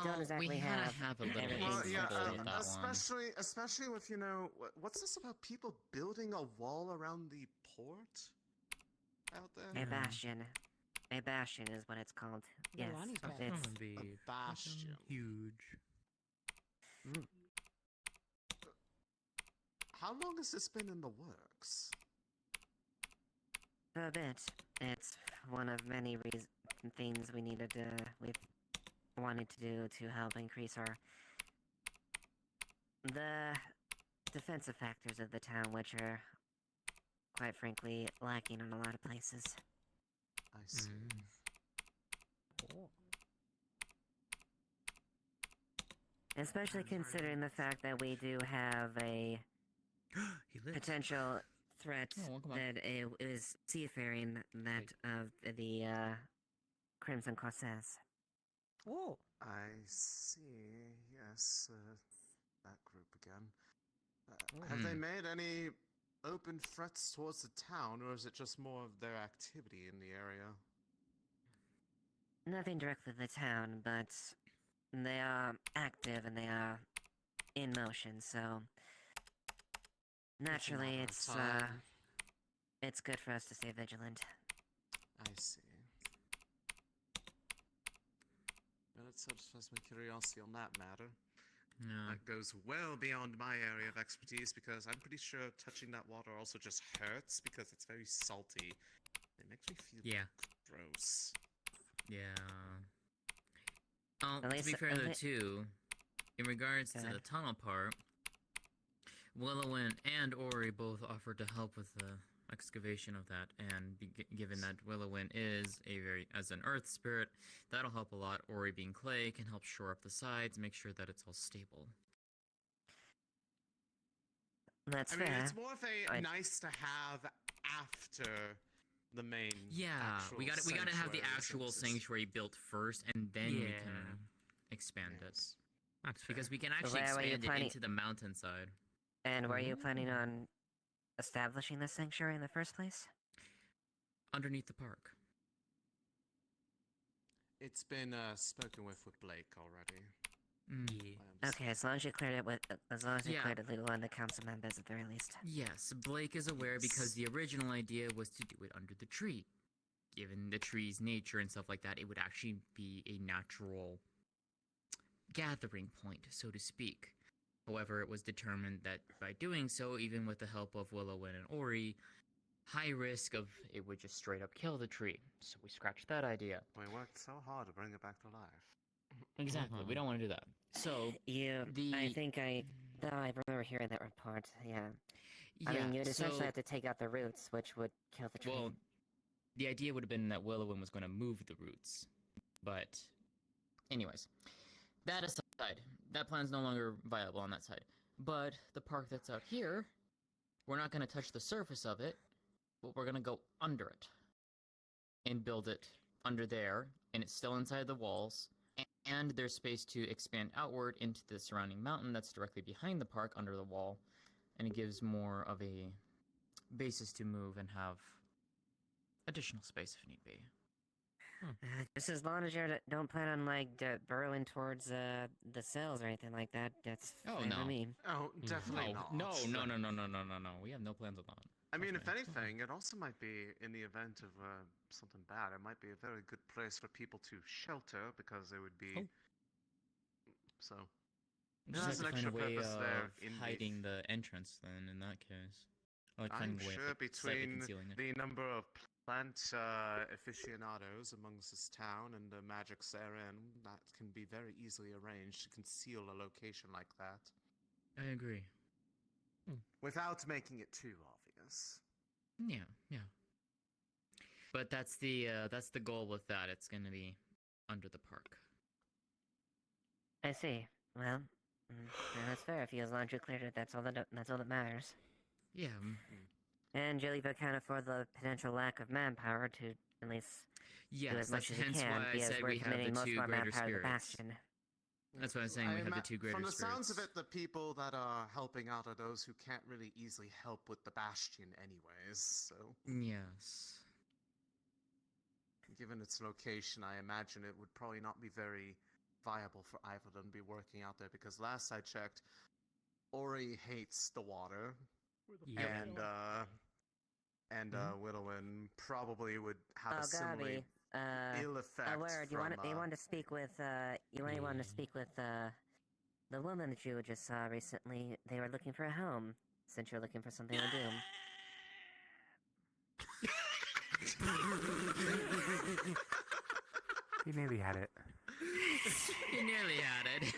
Speaker 10: don't exactly have
Speaker 12: a little bit
Speaker 6: Well, yeah,
Speaker 12: with that one.
Speaker 6: especially with, you know, what's this about people building a wall around the port out there?
Speaker 10: A bastion. A bastion is what it's called. Yes, it's
Speaker 6: a bastion.
Speaker 2: Huge.
Speaker 6: How long has this been in the works?
Speaker 10: a bit. It's one of many things we've wanted to do to help increase the defensive factors of the town, which are, quite frankly, lacking in a lot of places.
Speaker 6: I see.
Speaker 10: Especially considering the fact that we do have a potential threat that is seafaring that of the Crimson Corsairs.
Speaker 6: Oh. I see. Yes, that group again. Have they made any open threats towards the town, or is it just more of their activity in the area?
Speaker 10: Nothing directly to the town, but they are active and they are in motion, so Naturally,
Speaker 6: matter of time.
Speaker 10: it's good for us to stay vigilant.
Speaker 6: I see. Well, it satisfies my curiosity on that matter.
Speaker 4: Yeah.
Speaker 6: That goes well beyond my area of expertise because I'm pretty sure touching that water also just hurts because it's very salty. It makes me feel gross.
Speaker 8: Yeah.
Speaker 10: At
Speaker 8: To
Speaker 10: least-
Speaker 8: be fair
Speaker 10: at
Speaker 8: though,
Speaker 10: lea-
Speaker 8: too, in regards
Speaker 10: Go
Speaker 8: to
Speaker 10: ahead.
Speaker 8: the tunnel part, Willowin and Ori both offered to help with the excavation of that, and given that Willowin is as an earth spirit, that'll help a lot. Ori being clay can help shore up the sides, make sure that it's all stable.
Speaker 10: That's
Speaker 6: I mean,
Speaker 10: fair.
Speaker 6: it's more of a nice to have after the main.
Speaker 8: Yeah, we gotta have the
Speaker 6: sanctuary,
Speaker 8: actual
Speaker 6: since it's-
Speaker 8: sanctuary built first, and then we
Speaker 10: Yeah.
Speaker 8: can expand it.
Speaker 4: That's
Speaker 8: because we can
Speaker 10: So
Speaker 8: actually
Speaker 10: where were you
Speaker 8: expand it
Speaker 10: planning-
Speaker 8: into the mountainside.
Speaker 10: And were you planning on establishing this sanctuary in the first place?
Speaker 8: Underneath the park.
Speaker 6: It's been spoken with Blake already.
Speaker 10: Okay, as long as you cleared it
Speaker 8: Yeah.
Speaker 10: cleared it legal on the council members at the very least.
Speaker 8: Yes, Blake is aware because the original idea was to do it under the tree. Given the tree's nature and stuff like that, it would actually be a natural gathering point, so to speak. However, it was determined that by doing so, even with the help of Willowin and Ori, high risk of it would just straight up kill the tree. So we scratched that idea.
Speaker 6: We worked so hard to bring it back to life.
Speaker 8: Exactly, we don't want to do that. So
Speaker 10: I think I remember hearing that report. Yeah. I mean, you'd essentially
Speaker 8: so-
Speaker 10: have to take out the roots, which would kill the tree.
Speaker 8: Well, the idea would have been that Willowin was going to move the roots. But, anyways, that aside, that plan's no longer viable on that side. But the park that's out here, we're not going to touch the surface of it, but we're going to go under it and build it under there, and it's still inside the walls. And there's space to expand outward into the surrounding mountain that's directly behind the park under the wall, and it gives more of a basis to move and have additional space if need be.
Speaker 10: Just as long as you don't plan on burrowing towards the cells or anything like that, that's
Speaker 8: Oh
Speaker 10: fine
Speaker 8: no!
Speaker 10: with me.
Speaker 6: Oh, definitely not.
Speaker 8: No! We have no plans on that.
Speaker 6: I mean, if anything, it also might be, in the event of something bad, it might be a very good place for people to shelter because it would be. So.
Speaker 8: We just
Speaker 6: There's
Speaker 8: have
Speaker 6: an
Speaker 8: to find a
Speaker 6: extra
Speaker 8: way
Speaker 6: purpose there
Speaker 8: of hiding the entrance. Then, in that case, like
Speaker 6: I'm
Speaker 8: finding a way
Speaker 6: sure
Speaker 8: of slightly
Speaker 6: between
Speaker 8: concealing it.
Speaker 6: the number of plant aficionados amongst this town and the magics therein, that can be very easily arranged to conceal a location like that.
Speaker 8: I agree.
Speaker 6: Without making it too obvious.
Speaker 8: Yeah. But that's the goal with that. It's gonna be under the park.
Speaker 10: I see. Well, that's fair. If you as long as you cleared it, that's all that matters.
Speaker 8: Yeah.
Speaker 10: And you leave accounted for the potential lack of manpower to at least do
Speaker 8: Yes,
Speaker 10: as much as
Speaker 8: that's
Speaker 10: you
Speaker 8: hence
Speaker 10: can,
Speaker 8: why I
Speaker 10: because
Speaker 8: said
Speaker 10: we're
Speaker 8: we have
Speaker 10: committing
Speaker 8: the
Speaker 10: most
Speaker 8: two
Speaker 10: of our
Speaker 8: greater
Speaker 10: manpower to the
Speaker 8: spirits.
Speaker 10: bastion.
Speaker 8: That's what I'm saying. We have the two greater
Speaker 6: From the
Speaker 8: spirits.
Speaker 6: sounds of it, the people that are helping out are those who can't really easily help with the bastion anyways, so.
Speaker 8: Yes.
Speaker 6: Given its location, I imagine it would probably not be very viable for either of them to be working out there, because last I checked, Ori hates the water, and Willowin probably would have a similarly ill effect
Speaker 10: Word, you want to speak with the woman that you just saw recently. They were looking for a home, since you're looking for something to do.
Speaker 3: He nearly had it.
Speaker 8: You nearly had it.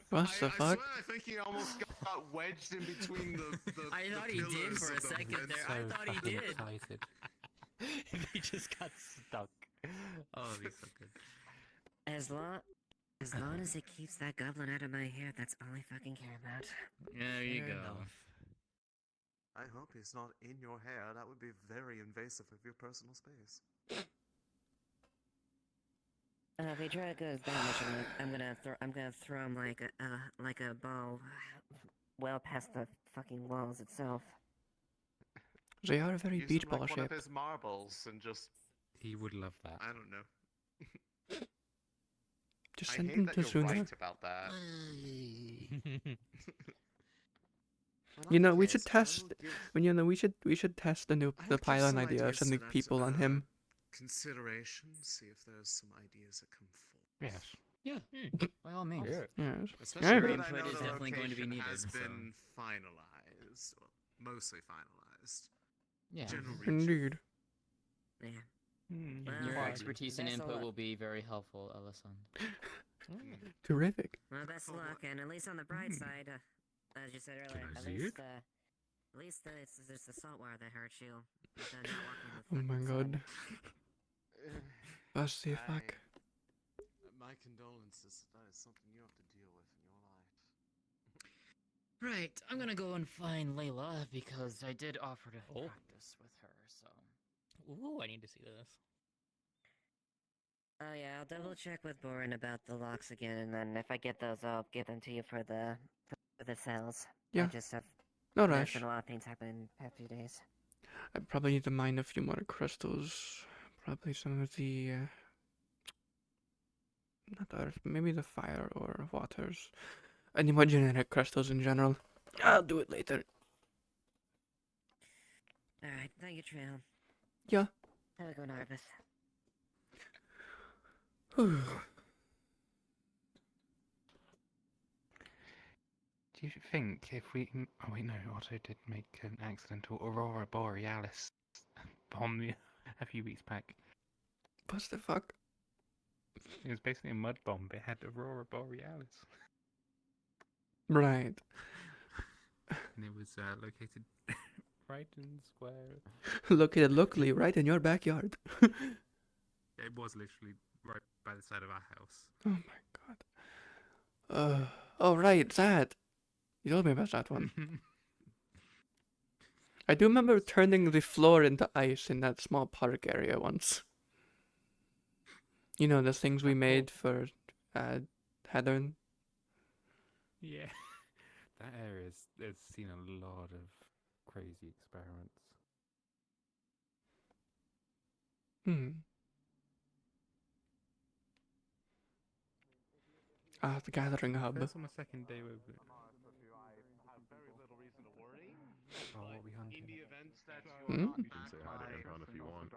Speaker 1: What the
Speaker 6: I
Speaker 1: fuck?
Speaker 6: swear I think he almost got wedged in between the
Speaker 8: I
Speaker 6: the
Speaker 8: thought he did
Speaker 6: pillars
Speaker 8: for a
Speaker 6: of the
Speaker 8: second
Speaker 6: fence.
Speaker 8: there. I thought he did.
Speaker 4: He just got stuck.
Speaker 8: Oh, that'd be so good.
Speaker 10: As long as it keeps that goblin out of my hair, that's all I fucking care about.
Speaker 8: There you
Speaker 10: Fair
Speaker 8: go.
Speaker 10: enough.
Speaker 6: I hope he's not in your hair. That would be very invasive of your personal space.
Speaker 10: If he tries to go that much, I'm gonna throw him like a ball, well past the fucking walls itself.
Speaker 1: They are very
Speaker 6: Use
Speaker 1: beach
Speaker 6: him like
Speaker 1: ball
Speaker 6: one of
Speaker 1: shaped.
Speaker 6: his marbles and just.
Speaker 2: He would love that.
Speaker 6: I don't know.
Speaker 1: Just
Speaker 6: I
Speaker 1: send
Speaker 6: hate
Speaker 1: them
Speaker 6: that
Speaker 1: to
Speaker 6: you're
Speaker 1: Suna.
Speaker 6: right about that.
Speaker 1: You know, we should test. You know, we should test the pylon idea of sending people on him.
Speaker 6: Consideration. See if there's some ideas that come forward.
Speaker 2: Yes.
Speaker 8: Yeah, by all means.
Speaker 1: Yes.
Speaker 6: Especially
Speaker 1: Yeah.
Speaker 6: when I
Speaker 8: Input
Speaker 6: know
Speaker 8: is
Speaker 6: the
Speaker 8: definitely going to be
Speaker 6: location
Speaker 8: needed,
Speaker 6: has
Speaker 8: so-
Speaker 6: been finalized, well, mostly finalized.
Speaker 8: Yeah.
Speaker 6: General region.
Speaker 1: Indeed.
Speaker 10: Yeah.
Speaker 8: Your
Speaker 10: Well,
Speaker 8: expertise and
Speaker 10: best of
Speaker 8: input
Speaker 10: luck.
Speaker 8: will be very helpful, Ellison.
Speaker 1: Terrific.
Speaker 10: Well, best of luck, and at least on the bright side, as you said earlier,
Speaker 2: Can I
Speaker 10: at
Speaker 2: see
Speaker 10: least,
Speaker 2: it?
Speaker 10: it's just the salt water that hurts you. Not walking
Speaker 1: Oh
Speaker 10: the
Speaker 1: my
Speaker 10: fucking
Speaker 1: god.
Speaker 10: sun.
Speaker 1: What the fuck?
Speaker 6: My condolences. That is something you have to deal with in your life.
Speaker 8: Right, I'm gonna go and find Layla because I did offer to practice with her, so.
Speaker 14: Ooh, I need to see this.
Speaker 10: Oh yeah, I'll double check with Borin about the locks again, and then if I get those, I'll give them to you for the cells.
Speaker 1: Yeah.
Speaker 10: I just have.
Speaker 1: No
Speaker 10: There's
Speaker 1: rush.
Speaker 10: been a lot of things happening in the past few days.
Speaker 1: I probably need to mine a few more crystals. Probably some of the not earth, maybe the fire or waters. Any more generic crystals in general. I'll do it later.
Speaker 10: Alright, thank you, Trail.
Speaker 1: Yeah.
Speaker 10: Have a good one, Harvest.
Speaker 2: Do you think if we... Oh wait, no, Otto did make an accidental Aurora Borealis bomb a few weeks back.
Speaker 1: What the fuck?
Speaker 2: It was basically a mud bomb, but it had Aurora Borealis.
Speaker 1: Right.
Speaker 2: And it was located right in the square.
Speaker 1: Located locally right in your backyard.
Speaker 2: It was literally right by the side of our house.
Speaker 1: Oh my god. Oh right, that. You told me about that one. I do remember turning the floor into ice in that small park area once. You know, the things we made for Heather.
Speaker 2: Yeah. That area has seen a lot of crazy experiments.
Speaker 1: The gathering hub.
Speaker 2: That's on my second day with it. Oh, what we hunting?
Speaker 1: Hmm?
Speaker 7: You can say hi to Anton if you want.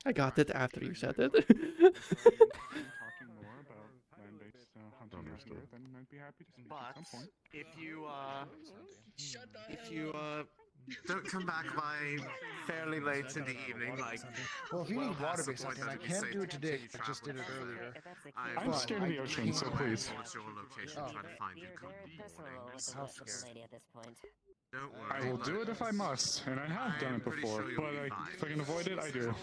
Speaker 1: I got it after you said it.
Speaker 5: Talking more about land-based hunting here, then I'd be happy to speak at some point.
Speaker 6: If you don't come back by fairly late in the evening, like
Speaker 22: Well, if you need
Speaker 6: past the
Speaker 22: water-based
Speaker 6: point
Speaker 22: hunting,
Speaker 6: that
Speaker 22: I
Speaker 6: it'd be
Speaker 22: can't
Speaker 6: safe
Speaker 22: do it
Speaker 6: to
Speaker 22: today.
Speaker 6: continue
Speaker 22: I just did it
Speaker 6: traveling
Speaker 22: earlier.
Speaker 5: I'm scared of the ocean, so please.
Speaker 6: Towards your location, try to find you come morning.
Speaker 10: At this point.
Speaker 6: Don't worry.
Speaker 5: I will do it if I must, and I have done it before, but if I can avoid it, I do.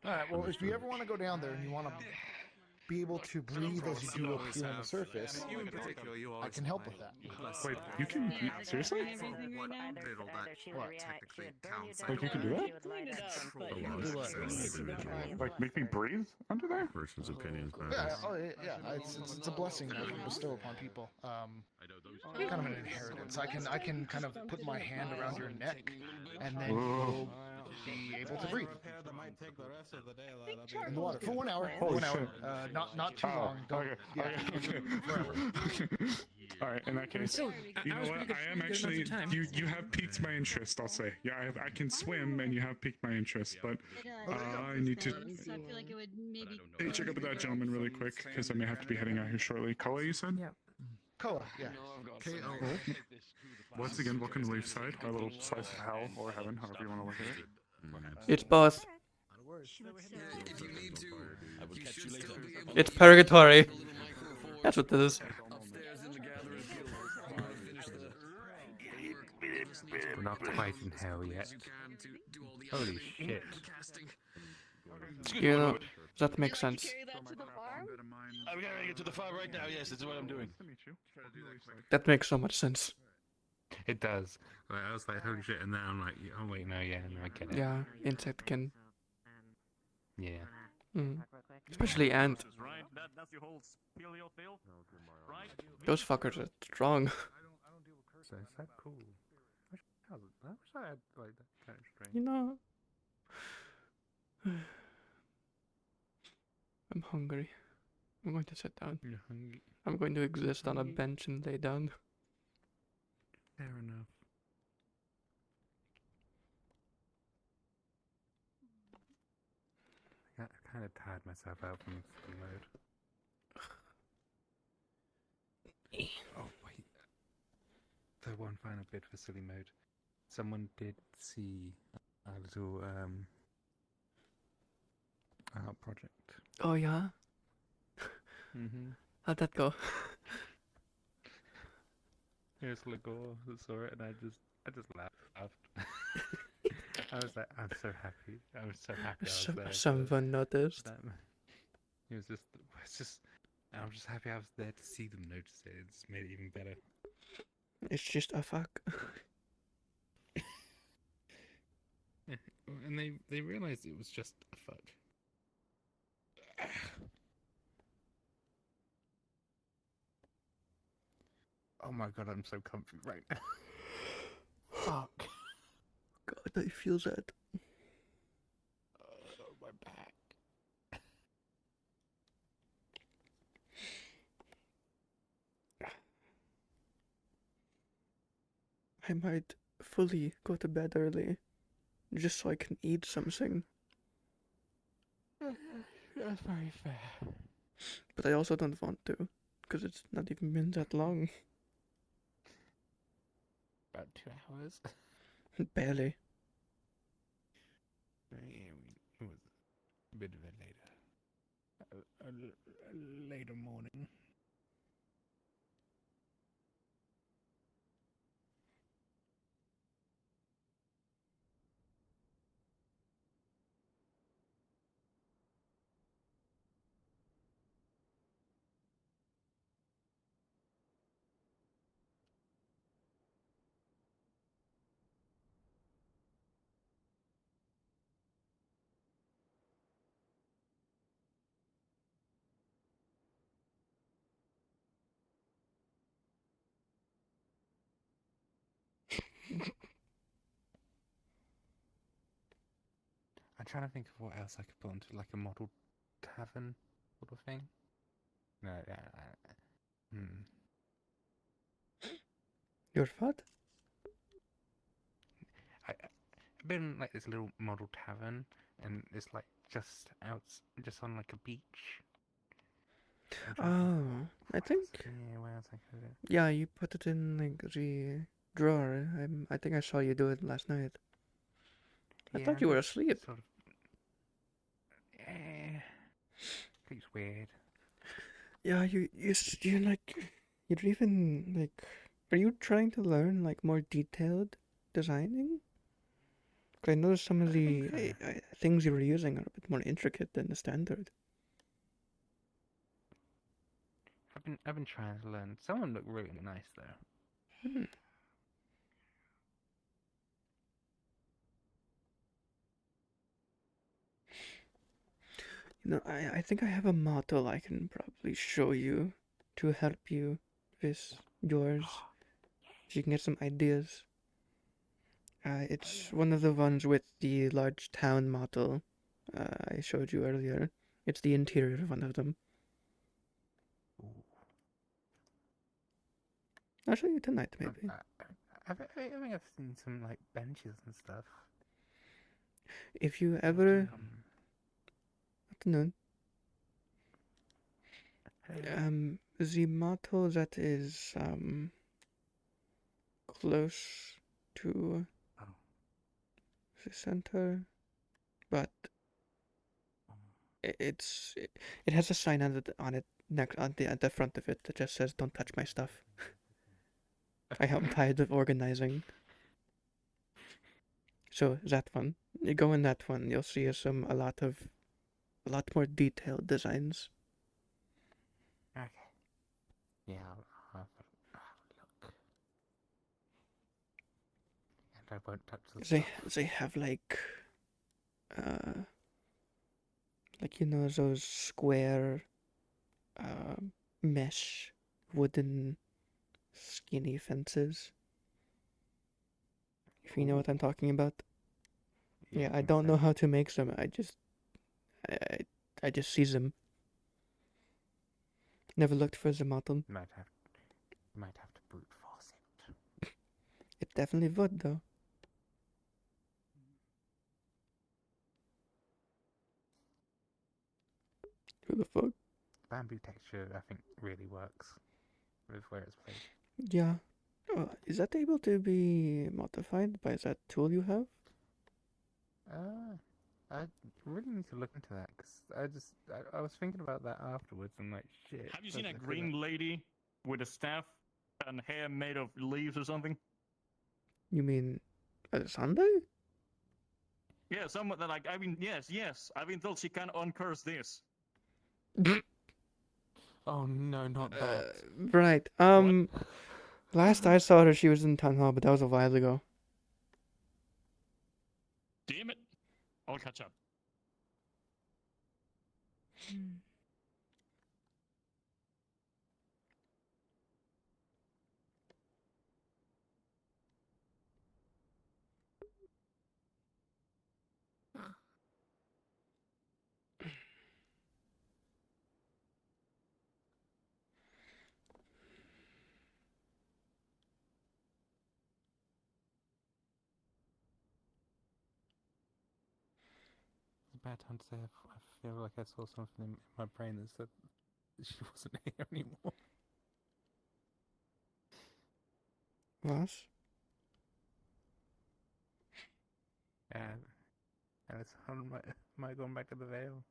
Speaker 22: Alright, well, if you ever want to go down there and you want to be able to breathe as you do up here on the surface, I can help with that.
Speaker 5: Wait, you can... Seriously? Like, you can do that? Like, make me breathe under there?
Speaker 7: Person's opinions
Speaker 22: Yeah, it's a blessing that I can bestow upon people. Kind of an inheritance. I can kind of put my hand around your neck, and then you'll be able to breathe. In the water for 1 hour.
Speaker 5: Holy
Speaker 22: 1 hour.
Speaker 5: shit.
Speaker 22: Not too long. Don't,
Speaker 5: Okay. Alright, in that case, you know what? I am actually... You have piqued my interest, I'll say. Yeah, I can swim, and you have piqued my interest, but I need to...
Speaker 23: I feel like it would maybe.
Speaker 5: Hey, check up with that gentleman really quick, because I may have to be heading out here shortly. Koa, you said?
Speaker 22: Yeah. Koa, yeah.
Speaker 5: Cool. Once again, welcome to Leafside, our little slice of hell or heaven, however you want to look at it.
Speaker 1: It's both.
Speaker 13: If you need to, you should still be able
Speaker 1: It's purgatory. That's what this is.
Speaker 13: upstairs in the gatherer's guild. Finish the
Speaker 2: We're not quite in hell yet. Holy shit.
Speaker 1: You know, that makes sense.
Speaker 13: I'm carrying it to the farm right now. Yes, that's what I'm doing.
Speaker 1: That makes so much sense.
Speaker 2: It does. Like, I was like, holy shit, and then I'm like, oh wait, no, yeah, no, I get it.
Speaker 1: Yeah, insect can.
Speaker 2: Yeah.
Speaker 1: Especially ant. Those fuckers are strong.
Speaker 2: So is that cool? I wish I had like that kind of strength.
Speaker 1: You know. I'm hungry. I'm going to sit down.
Speaker 2: You're hungry.
Speaker 1: I'm going to exist on a
Speaker 2: hungry?
Speaker 1: bench and lay down.
Speaker 2: Fair enough. I kind of tired myself out from silly mode. Oh wait, the one final bit for silly mode. Someone did see a little art project.
Speaker 1: Oh yeah? How'd that go?
Speaker 2: Here's Lagor that saw it, and I just laughed. I was like, I'm so happy. I was so happy. I was there.
Speaker 1: Someone noticed.
Speaker 2: It was just. I'm just happy I was there to see them notice it. It just made it even better.
Speaker 1: It's just a fuck.
Speaker 2: And they realized it was just a fuck. Oh my god, I'm so comfy right now. Fuck.
Speaker 1: God, I feel that.
Speaker 2: Oh, my back.
Speaker 1: I might fully go to bed early, just so I can eat something.
Speaker 2: That's very fair.
Speaker 1: But I also don't want to, because it's not even been that long.
Speaker 2: About 2 hours.
Speaker 1: Barely.
Speaker 2: Yeah, it was a bit of a later morning. I'm trying to think of what else I could put onto like a model tavern sort of thing. No,
Speaker 1: Your what?
Speaker 2: I've been in, like this little model tavern, and it's like just on like a beach.
Speaker 1: Oh, I think.
Speaker 2: Yeah, where else I could do it?
Speaker 1: Yeah, you put it in like the drawer. I think I saw you do it last night. I thought you were asleep.
Speaker 2: Sort of. Yeah, it's weird.
Speaker 1: Yeah, you're like, you're even like, are you trying to learn like more detailed designing? 'Cause I noticed some of the things you were using are a bit more intricate than the standard.
Speaker 2: I've been trying to learn. Someone looked really nice though.
Speaker 1: You know, I think I have a model I can probably show you to help you with yours, so you can get some ideas. It's one of the ones with the large town model I showed you earlier. It's the interior of one of them. I'll show you tonight, maybe.
Speaker 2: I think I've seen some like benches and stuff.
Speaker 1: If you ever... Afternoon. The model that is close to the center, but it has a sign on it next at the front of it that just says "Don't touch my stuff." I'm tired of organizing. So that one, you go in that one, you'll see a lot more detailed designs.
Speaker 2: Okay. Yeah, I'll have a look. And I won't touch the stuff.
Speaker 1: They have like you know, those square mesh wooden skinny fences. If you know what I'm talking about. Yeah, I don't know how to make them. I just see them. Never looked for the model.
Speaker 2: Might have to brute force it.
Speaker 1: It definitely would, though. Who the fuck?
Speaker 2: Bamboo texture, I think, really works with where it's placed.
Speaker 1: Yeah. Is that able to be modified by that tool you have?
Speaker 2: I really need to look into that because I was thinking about that afterwards and like shit.
Speaker 9: Have you seen a green lady with a staff and hair made of leaves or something?
Speaker 1: You mean a Sunday?
Speaker 9: Yeah, someone that like yes. I've been told she can uncurse this.
Speaker 2: Oh no, not that.
Speaker 1: Right. Last I saw her, she was in town hall, but that was a while ago.
Speaker 9: Damn it! I'll catch up.
Speaker 2: It's a bad time to say I feel like I saw something in my brain that said she wasn't here anymore.
Speaker 1: What?
Speaker 2: And it's on my going back to the veil.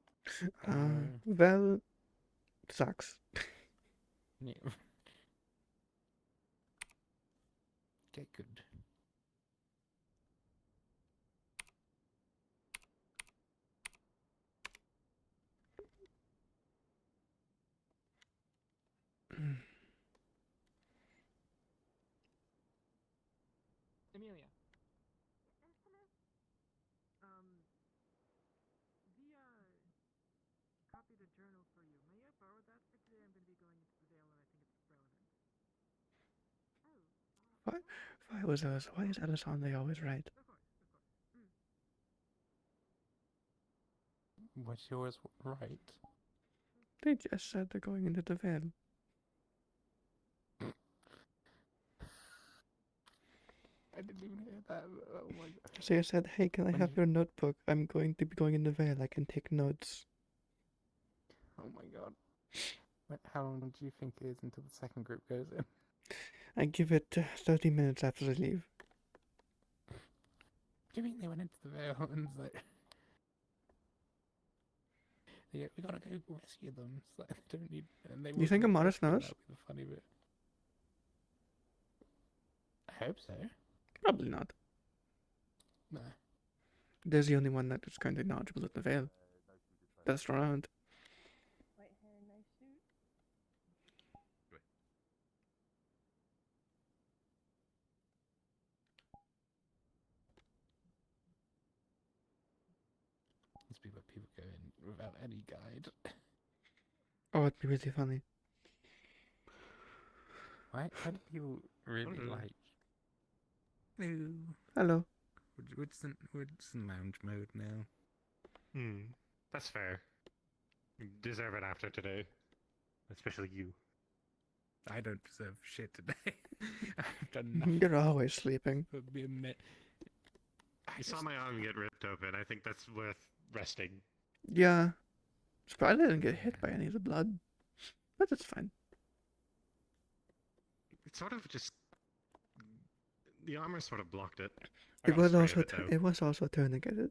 Speaker 1: Well, sucks.
Speaker 2: Yeah. Okay, good.
Speaker 16: Amelia. VR copied a journal for you. May I borrow that for today? I'm going to be going into the Vale and I think it's relevant.
Speaker 1: Why is Alessandro always right?
Speaker 2: What's yours right?
Speaker 1: They just said they're going into the veil.
Speaker 2: I didn't even hear that. Oh my god.
Speaker 1: So you said, hey, can I have your notebook? I'm going to be going in the veil. I can take notes.
Speaker 2: Oh my god. How long do you think it is until the second group goes in?
Speaker 1: I give it 30 minutes after they leave.
Speaker 2: Do you mean they went into the veil and it's like... Yeah, we gotta go rescue them. It's like, they don't need... And they
Speaker 1: You think Amaris knows?
Speaker 2: That'd be the funny bit. I hope so.
Speaker 1: Probably not.
Speaker 2: No.
Speaker 1: There's the only one that is kind of knowledgeable at the veil. That's around.
Speaker 18: White hair, nice suit.
Speaker 2: Must be where people go in without any guide.
Speaker 1: Oh, it'd be really funny.
Speaker 2: Why do people really like... Hello.
Speaker 1: Hello.
Speaker 2: We're just in lounge mode now.
Speaker 19: That's fair. You deserve it after today. Especially you.
Speaker 2: I don't deserve shit today. I've done nothing.
Speaker 1: You're always sleeping.
Speaker 19: You saw my arm get ripped open. I think that's worth resting.
Speaker 1: Yeah. Surprised I didn't get hit by any of the blood. But it's fine.
Speaker 19: It sort of just... The armor sort of blocked it.
Speaker 1: It was also tourniqueted.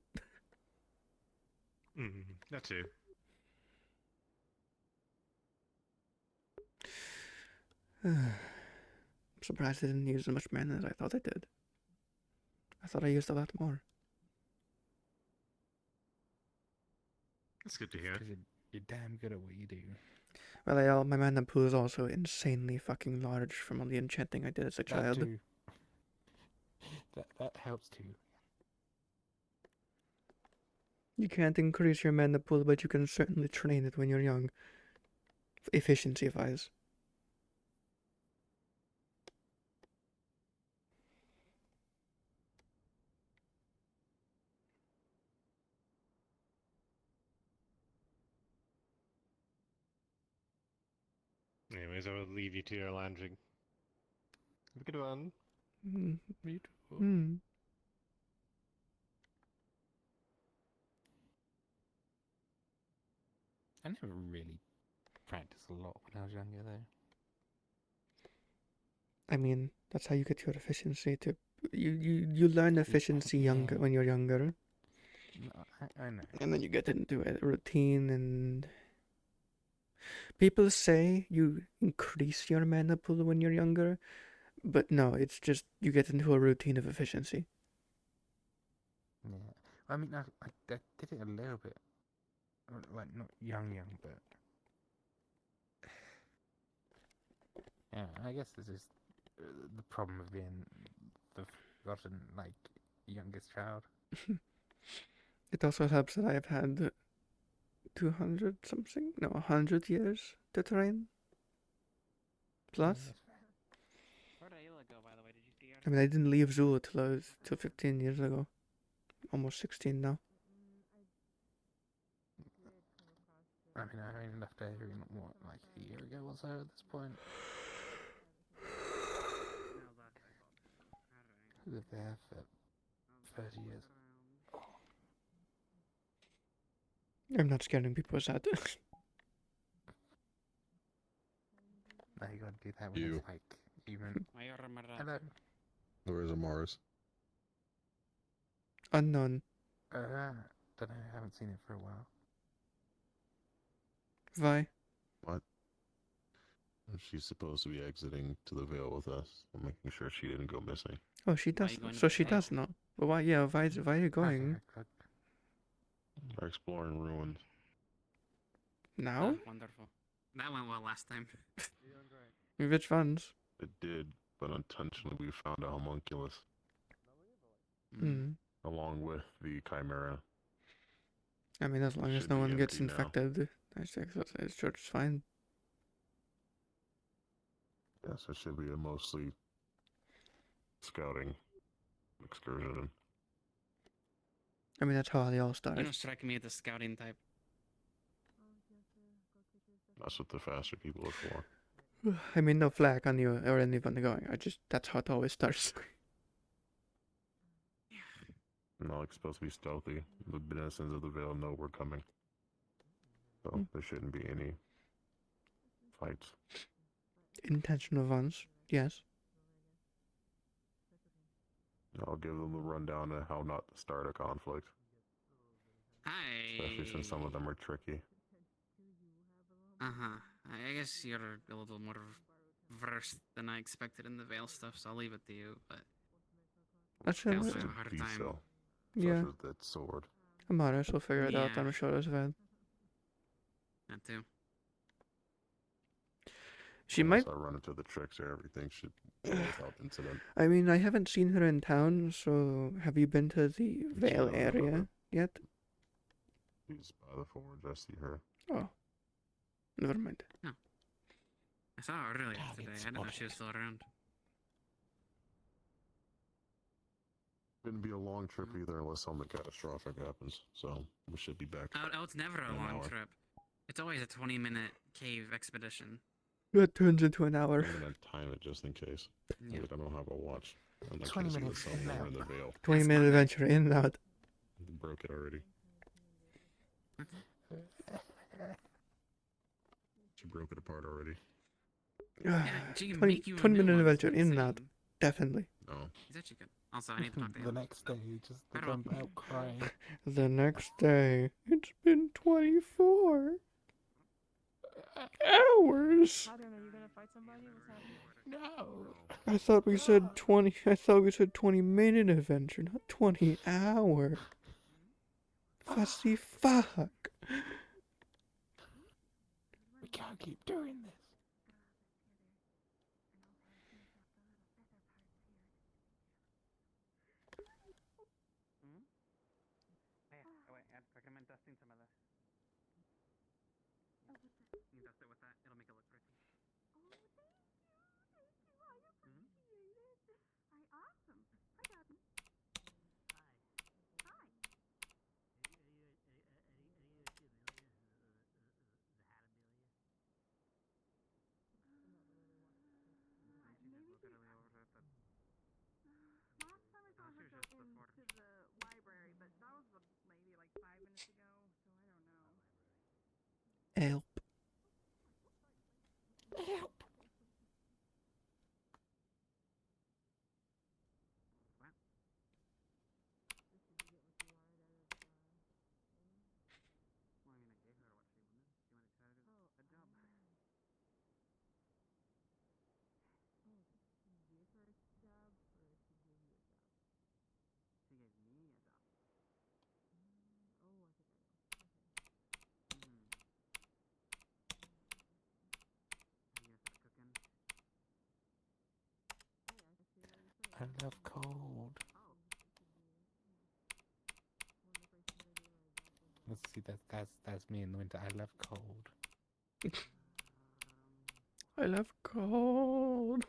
Speaker 19: That too.
Speaker 1: I'm surprised I didn't use as much mana as I thought I did. I thought I used a lot more.
Speaker 19: That's good to hear.
Speaker 2: You're damn good at what you do.
Speaker 1: Well, my mana pool is also insanely fucking large from all the enchanting I did as a child.
Speaker 2: Too. That helps too.
Speaker 1: You can't increase your mana pool, but you can certainly train it when you're young. Efficiency-wise.
Speaker 19: Anyways, I will leave you to your lounging. Have a good one.
Speaker 1: Me too.
Speaker 2: I never really practiced a lot when I was younger, though.
Speaker 1: I mean, that's how you get your efficiency. You learn efficiency younger when you're younger,
Speaker 2: No, I know.
Speaker 1: and then you get into a routine. And people say you increase your mana pool when you're younger, but no, it's just you get into a routine of efficiency.
Speaker 2: Yeah. I mean, I did it a little bit. Like, not young, but... Yeah, I guess this is the problem of being the forgotten, like, youngest child.
Speaker 1: It also helps that I have had 200 something, no, 100 years to train. Plus.
Speaker 12: Where did Ayla go, by the way? Did you see her?
Speaker 1: I mean, I didn't leave Zula till 15 years ago. Almost 16 now.
Speaker 2: I mean, I only left Avery, what, like a year ago or so at this point? I lived there for 30 years.
Speaker 1: I'm not scaring people with that.
Speaker 2: Now you gotta do that when it's like, even... Hello.
Speaker 15: Where's Mars?
Speaker 1: Unknown.
Speaker 2: Don't know, I haven't seen it for a while.
Speaker 1: Why?
Speaker 15: What? She's supposed to be exiting to the Veil with us. I'm making sure she didn't go missing.
Speaker 1: Oh, she does. So she does know. But why? Yeah. Why are you going
Speaker 15: We're exploring ruins.
Speaker 1: now?
Speaker 12: Wonderful. That went well last time.
Speaker 1: Which ones?
Speaker 15: It did, but unintentionally we found a homunculus.
Speaker 1: Mm.
Speaker 15: Along with the Chimera.
Speaker 1: I mean, as long as
Speaker 15: Should
Speaker 1: no
Speaker 15: be
Speaker 1: one gets
Speaker 15: empty now.
Speaker 1: infected, I think it's sure it's fine.
Speaker 15: Yes, it should be a mostly scouting excursion.
Speaker 1: I mean, that's how they all start.
Speaker 12: You don't strike me as the scouting type.
Speaker 15: That's what the faster people are for.
Speaker 1: I mean, no flag on you or anyone going. That's how it always starts.
Speaker 15: No, it's supposed to be stealthy. The denizens of the Veil know we're coming. So there shouldn't be any fights.
Speaker 1: Intentional ones, yes.
Speaker 15: I'll give them the rundown of how not to start a conflict. Especially since some of them are tricky.
Speaker 12: Uh-huh. I guess you're a little more versed than I expected in the Veil stuff, so I'll leave it to you, but...
Speaker 1: That's
Speaker 12: I
Speaker 1: it.
Speaker 12: also have a hard time.
Speaker 15: So.
Speaker 1: Yeah.
Speaker 15: Such as that sword.
Speaker 1: I'm honest, we'll figure it out.
Speaker 12: Yeah.
Speaker 1: I'm sure it's bad.
Speaker 12: That too.
Speaker 1: She
Speaker 15: Unless
Speaker 1: might.
Speaker 15: I run into the Trickster, everything should go without incident.
Speaker 1: I mean, I haven't seen her in town, so have you been to the Vale
Speaker 15: not
Speaker 1: area
Speaker 15: remember.
Speaker 1: yet?
Speaker 15: She's by the forge, I see her.
Speaker 1: Oh. Never mind.
Speaker 12: No. I saw her earlier today. I didn't know she was still around.
Speaker 15: Wouldn't be a long trip either unless something catastrophic happens, so we should be back.
Speaker 12: Oh, it's never a
Speaker 15: in an
Speaker 12: long
Speaker 15: hour.
Speaker 12: trip. It's always a 20-minute cave expedition.
Speaker 1: That turns into an hour.
Speaker 15: I'm gonna time it just in case.
Speaker 12: Yeah.
Speaker 15: Like, I don't have a watch. I'm not
Speaker 2: 20
Speaker 15: gonna see the
Speaker 2: minutes
Speaker 15: sun
Speaker 2: in
Speaker 15: over in the
Speaker 2: now.
Speaker 15: Veil.
Speaker 1: 20-minute adventure in and out.
Speaker 15: Broke it already. She broke it apart already.
Speaker 12: she can
Speaker 1: 20,
Speaker 12: make you a
Speaker 1: 20
Speaker 12: new
Speaker 1: minute
Speaker 12: one.
Speaker 1: adventure in and out. Definitely.
Speaker 15: No.
Speaker 12: He's actually good. Also, I need to talk to
Speaker 2: The
Speaker 12: him.
Speaker 2: next day, just
Speaker 12: I
Speaker 2: to
Speaker 12: don't
Speaker 2: jump out crying.
Speaker 1: The next day, it's been 24 hours.
Speaker 21: I don't know, you're gonna fight somebody? What's happening?
Speaker 2: No.
Speaker 1: I thought we said 20. I thought we said 20-minute adventure, not 20-hour. Fussy fuck.
Speaker 2: We can't keep doing this.
Speaker 12: Recommend dusting some of this. You can dust it with that. It'll make it look pretty.
Speaker 2: I love cold. Let's see, that's me in the winter. I love cold.
Speaker 1: I love cold.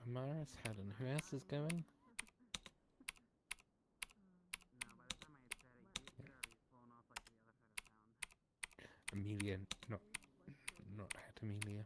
Speaker 2: Amaris, Helen, who else is going? Amelia, not at Amelia.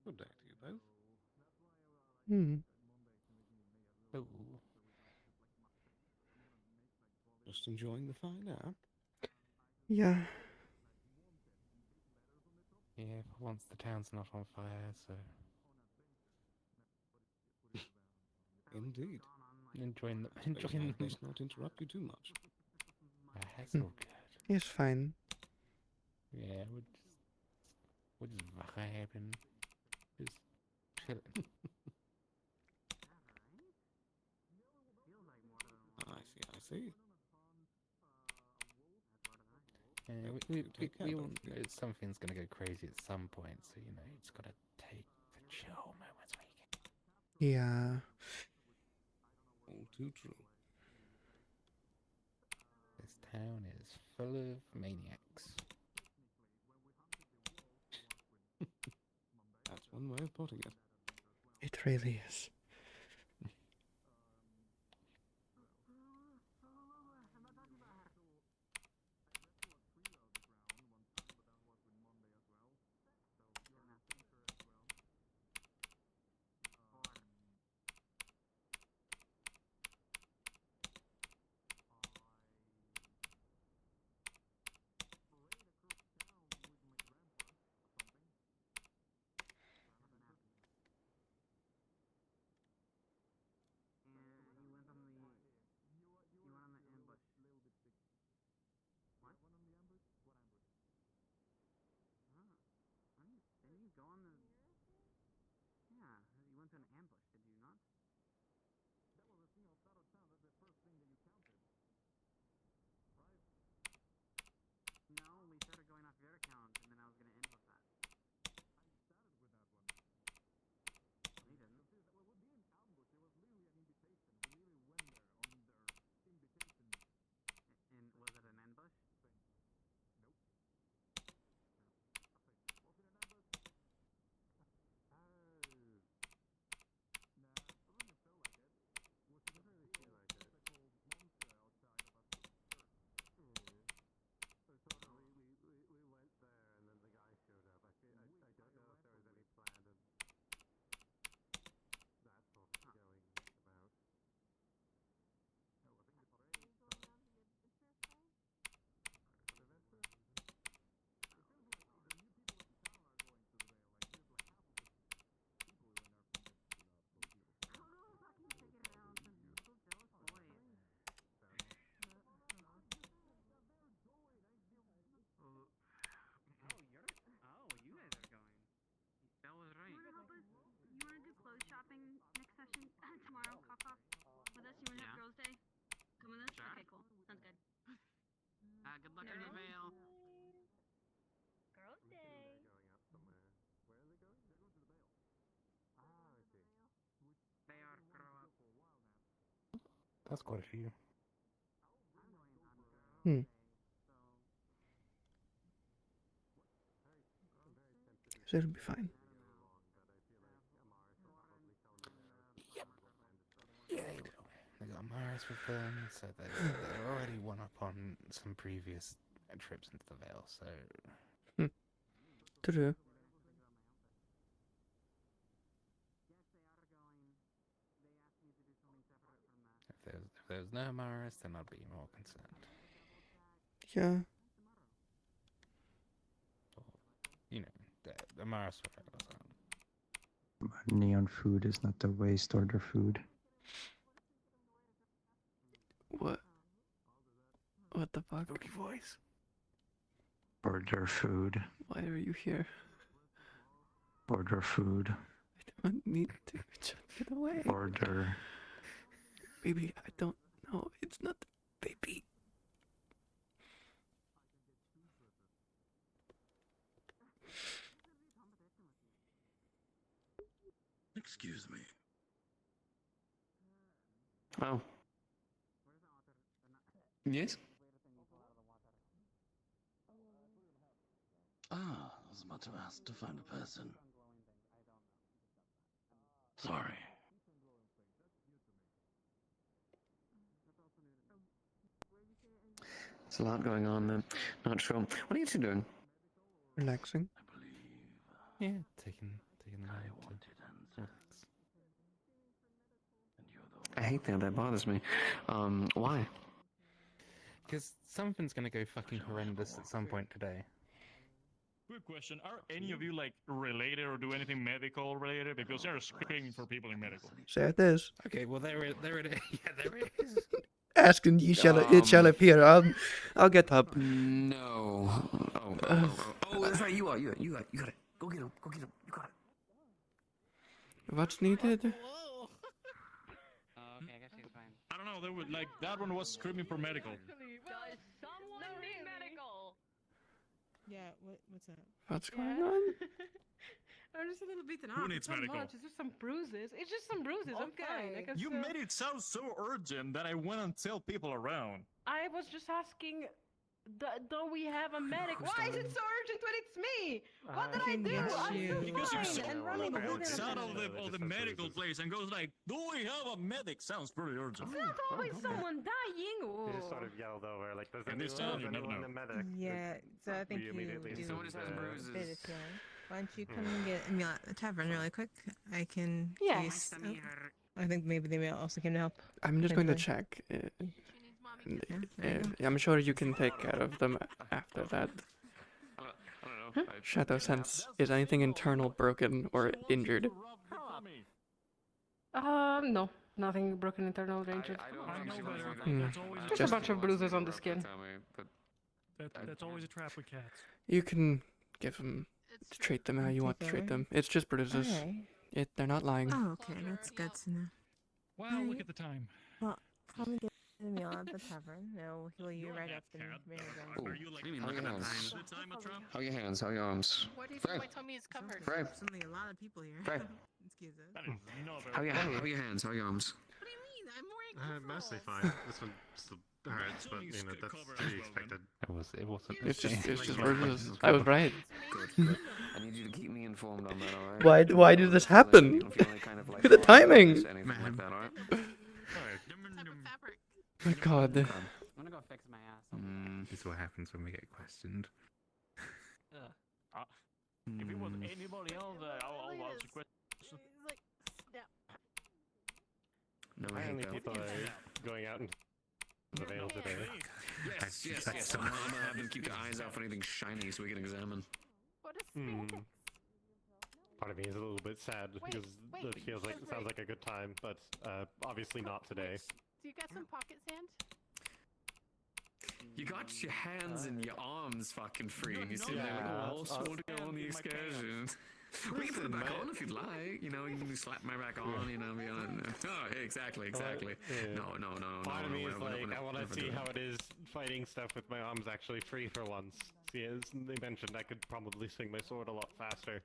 Speaker 11: Good day to you both.
Speaker 1: Hmm.
Speaker 2: Oh.
Speaker 11: Just enjoying the fine air.
Speaker 1: Yeah.
Speaker 2: Yeah, for once the town's not on fire, so...
Speaker 11: Indeed.
Speaker 2: Enjoying
Speaker 11: Let's not interrupt you too much.
Speaker 2: That's all good.
Speaker 1: It's fine.
Speaker 2: Yeah, we're just vibing. Just chilling.
Speaker 11: I see.
Speaker 2: Yeah, we all know something's gonna go crazy at some point, so you know, you just gotta take the chill moments where you can.
Speaker 1: Yeah.
Speaker 11: All too true.
Speaker 2: This town is full of maniacs.
Speaker 11: That's one way of putting it.
Speaker 1: It really is.
Speaker 2: That's quite a few.
Speaker 1: So it'll be fine.
Speaker 2: Yeah, they got Maris with them, so they're already one up on some previous trips into the Vale, so...
Speaker 1: True.
Speaker 2: If there's no Maris, then I'd be more concerned.
Speaker 1: Yeah.
Speaker 2: You know, the Maris would help us out.
Speaker 3: Neon food is not the waste order food.
Speaker 1: What? What the fuck?
Speaker 2: Spooky voice.
Speaker 3: Order food.
Speaker 1: Why are you here?
Speaker 3: Order food.
Speaker 1: I don't need to. Just get away.
Speaker 3: Order.
Speaker 1: Baby, I don't know. It's not. Baby.
Speaker 13: Excuse me.
Speaker 4: Oh.
Speaker 13: Yes? Ah, I was about to ask to find a person. Sorry.
Speaker 4: There's a lot going on then. Not sure. What are you two doing?
Speaker 1: Relaxing.
Speaker 2: Yeah, taking the night to relax.
Speaker 4: I hate that bothers me. Why?
Speaker 2: Because something's gonna go fucking horrendous at some point today.
Speaker 9: Quick question: are any of you like related or do anything medical related? Because they're screaming for people in medical.
Speaker 1: Say it is.
Speaker 2: Okay, well there it is. Yeah, there it is.
Speaker 1: Asking you shall it shall appear. I'll get up.
Speaker 13: No. Oh, that's right. You got it. Go get him. You got it.
Speaker 1: What's needed?
Speaker 12: Okay, I guess he's fine.
Speaker 9: I don't know. They were like that one was screaming for medical.
Speaker 18: Does someone need medical?
Speaker 21: Yeah, what's that?
Speaker 1: What's going on?
Speaker 21: I'm just a little beaten
Speaker 9: Who
Speaker 21: up.
Speaker 9: needs
Speaker 21: It's not
Speaker 9: medical?
Speaker 21: much. It's just some bruises. It's just some bruises. I'm fine. I can
Speaker 9: You
Speaker 21: still...
Speaker 9: made it sound so urgent that I went and tell people around.
Speaker 21: I was just asking, don't we have a medic? Why is it so urgent when it's me? What did I do? I'm
Speaker 9: Because
Speaker 21: fine
Speaker 9: you
Speaker 21: and running
Speaker 9: walks
Speaker 21: over
Speaker 9: out
Speaker 21: there.
Speaker 9: of the medical place and goes like, "Do we have a medic?" Sounds pretty urgent.
Speaker 21: It's not always someone dying.
Speaker 19: You just sort of yelled over, like, "Does
Speaker 9: And this time you never know.
Speaker 19: a medic?"
Speaker 21: Yeah, so I think
Speaker 19: We
Speaker 21: you
Speaker 19: immediately
Speaker 21: do
Speaker 19: assumed,
Speaker 21: a bit of healing. Why don't you come
Speaker 19: Hmm.
Speaker 21: and get me at the tavern really quick? I can. Yeah. use- I think maybe they may also came to help.
Speaker 1: I'm just going to
Speaker 21: Potentially.
Speaker 1: check.
Speaker 21: there you
Speaker 1: I'm sure you can take care of them after that.
Speaker 4: I don't know.
Speaker 1: Shadow Sense, is anything internal broken or injured?
Speaker 21: No, nothing broken internal or injured. Just a
Speaker 1: Just-
Speaker 21: bunch of bruises on the skin.
Speaker 16: That's always a trap with cats.
Speaker 1: You can give them, treat them how you want to treat them. It's just bruises.
Speaker 21: Alright.
Speaker 1: They're not lying.
Speaker 21: Oh, okay, that's good to know.
Speaker 16: Wow, look at the time.
Speaker 21: Well, come get a meal at the tavern. No, he'll you right up and bring it
Speaker 13: Ooh,
Speaker 21: down.
Speaker 13: what do you mean, look at that? How are your hands? How are your arms?
Speaker 21: Why do you
Speaker 13: Frey,
Speaker 21: think my tummy is covered?
Speaker 13: Frey.
Speaker 21: Suddenly a lot of people here.
Speaker 13: Frey.
Speaker 21: Excuse us.
Speaker 13: How are your hands? How are your arms?
Speaker 21: What do you mean? I'm wearing
Speaker 7: Mostly fine. This one still hurts, but you know that's to be expected.
Speaker 2: It wasn't.
Speaker 1: It's just
Speaker 7: Like,
Speaker 1: bruises. I was right.
Speaker 13: Good. I need you to keep me informed on that, alright?
Speaker 1: Why did this happen?
Speaker 13: Don't feel any kind of, like,
Speaker 1: Look at the timing.
Speaker 13: anything like that, alright?
Speaker 1: My God.
Speaker 12: I'm gonna go fix my ass.
Speaker 2: This is what happens when we get questioned.
Speaker 9: If it was anybody else, I'll ask a question.
Speaker 13: No, I
Speaker 19: How
Speaker 13: hate
Speaker 19: many
Speaker 13: that.
Speaker 19: people are going out into the Vale today?
Speaker 13: Yes. I'm gonna have them keep their eyes out for anything shiny so we can examine.
Speaker 21: What is
Speaker 19: Part of me is a little bit sad because it feels like it sounds like a good time, but obviously not today.
Speaker 21: Do you got some pocket sand?
Speaker 13: You got your hands and your arms fucking free. You're sitting there like, oh, all swole to go on the excursion. We can put it back on if you'd like. You know, you can slap my back on, you know, be on. Oh, exactly. No.
Speaker 19: Part of me is like, I want to see how it is fighting stuff with my arms actually free for once. See, as they mentioned, I could probably swing my sword a lot faster.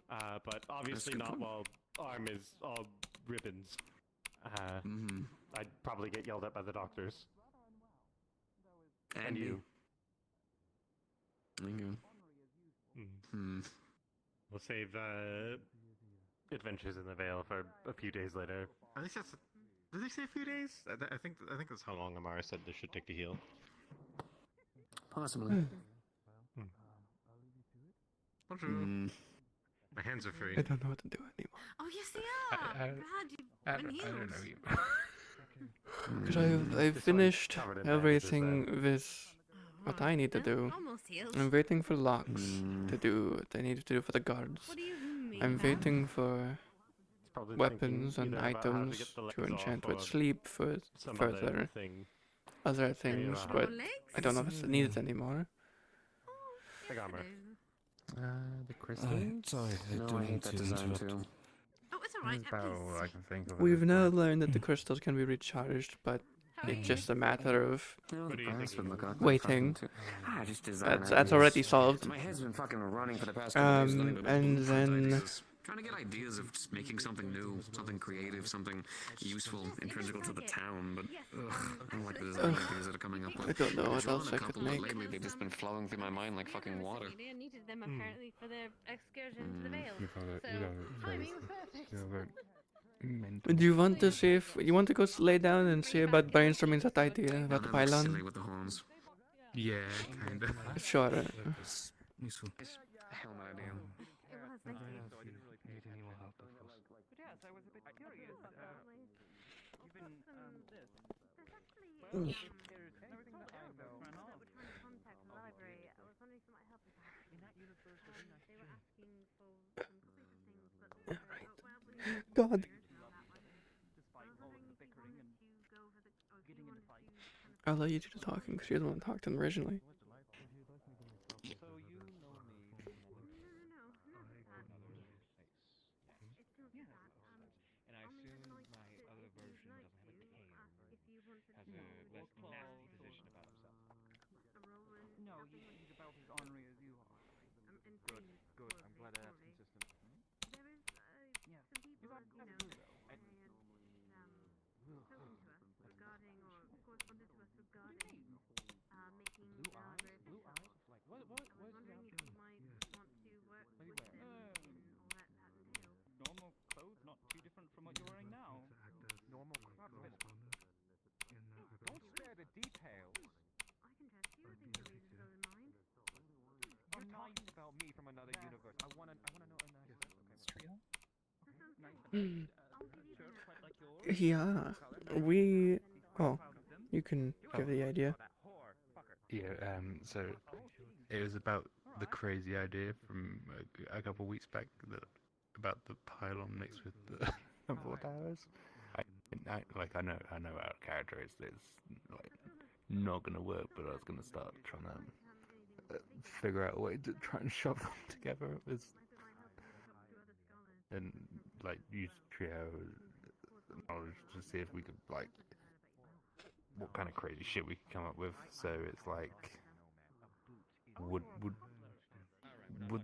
Speaker 19: But obviously
Speaker 13: good
Speaker 19: not
Speaker 13: point.
Speaker 19: while arm is all ribbons. I'd probably get yelled at by the doctors.
Speaker 13: And you.
Speaker 19: We'll save Adventures in the Vale for a few days later. I think that's. Did they say a few days? I think that's how long Amara said this should take to heal.
Speaker 13: Possibly.
Speaker 19: My hands are free.
Speaker 1: I don't know what to do anymore.
Speaker 21: Oh yes, they are. Brad, you've been
Speaker 2: I don't
Speaker 21: healed.
Speaker 2: know you.
Speaker 1: Because I've finished everything with what I need to do.
Speaker 21: Almost healed.
Speaker 1: I'm waiting for locks to do what I need to do for the guards.
Speaker 21: What do you mean?
Speaker 1: I'm waiting for
Speaker 19: probably
Speaker 1: weapons
Speaker 19: thinking
Speaker 1: and
Speaker 19: either about how to
Speaker 1: items
Speaker 19: get the legs
Speaker 1: to enchant
Speaker 19: off
Speaker 1: with
Speaker 19: or
Speaker 1: sleep for
Speaker 19: some
Speaker 1: further other things,
Speaker 19: about
Speaker 1: but
Speaker 21: legs?
Speaker 1: I don't know if it's needed anymore.
Speaker 19: Big armor.
Speaker 2: The crystal?
Speaker 11: Sorry, I
Speaker 13: No,
Speaker 11: don't
Speaker 13: I
Speaker 11: mean
Speaker 13: hate that
Speaker 11: to
Speaker 13: design
Speaker 11: interrupt.
Speaker 13: too.
Speaker 21: Oh, it's alright.
Speaker 2: That's about all I can think of. at
Speaker 1: We've
Speaker 2: this
Speaker 1: now
Speaker 2: point.
Speaker 1: learned that the crystals can be recharged, but it's just a matter of
Speaker 13: What do you think? Would look ugly
Speaker 1: waiting.
Speaker 13: fucking just design
Speaker 1: That's already
Speaker 13: ideas.
Speaker 1: solved.
Speaker 13: My head's been fucking running for the past couple days. Nothing but
Speaker 1: And
Speaker 13: blueprint
Speaker 1: then
Speaker 13: ideas. Trying to get ideas of just making something new, something creative, something useful, intrinsical to the town. But I don't like the design ideas that are coming up with.
Speaker 1: I don't know
Speaker 13: I've
Speaker 1: what
Speaker 13: drawn
Speaker 1: else
Speaker 13: a
Speaker 1: I could
Speaker 13: couple, but
Speaker 1: make.
Speaker 13: lately they've just been flowing through my mind like fucking water.
Speaker 21: They needed them apparently for their excursion to the Vale.
Speaker 2: We call it-
Speaker 21: So
Speaker 2: we call it
Speaker 21: timing
Speaker 2: phrase.
Speaker 21: was perfect.
Speaker 2: We call it mental.
Speaker 1: Do you want to see if you want to go lay down and see about brainstorming that idea about the
Speaker 13: That looks silly
Speaker 1: pylon?
Speaker 13: with the horns.
Speaker 2: Yeah, kind of.
Speaker 1: Sure.
Speaker 2: Useful.
Speaker 13: Helmet idea.
Speaker 21: It was, thank you.
Speaker 2: Anything will help, of course.
Speaker 16: Yes, I was a bit curious. Given this.
Speaker 1: Mm.
Speaker 16: There's everything that I know.
Speaker 21: We're trying to contact the library. I was wondering if you might help us out.
Speaker 16: In that universe,
Speaker 21: They were asking for some computer things, but also
Speaker 1: God.
Speaker 16: despite all of the bickering and getting into fights.
Speaker 1: I'll let you do the talking because you're the one who talked to them originally.
Speaker 16: So you know me.
Speaker 21: And I assume my other version doesn't have a tail. Has a less nasty position about himself.
Speaker 16: No, he's about as ornery as you are.
Speaker 21: Good,
Speaker 16: good. I'm glad that's consistent. Yes. You got blue though.
Speaker 21: Blue eyes?
Speaker 16: Blue eyes? Like what is happening? Normal clothes, not too different from what you're wearing now.
Speaker 4: Normal clothes. Don't spare the details. You're talking about me from another universe. I wanna know a nice trio.
Speaker 1: Hmm.
Speaker 16: Shirts quite like yours.
Speaker 1: Yeah, we. Oh, you can give the idea.
Speaker 2: Yeah, so it was about the crazy idea from a couple weeks back about the pylon mixed with the four towers. I know our character is like not gonna work, but I was gonna start trying to figure out a way to try and shove them together. And like use trio knowledge to see if we could like what kind of crazy shit we could come up with. So it's like, would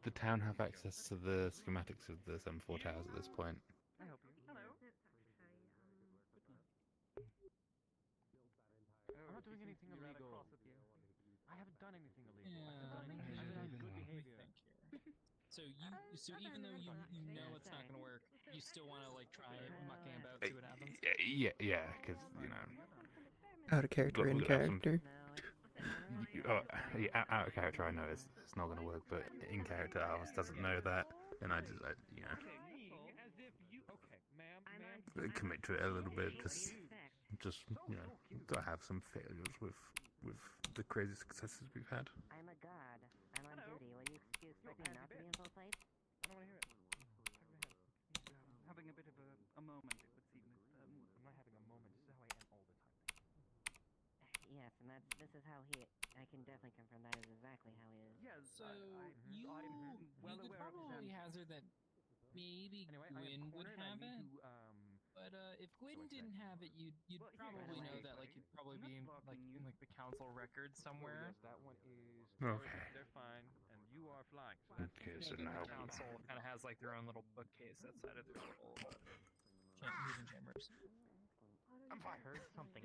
Speaker 2: the town have access to the schematics of the 4 towers at this point?
Speaker 4: I'm not doing anything illegal. I haven't done anything illegal.
Speaker 14: Yeah,
Speaker 4: I've done good behavior.
Speaker 14: So even though you know it's not gonna work, you still want to like try mucking about, see what happens.
Speaker 2: Yeah, because you know.
Speaker 1: Out of character, in character.
Speaker 2: Yeah, out of character, I know it's not gonna work, but in character, Alice doesn't know that, and I you know, commit to it a little bit. Just you know, to have some failures with the crazy successes we've had.
Speaker 10: I'm a god. I'm on duty. Will you excuse me not to be in full sight?
Speaker 16: I don't want to hear it. Having a bit of a moment, it would seem.
Speaker 4: I'm not having a moment. This is how I am all the time.
Speaker 10: Yes, and this is how he. I can definitely confirm that is exactly how he is.
Speaker 16: Yes.
Speaker 14: So you could probably hazard that maybe Gwyn would have it. But if Gwyn didn't have it, you'd probably know that like you'd probably be in like the council record somewhere.
Speaker 4: Yes, that one is.
Speaker 2: Okay.
Speaker 4: They're fine, and you are flying.
Speaker 2: Okay, so
Speaker 14: The
Speaker 2: now
Speaker 14: council kind of has like their own little bookcase outside of their little meeting chambers.
Speaker 4: heard something.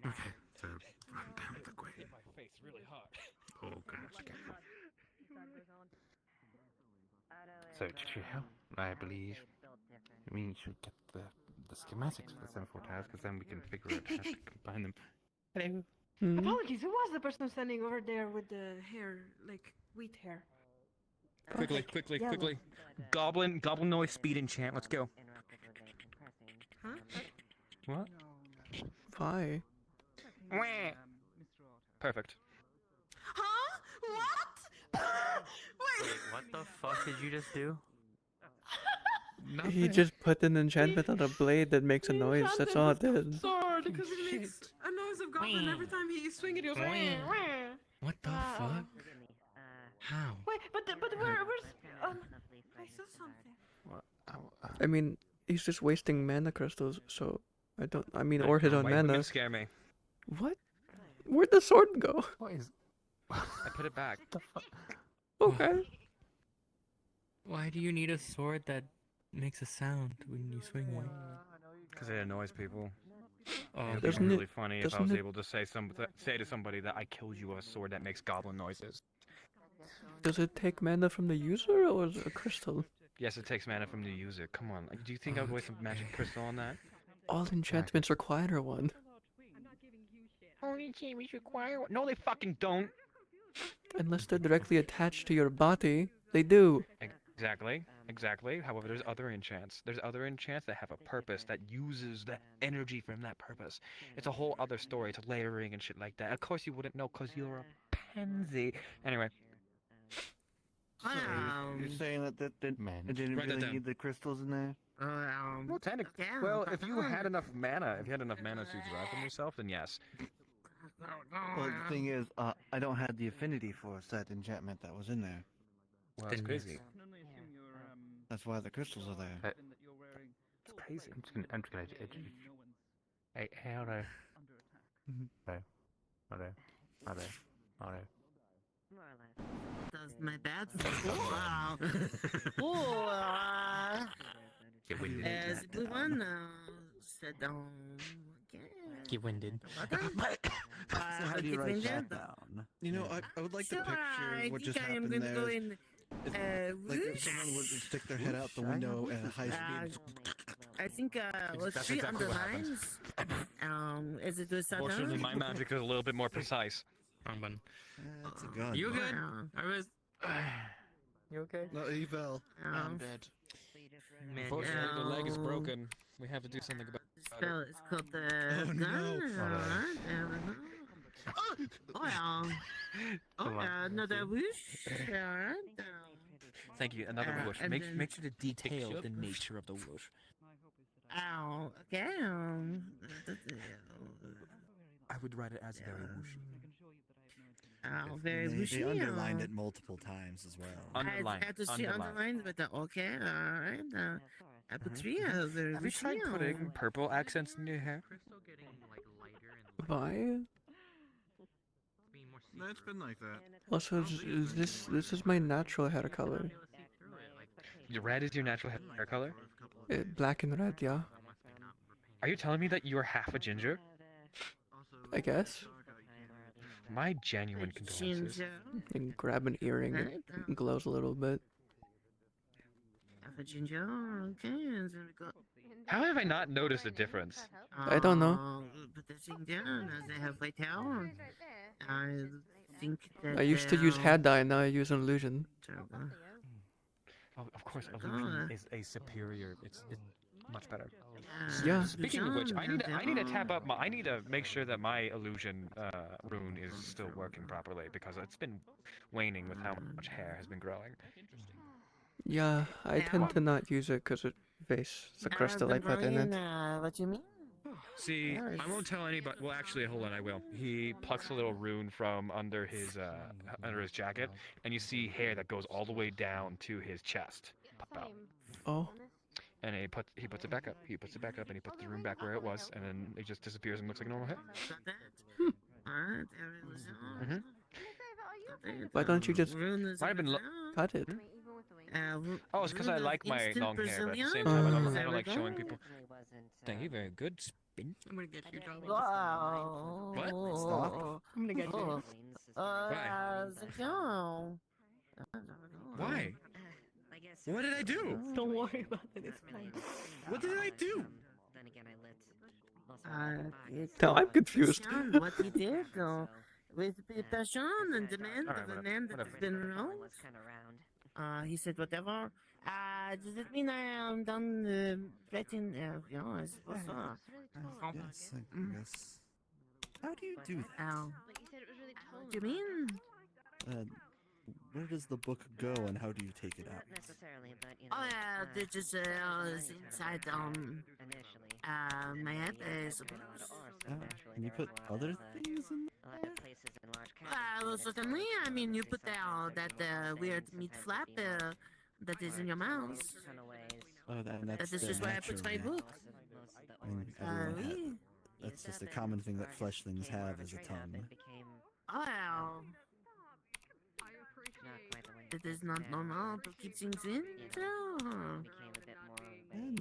Speaker 7: Okay, so run down the way.
Speaker 4: Hit my face really hard.
Speaker 7: Oh gosh.
Speaker 2: So, Chicho, I believe we should get the schematics for the 74 towers, because then we can figure out how to combine them.
Speaker 1: Hello.
Speaker 21: Apologies, who was the person standing over there with the hair, like wheat hair?
Speaker 4: Quickly.
Speaker 21: Yellow.
Speaker 4: Goblin noise speed enchant. Let's go.
Speaker 21: Huh?
Speaker 4: What?
Speaker 1: Why?
Speaker 4: Perfect.
Speaker 21: Huh? What? Wait.
Speaker 8: What the fuck did you just do?
Speaker 1: He just put an enchantment on a blade that makes a noise. That's all it did.
Speaker 21: Sword, because it makes a noise of goblin every time he swings it. He goes. Wah, wah.
Speaker 2: What the fuck? How?
Speaker 21: Wait, but where's I saw something.
Speaker 2: What?
Speaker 1: I mean, he's just wasting mana crystals, so I mean, or his own
Speaker 4: Why are you
Speaker 1: mana.
Speaker 4: gonna scare me?
Speaker 1: What? Where'd the sword go?
Speaker 2: What is...
Speaker 4: I put it back.
Speaker 1: Okay.
Speaker 8: Why do you need a sword that makes a sound when you swing it?
Speaker 4: Because it annoys people.
Speaker 8: Oh,
Speaker 4: It'd be
Speaker 1: Doesn't
Speaker 4: really
Speaker 1: it-
Speaker 4: funny if I
Speaker 1: doesn't
Speaker 4: was
Speaker 1: it-
Speaker 4: able to say to somebody that I killed you with a sword that makes goblin noises.
Speaker 1: Does it take mana from the user or is it a crystal?
Speaker 4: Yes, it takes mana from the user. Come on, do you think I would waste a magic crystal on that?
Speaker 1: All enchantments require one.
Speaker 4: All enchantments require one. No, they fucking don't.
Speaker 1: Unless they're directly attached to your body, they do.
Speaker 4: Exactly. However, there's other enchants. There's other enchants that have a purpose that uses the energy from that purpose. It's a whole other story. It's layering and shit like that. Of course you wouldn't know because you're a pansy. Anyway.
Speaker 17: You're saying that it didn't
Speaker 4: Write that
Speaker 17: really
Speaker 4: down.
Speaker 17: need the crystals in there?
Speaker 4: Well, technically, well, if you had enough mana, to derive from yourself, then yes.
Speaker 17: Well, the thing is, I don't have the affinity for said enchantment that was in there.
Speaker 4: Well, that's crazy.
Speaker 17: That's why the crystals are there.
Speaker 4: It's crazy.
Speaker 2: I'm just gonna Hey, hello. Hello.
Speaker 10: Does my bad wow.
Speaker 2: Get winded.
Speaker 10: As the one sit down.
Speaker 8: Get winded.
Speaker 17: So how do you write that down? You know, I would like to picture what just happened there. Like if someone would stick their head out the window at a high speed.
Speaker 10: I think let's
Speaker 4: That's
Speaker 10: see
Speaker 4: exactly what
Speaker 10: underlines. Is it with
Speaker 4: Fortunately, my magic is a little bit more precise.
Speaker 2: Wrong button.
Speaker 17: That's a gun.
Speaker 8: You good? I was.
Speaker 4: You okay?
Speaker 17: No, he fell.
Speaker 4: I'm dead. Unfortunately, the leg is broken. We have to do something about it.
Speaker 10: Spell is called the
Speaker 17: Oh, no.
Speaker 10: Oh yeah. Oh yeah, another wish. Alright.
Speaker 4: Thank you. Another
Speaker 10: Uh,
Speaker 4: bush.
Speaker 10: and
Speaker 4: Make
Speaker 10: then-
Speaker 4: sure to detail the nature of the bush.
Speaker 10: Ow. Okay.
Speaker 4: I would write it as very bushy.
Speaker 10: Ow, very
Speaker 17: They
Speaker 10: wishy.
Speaker 17: underlined it multiple times as well.
Speaker 4: Underline.
Speaker 10: I had to see underlined, but okay, alright. I put three very
Speaker 4: Have you tried
Speaker 10: wishy.
Speaker 4: putting purple accents in your hair?
Speaker 1: Why?
Speaker 17: No, it's been like that.
Speaker 1: Also, this is my natural hair color.
Speaker 4: Your red is your natural hair color?
Speaker 1: Black and red, yeah.
Speaker 4: Are you telling me that you are half a ginger?
Speaker 1: I guess.
Speaker 4: My genuine condolences.
Speaker 1: And grab an earring, it glows a little bit.
Speaker 10: Half a ginger. Okay, and then we got.
Speaker 4: How have I not noticed a difference?
Speaker 1: I don't know.
Speaker 10: Put the thing down as they have white hair. I think that.
Speaker 1: I used to use hair dye, now I use an illusion.
Speaker 4: Oh, of course, illusion is a superior. It's much better.
Speaker 1: Yeah.
Speaker 4: Speaking of which, I need to tap up my. I need to make sure that my illusion rune is still working properly because it's been waning with how much hair has been growing.
Speaker 1: Yeah, I tend to not use it because it wastes the crystal I put in it.
Speaker 10: What you mean?
Speaker 4: See, I won't tell anybody. Well, actually, hold on, I will. He plucks a little rune from under his jacket, and you see hair that goes all the way down to his chest. Pop out.
Speaker 1: Oh.
Speaker 4: And he puts it back up. He puts it back up, and he puts the rune back where it was, and then it just disappears and looks like normal hair.
Speaker 1: Why don't you just
Speaker 4: Might have been
Speaker 1: cut it?
Speaker 4: Oh, it's because I like my long hair, but at the same time, I don't like showing people.
Speaker 8: Thank you, very good. I'm gonna get you, dog.
Speaker 17: What? Stop.
Speaker 8: I'm gonna get you.
Speaker 17: Why?
Speaker 10: Go.
Speaker 17: Why? What did I do?
Speaker 21: Don't worry about it. It's fine.
Speaker 17: What did I do?
Speaker 10: Then again, I lit.
Speaker 1: No, I'm confused.
Speaker 10: What he did though, with passion and demand,
Speaker 4: Alright,
Speaker 10: the
Speaker 4: whatever,
Speaker 10: man that has
Speaker 4: whatever.
Speaker 10: been around. He said whatever. Does it mean I am done writing? I suppose so.
Speaker 17: Yes, I guess. How do you do that?
Speaker 10: Ow.
Speaker 21: But you said it was really tall.
Speaker 10: What do you mean?
Speaker 17: Where does the book go and how do you take it out?
Speaker 10: Not necessarily, but you know. Oh yeah, they just it's inside my head, I suppose.
Speaker 17: Can you put other things in there?
Speaker 10: Well, certainly. I mean, you put that weird meat flap that is in your mouth.
Speaker 17: Oh, that's
Speaker 10: That is
Speaker 17: the
Speaker 10: just where I put my
Speaker 17: natural
Speaker 10: book.
Speaker 17: I mean, everyone had, that's just a common thing that fleshlings have is a tongue.
Speaker 10: Well, it is not normal to keep things in, so.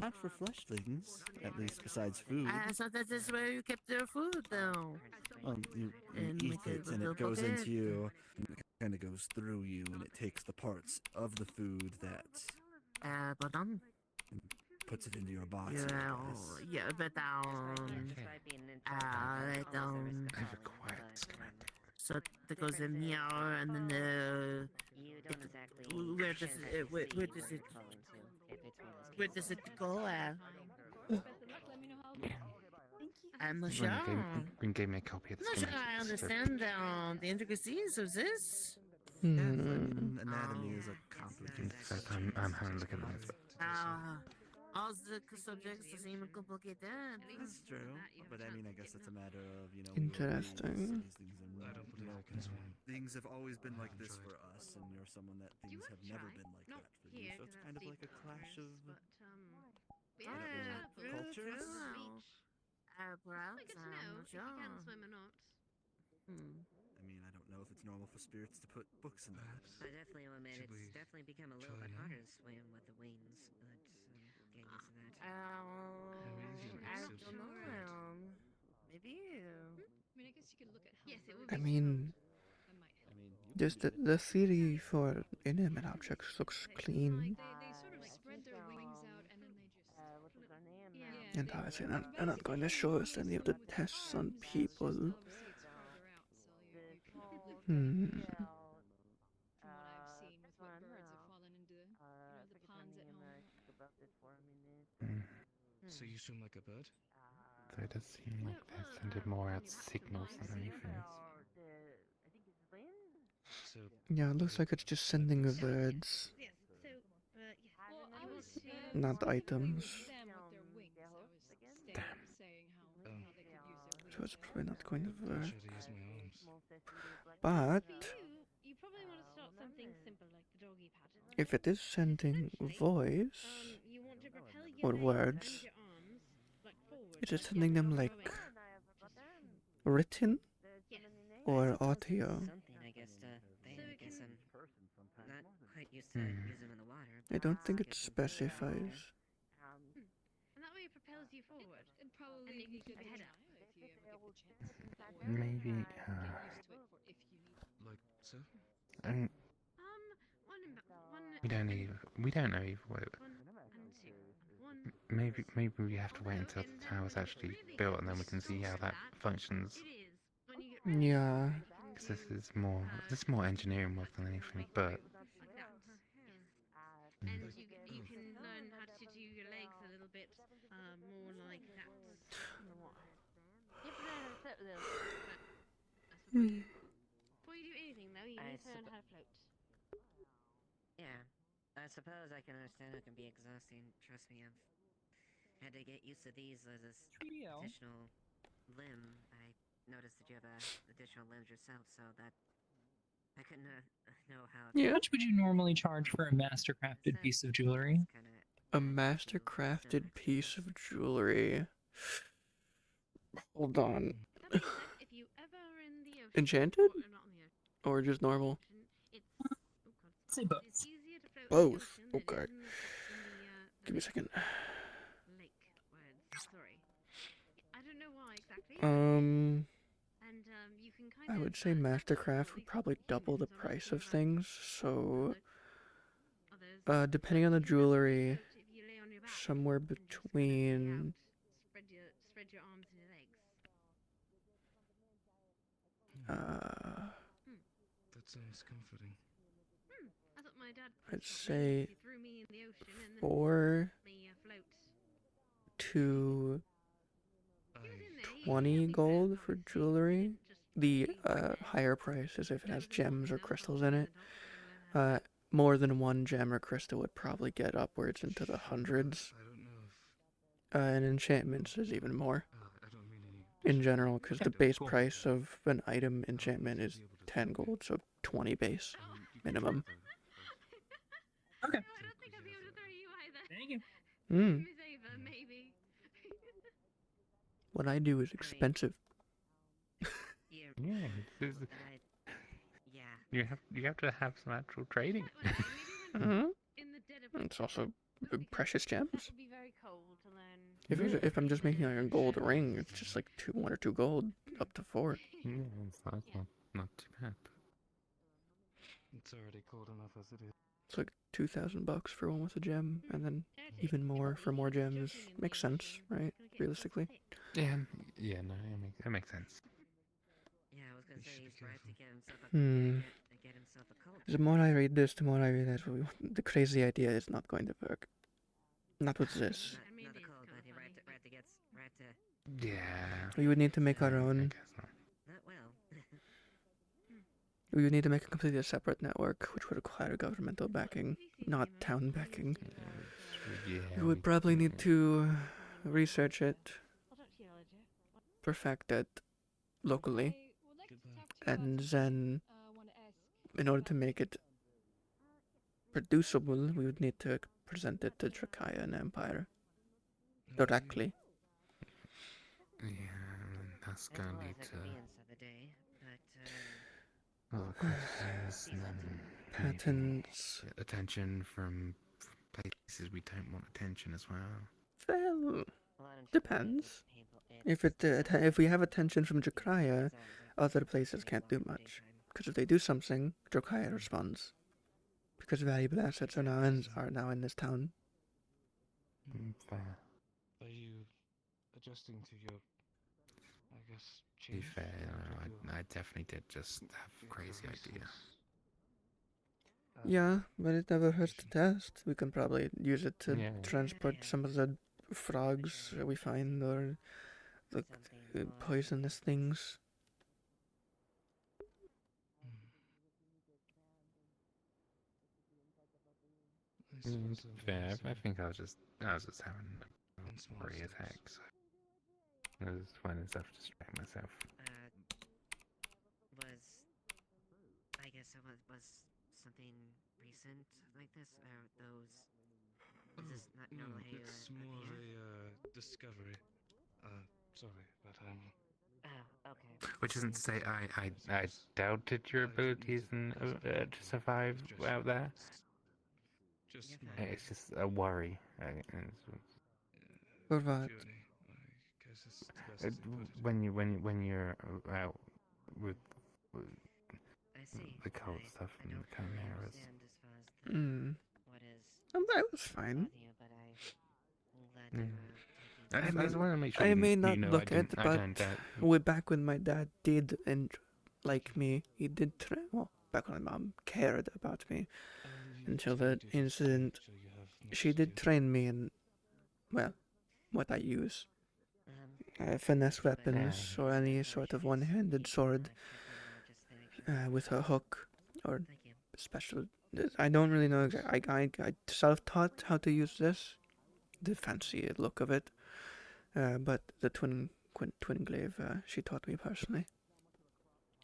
Speaker 17: Not for fleshlings, at least besides food.
Speaker 10: I thought that is where you kept your food, though.
Speaker 17: Well, you
Speaker 10: And
Speaker 17: eat
Speaker 10: make a
Speaker 17: it and
Speaker 10: little
Speaker 17: it goes into
Speaker 10: bit.
Speaker 17: you, and it kind of goes through you, and it takes the parts of the food that
Speaker 10: Pardon?
Speaker 17: puts it into your body.
Speaker 10: Yeah, but so that goes in here, and then where does it go? I'm not sure.
Speaker 2: Green gave me a copy of the
Speaker 10: I'm not sure
Speaker 2: schematic.
Speaker 10: I understand the intricacies of this.
Speaker 17: Anatomy is a complicated subject.
Speaker 2: I'm having a look at them.
Speaker 10: All the subjects seem complicated.
Speaker 17: That's true, but I mean, I guess it's a matter of,
Speaker 1: Interesting.
Speaker 17: Things have always been like this for us, and you're someone that things have never been like that for you. So it's kind of like a clash of cultures.
Speaker 10: Perhaps, I'm not sure.
Speaker 21: Swim or not.
Speaker 17: I mean, I don't know if it's normal for spirits to put books in that.
Speaker 10: I definitely will admit it's definitely become a little bit harder to swim with the wings, but getting used to that. I don't know. Maybe.
Speaker 21: I mean, I guess you could look at how. Yes, it would
Speaker 1: I mean, just the theory for inanimate objects looks clean.
Speaker 21: They sort of spread their wings out and then they just.
Speaker 10: What was her name?
Speaker 21: Yeah.
Speaker 1: And obviously, they're not going to show us any of the tests on people. Hmm.
Speaker 21: From what I've seen with what birds have fallen into the ponds at home.
Speaker 11: So you swim like a bird?
Speaker 2: So it does seem like they're sending more out signals than anything.
Speaker 11: So
Speaker 1: Yeah, it looks like it's just sending the words,
Speaker 21: Yes. So, well, I was
Speaker 1: not items.
Speaker 21: them with their wings. I was saying how they could use their wings.
Speaker 1: So it's probably not going to
Speaker 11: I
Speaker 1: work.
Speaker 11: try to use my arms.
Speaker 1: But
Speaker 21: You probably want to start something simple like the doggy pattern.
Speaker 1: if it is sending voice
Speaker 21: You want to propel your
Speaker 1: or
Speaker 21: legs
Speaker 1: words,
Speaker 21: and your arms like forward.
Speaker 1: is it sending them like written or audio?
Speaker 10: Something, I guess, I'm not quite used to using them in the water.
Speaker 1: I don't think it specifies.
Speaker 21: And that way it propels you forward. And probably you could head up if you ever get the chance.
Speaker 2: Maybe.
Speaker 21: Get used to it for if you need.
Speaker 11: Like so?
Speaker 2: And we don't know either way. Maybe we have to wait until the tower's actually built and then we can see how that functions.
Speaker 1: Yeah.
Speaker 2: Because this is more engineering work than anything, but.
Speaker 21: And you can learn how to do your legs a little bit more like that. Before you do anything though, you need to learn how to float.
Speaker 10: Yeah, I suppose I can understand it can be exhausting. Trust me, I've had to get used to these as this additional limb. I noticed that you have additional limbs yourself, so that I couldn't know how.
Speaker 14: How much would you normally charge for a master-crafted piece of jewelry?
Speaker 1: A master-crafted piece of jewelry. Hold on. Enchanted? Or just normal?
Speaker 14: Say both.
Speaker 1: Both. Okay. Give me a second.
Speaker 21: Sorry. I don't
Speaker 1: I would say Mastercraft would probably double the price of things, so depending on the jewelry, somewhere between
Speaker 21: Spread your arms and your legs.
Speaker 11: That sounds comforting.
Speaker 21: I thought my dad
Speaker 1: I'd say
Speaker 21: he threw me in the ocean and then
Speaker 1: 4
Speaker 21: me afloat.
Speaker 1: to 20 gold for jewelry. The higher price is if it has gems or crystals in it. More than one gem or crystal would probably get upwards into the hundreds.
Speaker 11: I don't know if
Speaker 1: And enchantments is even more.
Speaker 11: I don't mean any
Speaker 1: In general, because the base price of an item enchantment is 10 gold, so 20 base minimum.
Speaker 21: Okay. No, I don't think I'll be able to throw you either.
Speaker 8: Thank you.
Speaker 1: Mm.
Speaker 21: Miss Ava, maybe.
Speaker 1: What I do is expensive.
Speaker 2: Yeah, you have to have some actual trading.
Speaker 1: Mm-hmm. It's also precious gems.
Speaker 21: That would be very cold to learn.
Speaker 1: If I'm just making like a gold ring, it's just like 1 or 2 gold, up to 4.
Speaker 2: Yeah, it's not too bad.
Speaker 11: it's already cold enough as it is.
Speaker 1: It's like $2,000 for one with a gem, and then even more for more gems. Makes sense, right? Realistically.
Speaker 2: Yeah, no, it makes sense.
Speaker 10: Yeah, I was gonna say he's right to get himself get himself a cold.
Speaker 1: The more I read this, the more I realize the crazy idea is not going to work. Not with this.
Speaker 10: Not the cold, but right to get
Speaker 2: Yeah.
Speaker 1: We would need to make our own.
Speaker 10: Not well.
Speaker 1: We would need to make a completely separate network, which would require governmental backing, not town backing. We would probably need to research it, perfect it locally, and then, in order to make it producible, we would need to present it to Drakaya and Empire directly.
Speaker 2: Yeah, that's gonna need to. Well, questions and then
Speaker 1: patents.
Speaker 2: Attention from places we don't want attention as well.
Speaker 1: Well, depends. If we have attention from Drakaya, other places can't do much. Because if they do something, Drakaya responds. Because valuable assets are now in this town.
Speaker 2: Fair.
Speaker 11: Are you adjusting to your, I guess,
Speaker 2: To be
Speaker 11: change?
Speaker 2: fair, I definitely did just have a crazy idea.
Speaker 1: Yeah, but it never hurts to test. We can probably use it to transport some of the frogs that we find, or the poisonous things.
Speaker 2: Fair. I think I was just having a worry attack. So I was finding stuff to distract myself.
Speaker 10: I guess it was something recent like this, or those. Is this not
Speaker 11: No,
Speaker 10: normally
Speaker 11: it's more of a discovery. Sorry, but
Speaker 10: Oh, okay.
Speaker 2: Which isn't to say I doubted your abilities and to survive out there. It's just a worry.
Speaker 1: For what?
Speaker 2: When you're out with the cult stuff and the chimeras.
Speaker 1: That was fine.
Speaker 2: I just want to make sure
Speaker 1: I may
Speaker 2: you
Speaker 1: not
Speaker 2: know
Speaker 1: look
Speaker 2: I
Speaker 1: it,
Speaker 2: don't
Speaker 1: but back when my dad did and like me, he did back when my mom cared about me until that incident, she did train me in, well, what I use. Finesse weapons or any sort of one-handed sword with a hook or special. I don't really know exactly. I self-taught how to use this, the fancy look of it. But the twin glaive, she taught me personally.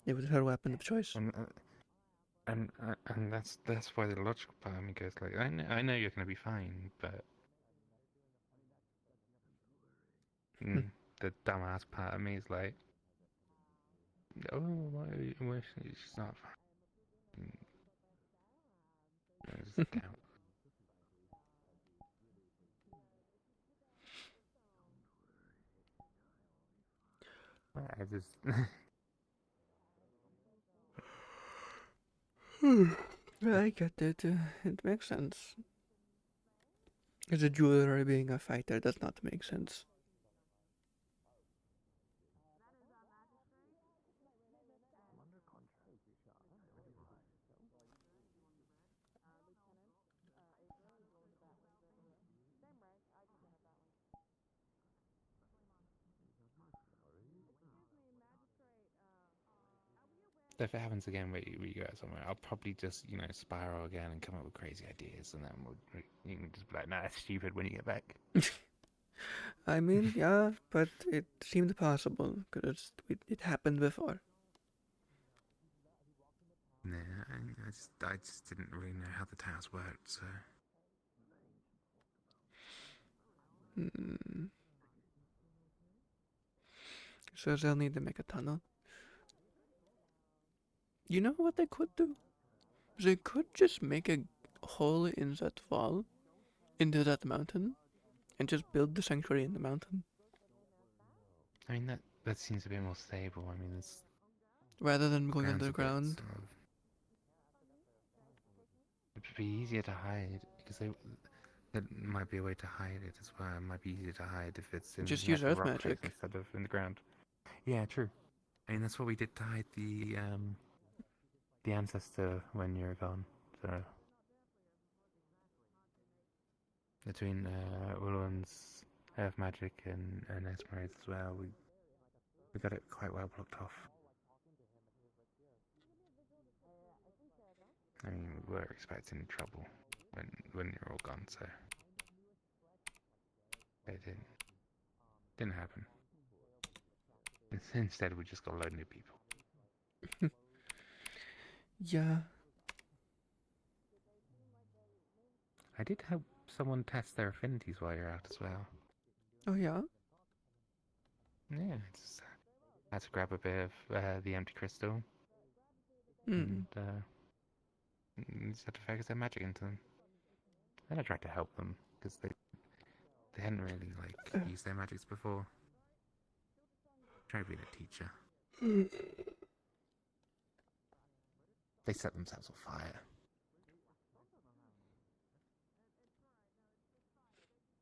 Speaker 1: It was her weapon of choice.
Speaker 2: And that's why the logical part of me goes like, I know you're gonna be fine, but the dumbass part of me is like, oh, why she's not fine. Just doubt. I just.
Speaker 1: I get it. It makes sense. As a jeweler being a fighter does not make sense.
Speaker 2: If it happens again where you go out somewhere, I'll probably just, spiral again and come up with crazy ideas, and then you can just be like, nah, it's stupid when you get back.
Speaker 1: I mean, yeah, but it seemed possible because it happened before.
Speaker 2: Nah, I just didn't really know how the towers worked, so.
Speaker 1: So they'll need to make a tunnel. You know what they could do? They could just make a hole in that wall, into that mountain, and just build the sanctuary in the mountain.
Speaker 2: I mean, that seems a bit more stable. I mean, it's.
Speaker 1: Rather than going underground.
Speaker 2: It'd be easier to hide, because there might be a way to hide it as well. It might be easier to hide if it's in
Speaker 1: Just
Speaker 2: the
Speaker 1: use
Speaker 2: actual
Speaker 1: earth
Speaker 2: rock face
Speaker 1: magic.
Speaker 2: instead of in the ground. Yeah, true. I mean, that's what we did to hide the ancestor when you're gone. So between Ullun's earth magic and Esmeralda's as well, we got it quite well blocked off. I mean, we were expecting trouble when you're all gone, so it didn't happen. Instead, we just got a load of new people.
Speaker 1: Yeah.
Speaker 2: I did help someone test their affinities while you're out as well.
Speaker 1: Oh yeah?
Speaker 2: Yeah, just had to grab a bit of the empty crystal.
Speaker 1: And
Speaker 2: just had to focus their magic into them. Then I tried to help them, because they hadn't really, used their magics before. Tried being a teacher. They set themselves on fire.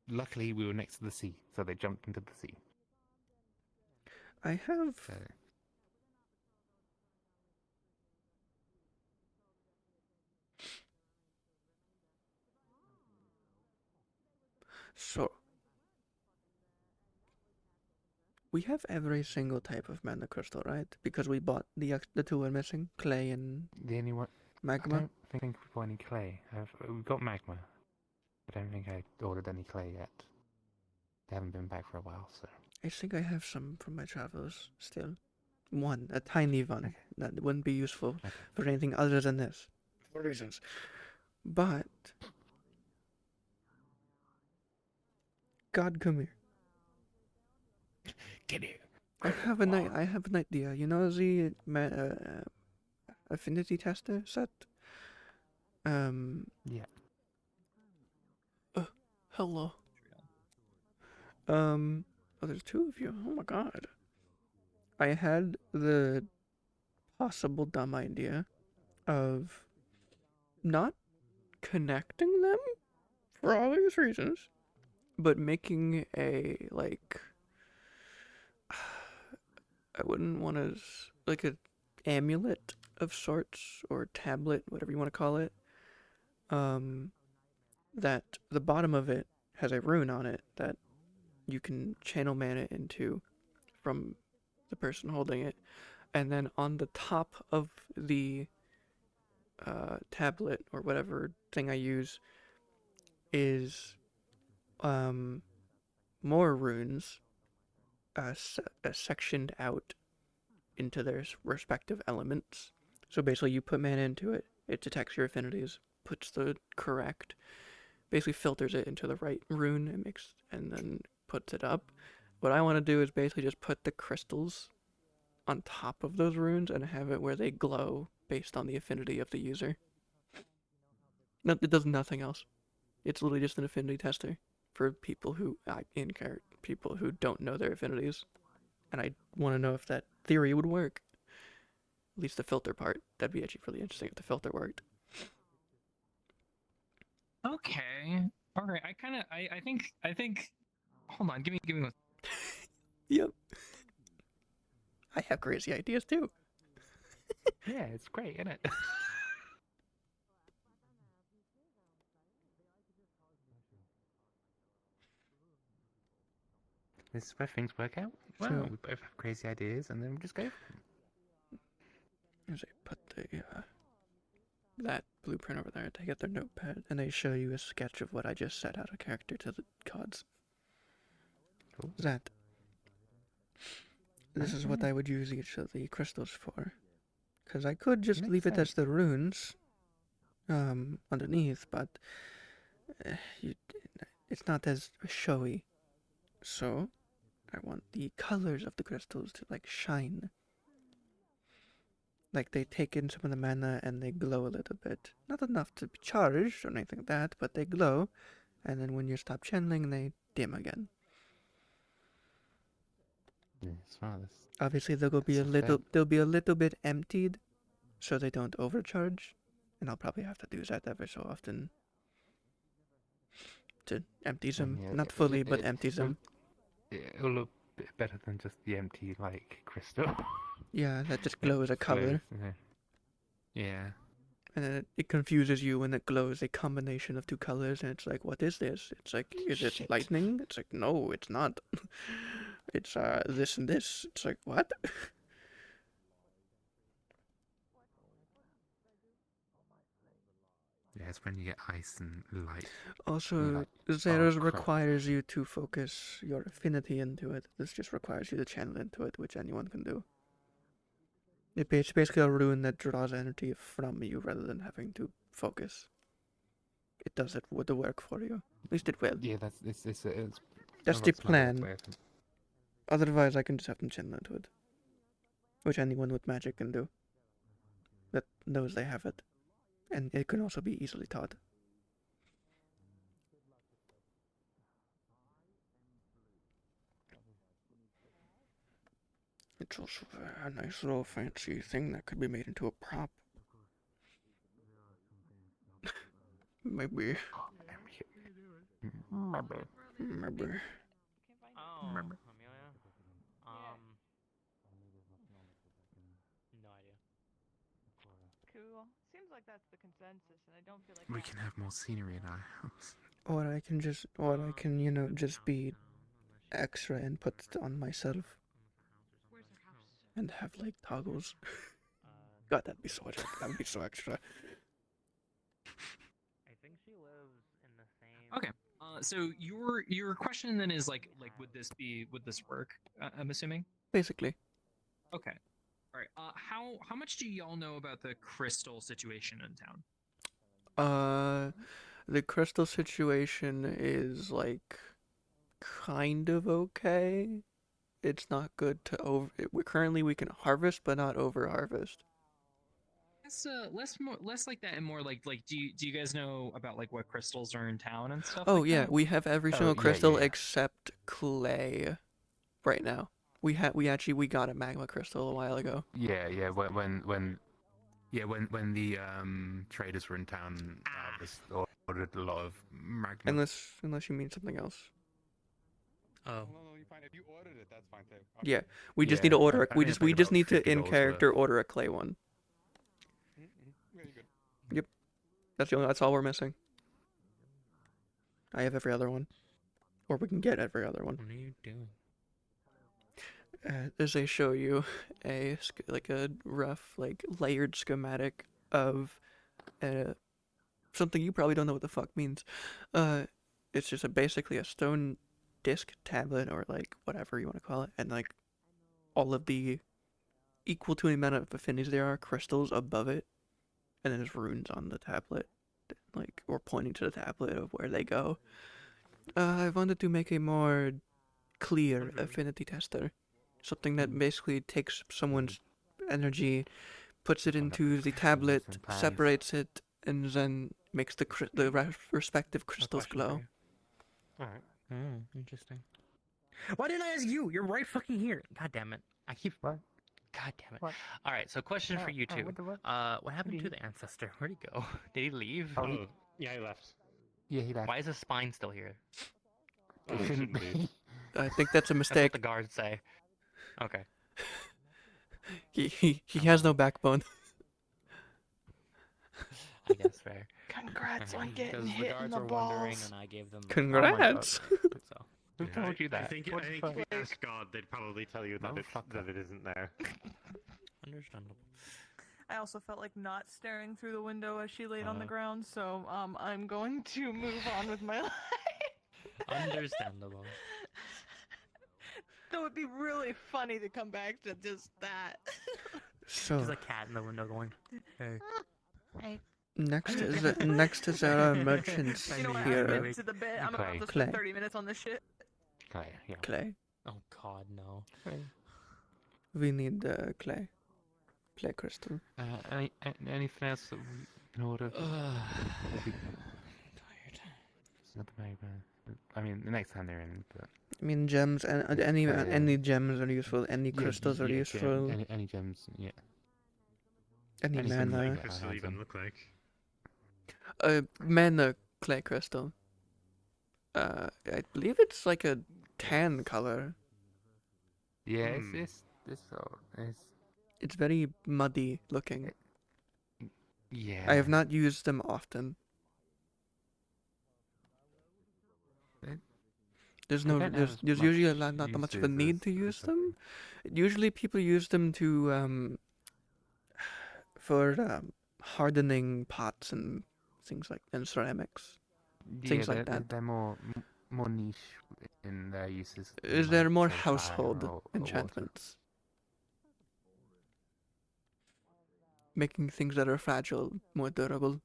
Speaker 2: Luckily, we were next to the sea, so they jumped into the sea.
Speaker 1: I have... So... We have every single type of mana crystal, right? Because we bought the two we're missing, clay and
Speaker 2: the only one
Speaker 1: magma.
Speaker 2: I don't think we bought any clay. We've got magma. I don't think I ordered any clay yet. They haven't been back for a while, so.
Speaker 1: I think I have some from my travels still. One, a tiny one. Okay. That wouldn't be useful for anything other than this, for reasons. But God, come here.
Speaker 2: Get here.
Speaker 1: I have an idea. You know the affinity tester set?
Speaker 2: Yeah.
Speaker 1: Hello. Oh, there's two of you. Oh my god. I had the possible dumb idea of not connecting them for obvious reasons, but making a, I wouldn't want to, an amulet of sorts, or tablet, whatever you want to call it, that the bottom of it has a rune on it that you can channel mana into from the person holding it, and then on the top of the tablet or whatever thing I use is more runes sectioned out into their respective elements. So basically you put mana into it, it detects your affinities, puts the correct, basically filters it into the right rune, and then puts it up. What I want to do is basically just put the crystals on top of those runes and have it where they glow based on the affinity of the user. No, it does nothing else. It's literally just an affinity tester for people who people who don't know their affinities. and I want to know if that theory would work. At least the filter part. That'd be actually really interesting if the filter worked.
Speaker 6: Okay. All right. I think. Hold on. Give me one.
Speaker 1: Yep. I have crazy ideas too.
Speaker 2: Yeah, it's great, isn't it? This is where things work out. Well,
Speaker 1: So-
Speaker 2: we both have crazy ideas, and then we just go.
Speaker 1: As I put the that blueprint over there, take out their notepad, and they show you a sketch of what I just set out of character to the gods.
Speaker 2: Cool.
Speaker 1: That. This is what I would use each of the crystals for. Because I could just
Speaker 2: Makes
Speaker 1: leave it as
Speaker 2: sense.
Speaker 1: the runes underneath, but it's not as showy. So, I want the colors of the crystals to, like, shine. Like, they take in some of the mana and they glow a little bit. Not enough to be charged or anything like that, but they glow. And then when you stop channeling, they dim again.
Speaker 2: Yes, well,
Speaker 1: Obviously, they'll be a little bit emptied, so they don't overcharge. And I'll probably have to do that every so often to empty them.
Speaker 2: yeah,
Speaker 1: Not fully, but empty them.
Speaker 2: It'll look a bit better than just the empty, like, crystal.
Speaker 1: Yeah, that just glows a color.
Speaker 2: Yeah.
Speaker 1: And then it confuses you when it glows a combination of two colors, and it's like, what is this? It's like, is it lightning? It's like, no, it's not. It's this and this. It's like, what?
Speaker 2: Yeah, it's when you get ice and light.
Speaker 1: Also,
Speaker 2: like,
Speaker 1: Zeros
Speaker 2: oh, crap.
Speaker 1: requires you to focus your affinity into it. This just requires you to channel into it, which anyone can do. It's basically a rune that draws energy from you rather than having to focus. It does it with the work for you. At least it will.
Speaker 2: Yeah, that's it's
Speaker 1: That's
Speaker 2: a
Speaker 1: the
Speaker 2: lot smarter
Speaker 1: plan.
Speaker 2: way of it.
Speaker 1: Otherwise, I can just have them channel into it. Which anyone with magic can do. That knows they have it. And it can also be easily taught. It's also a nice little fancy thing that could be made into a prop. Maybe.
Speaker 2: Remember.
Speaker 12: Oh,
Speaker 2: Remember.
Speaker 12: Amelia? No idea.
Speaker 21: Cool. Seems like that's the consensus, and I don't feel like
Speaker 2: We can have more scenery in our house.
Speaker 1: Or I can, you know, just be extra and put it on myself. And have, like, toggles. God, that'd be so much. That would be so extra.
Speaker 12: I think she lives in the same.
Speaker 6: Okay. So your question then is like would this work? I'm assuming.
Speaker 1: Basically.
Speaker 6: Okay. All right. How much do y'all know about the crystal situation in town?
Speaker 1: The crystal situation is, like, kind of okay. It's not good to currently we can harvest, but not over harvest.
Speaker 6: Less like that and more like do you guys know about like what crystals are in town and stuff?
Speaker 1: Oh
Speaker 6: like
Speaker 1: yeah,
Speaker 6: that?
Speaker 1: we have every single crystal except clay right now. We got a magma crystal a while ago.
Speaker 2: Yeah, when the traders were in town, just ordered a lot of magma.
Speaker 1: Unless you mean something else.
Speaker 2: Oh.
Speaker 22: No, you fine. If you ordered it, that's fine too.
Speaker 1: Yeah, we just need to order.
Speaker 2: I
Speaker 1: We
Speaker 2: think
Speaker 1: just
Speaker 2: it's like
Speaker 1: need
Speaker 2: about
Speaker 1: to in
Speaker 2: $50
Speaker 1: character
Speaker 2: worth.
Speaker 1: order a clay one.
Speaker 22: Very good.
Speaker 1: Yep, that's all we're missing. I have every other one, or we can get every other one.
Speaker 8: What are you doing?
Speaker 1: As they show you a rough, like, layered schematic of something you probably don't know what the fuck means. It's just basically a stone disc tablet, or, like, whatever you want to call it, and, like, all of the equal to the amount of affinities there are crystals above it, and then there's runes on the tablet, like, or pointing to the tablet of where they go. I wanted to make a more clear affinity tester. Something that basically takes someone's energy, puts it into the tablet, separates it, and then makes the respective crystals glow.
Speaker 8: Alright. Interesting. Why didn't I ask you? You're right fucking here. God damn it. I keep...
Speaker 2: What?
Speaker 8: God damn it.
Speaker 2: What?
Speaker 8: Alright, so question for you two.
Speaker 2: What?
Speaker 8: What happened to the ancestor? Where'd he go? Did he leave?
Speaker 19: Oh, yeah, he left.
Speaker 2: Yeah, he left.
Speaker 8: Why is his spine still here?
Speaker 2: It shouldn't be.
Speaker 1: I think that's a
Speaker 8: That's
Speaker 1: mistake.
Speaker 8: what the guards say. Okay.
Speaker 1: He has no backbone.
Speaker 8: I guess fair.
Speaker 21: Congrats on getting
Speaker 8: Because the
Speaker 21: hit in
Speaker 8: guards
Speaker 21: the
Speaker 8: were wondering,
Speaker 21: balls.
Speaker 8: and I gave them.
Speaker 1: Congrats.
Speaker 8: So.
Speaker 2: Who told you that?
Speaker 19: I think
Speaker 2: What the
Speaker 19: if
Speaker 2: fuck?
Speaker 19: you ask God, they'd probably tell you that, that it isn't there.
Speaker 8: Understandable.
Speaker 21: I also felt like not staring through the window as she laid on the ground, so I'm going to move on with my life.
Speaker 8: Understandable.
Speaker 21: That would be really funny to come back to just that.
Speaker 1: So
Speaker 8: There's a cat in the window going, hey.
Speaker 21: Hey.
Speaker 1: next is our merchants
Speaker 21: You know what?
Speaker 1: here.
Speaker 21: I'm into the bit. I'm about to
Speaker 1: Clay.
Speaker 21: spend 30 minutes on this shit.
Speaker 2: Clay, yeah.
Speaker 1: Clay.
Speaker 8: Oh god, no.
Speaker 1: We need clay. Clay crystal.
Speaker 2: Anything else that we can order?
Speaker 8: Tired.
Speaker 2: It's not very bad. I mean, the next time they're in, but...
Speaker 1: I mean gems and any gems are useful. Any crystals are useful.
Speaker 2: Any gems, yeah.
Speaker 1: Any
Speaker 2: Anything
Speaker 1: mana.
Speaker 2: like
Speaker 7: What
Speaker 2: that,
Speaker 7: crystal even look like?
Speaker 1: Mana clay crystal. I believe it's like a tan color.
Speaker 2: Yeah, it's
Speaker 1: It's very muddy looking.
Speaker 2: yeah.
Speaker 1: I have not used them often. There's
Speaker 2: much
Speaker 1: usually not that much of a
Speaker 2: uses
Speaker 1: need to use them. Usually people use them to for hardening pots and things like and ceramics. Things like that.
Speaker 2: They're more niche in their uses.
Speaker 1: Is there more household enchantments? Making things that are fragile more durable.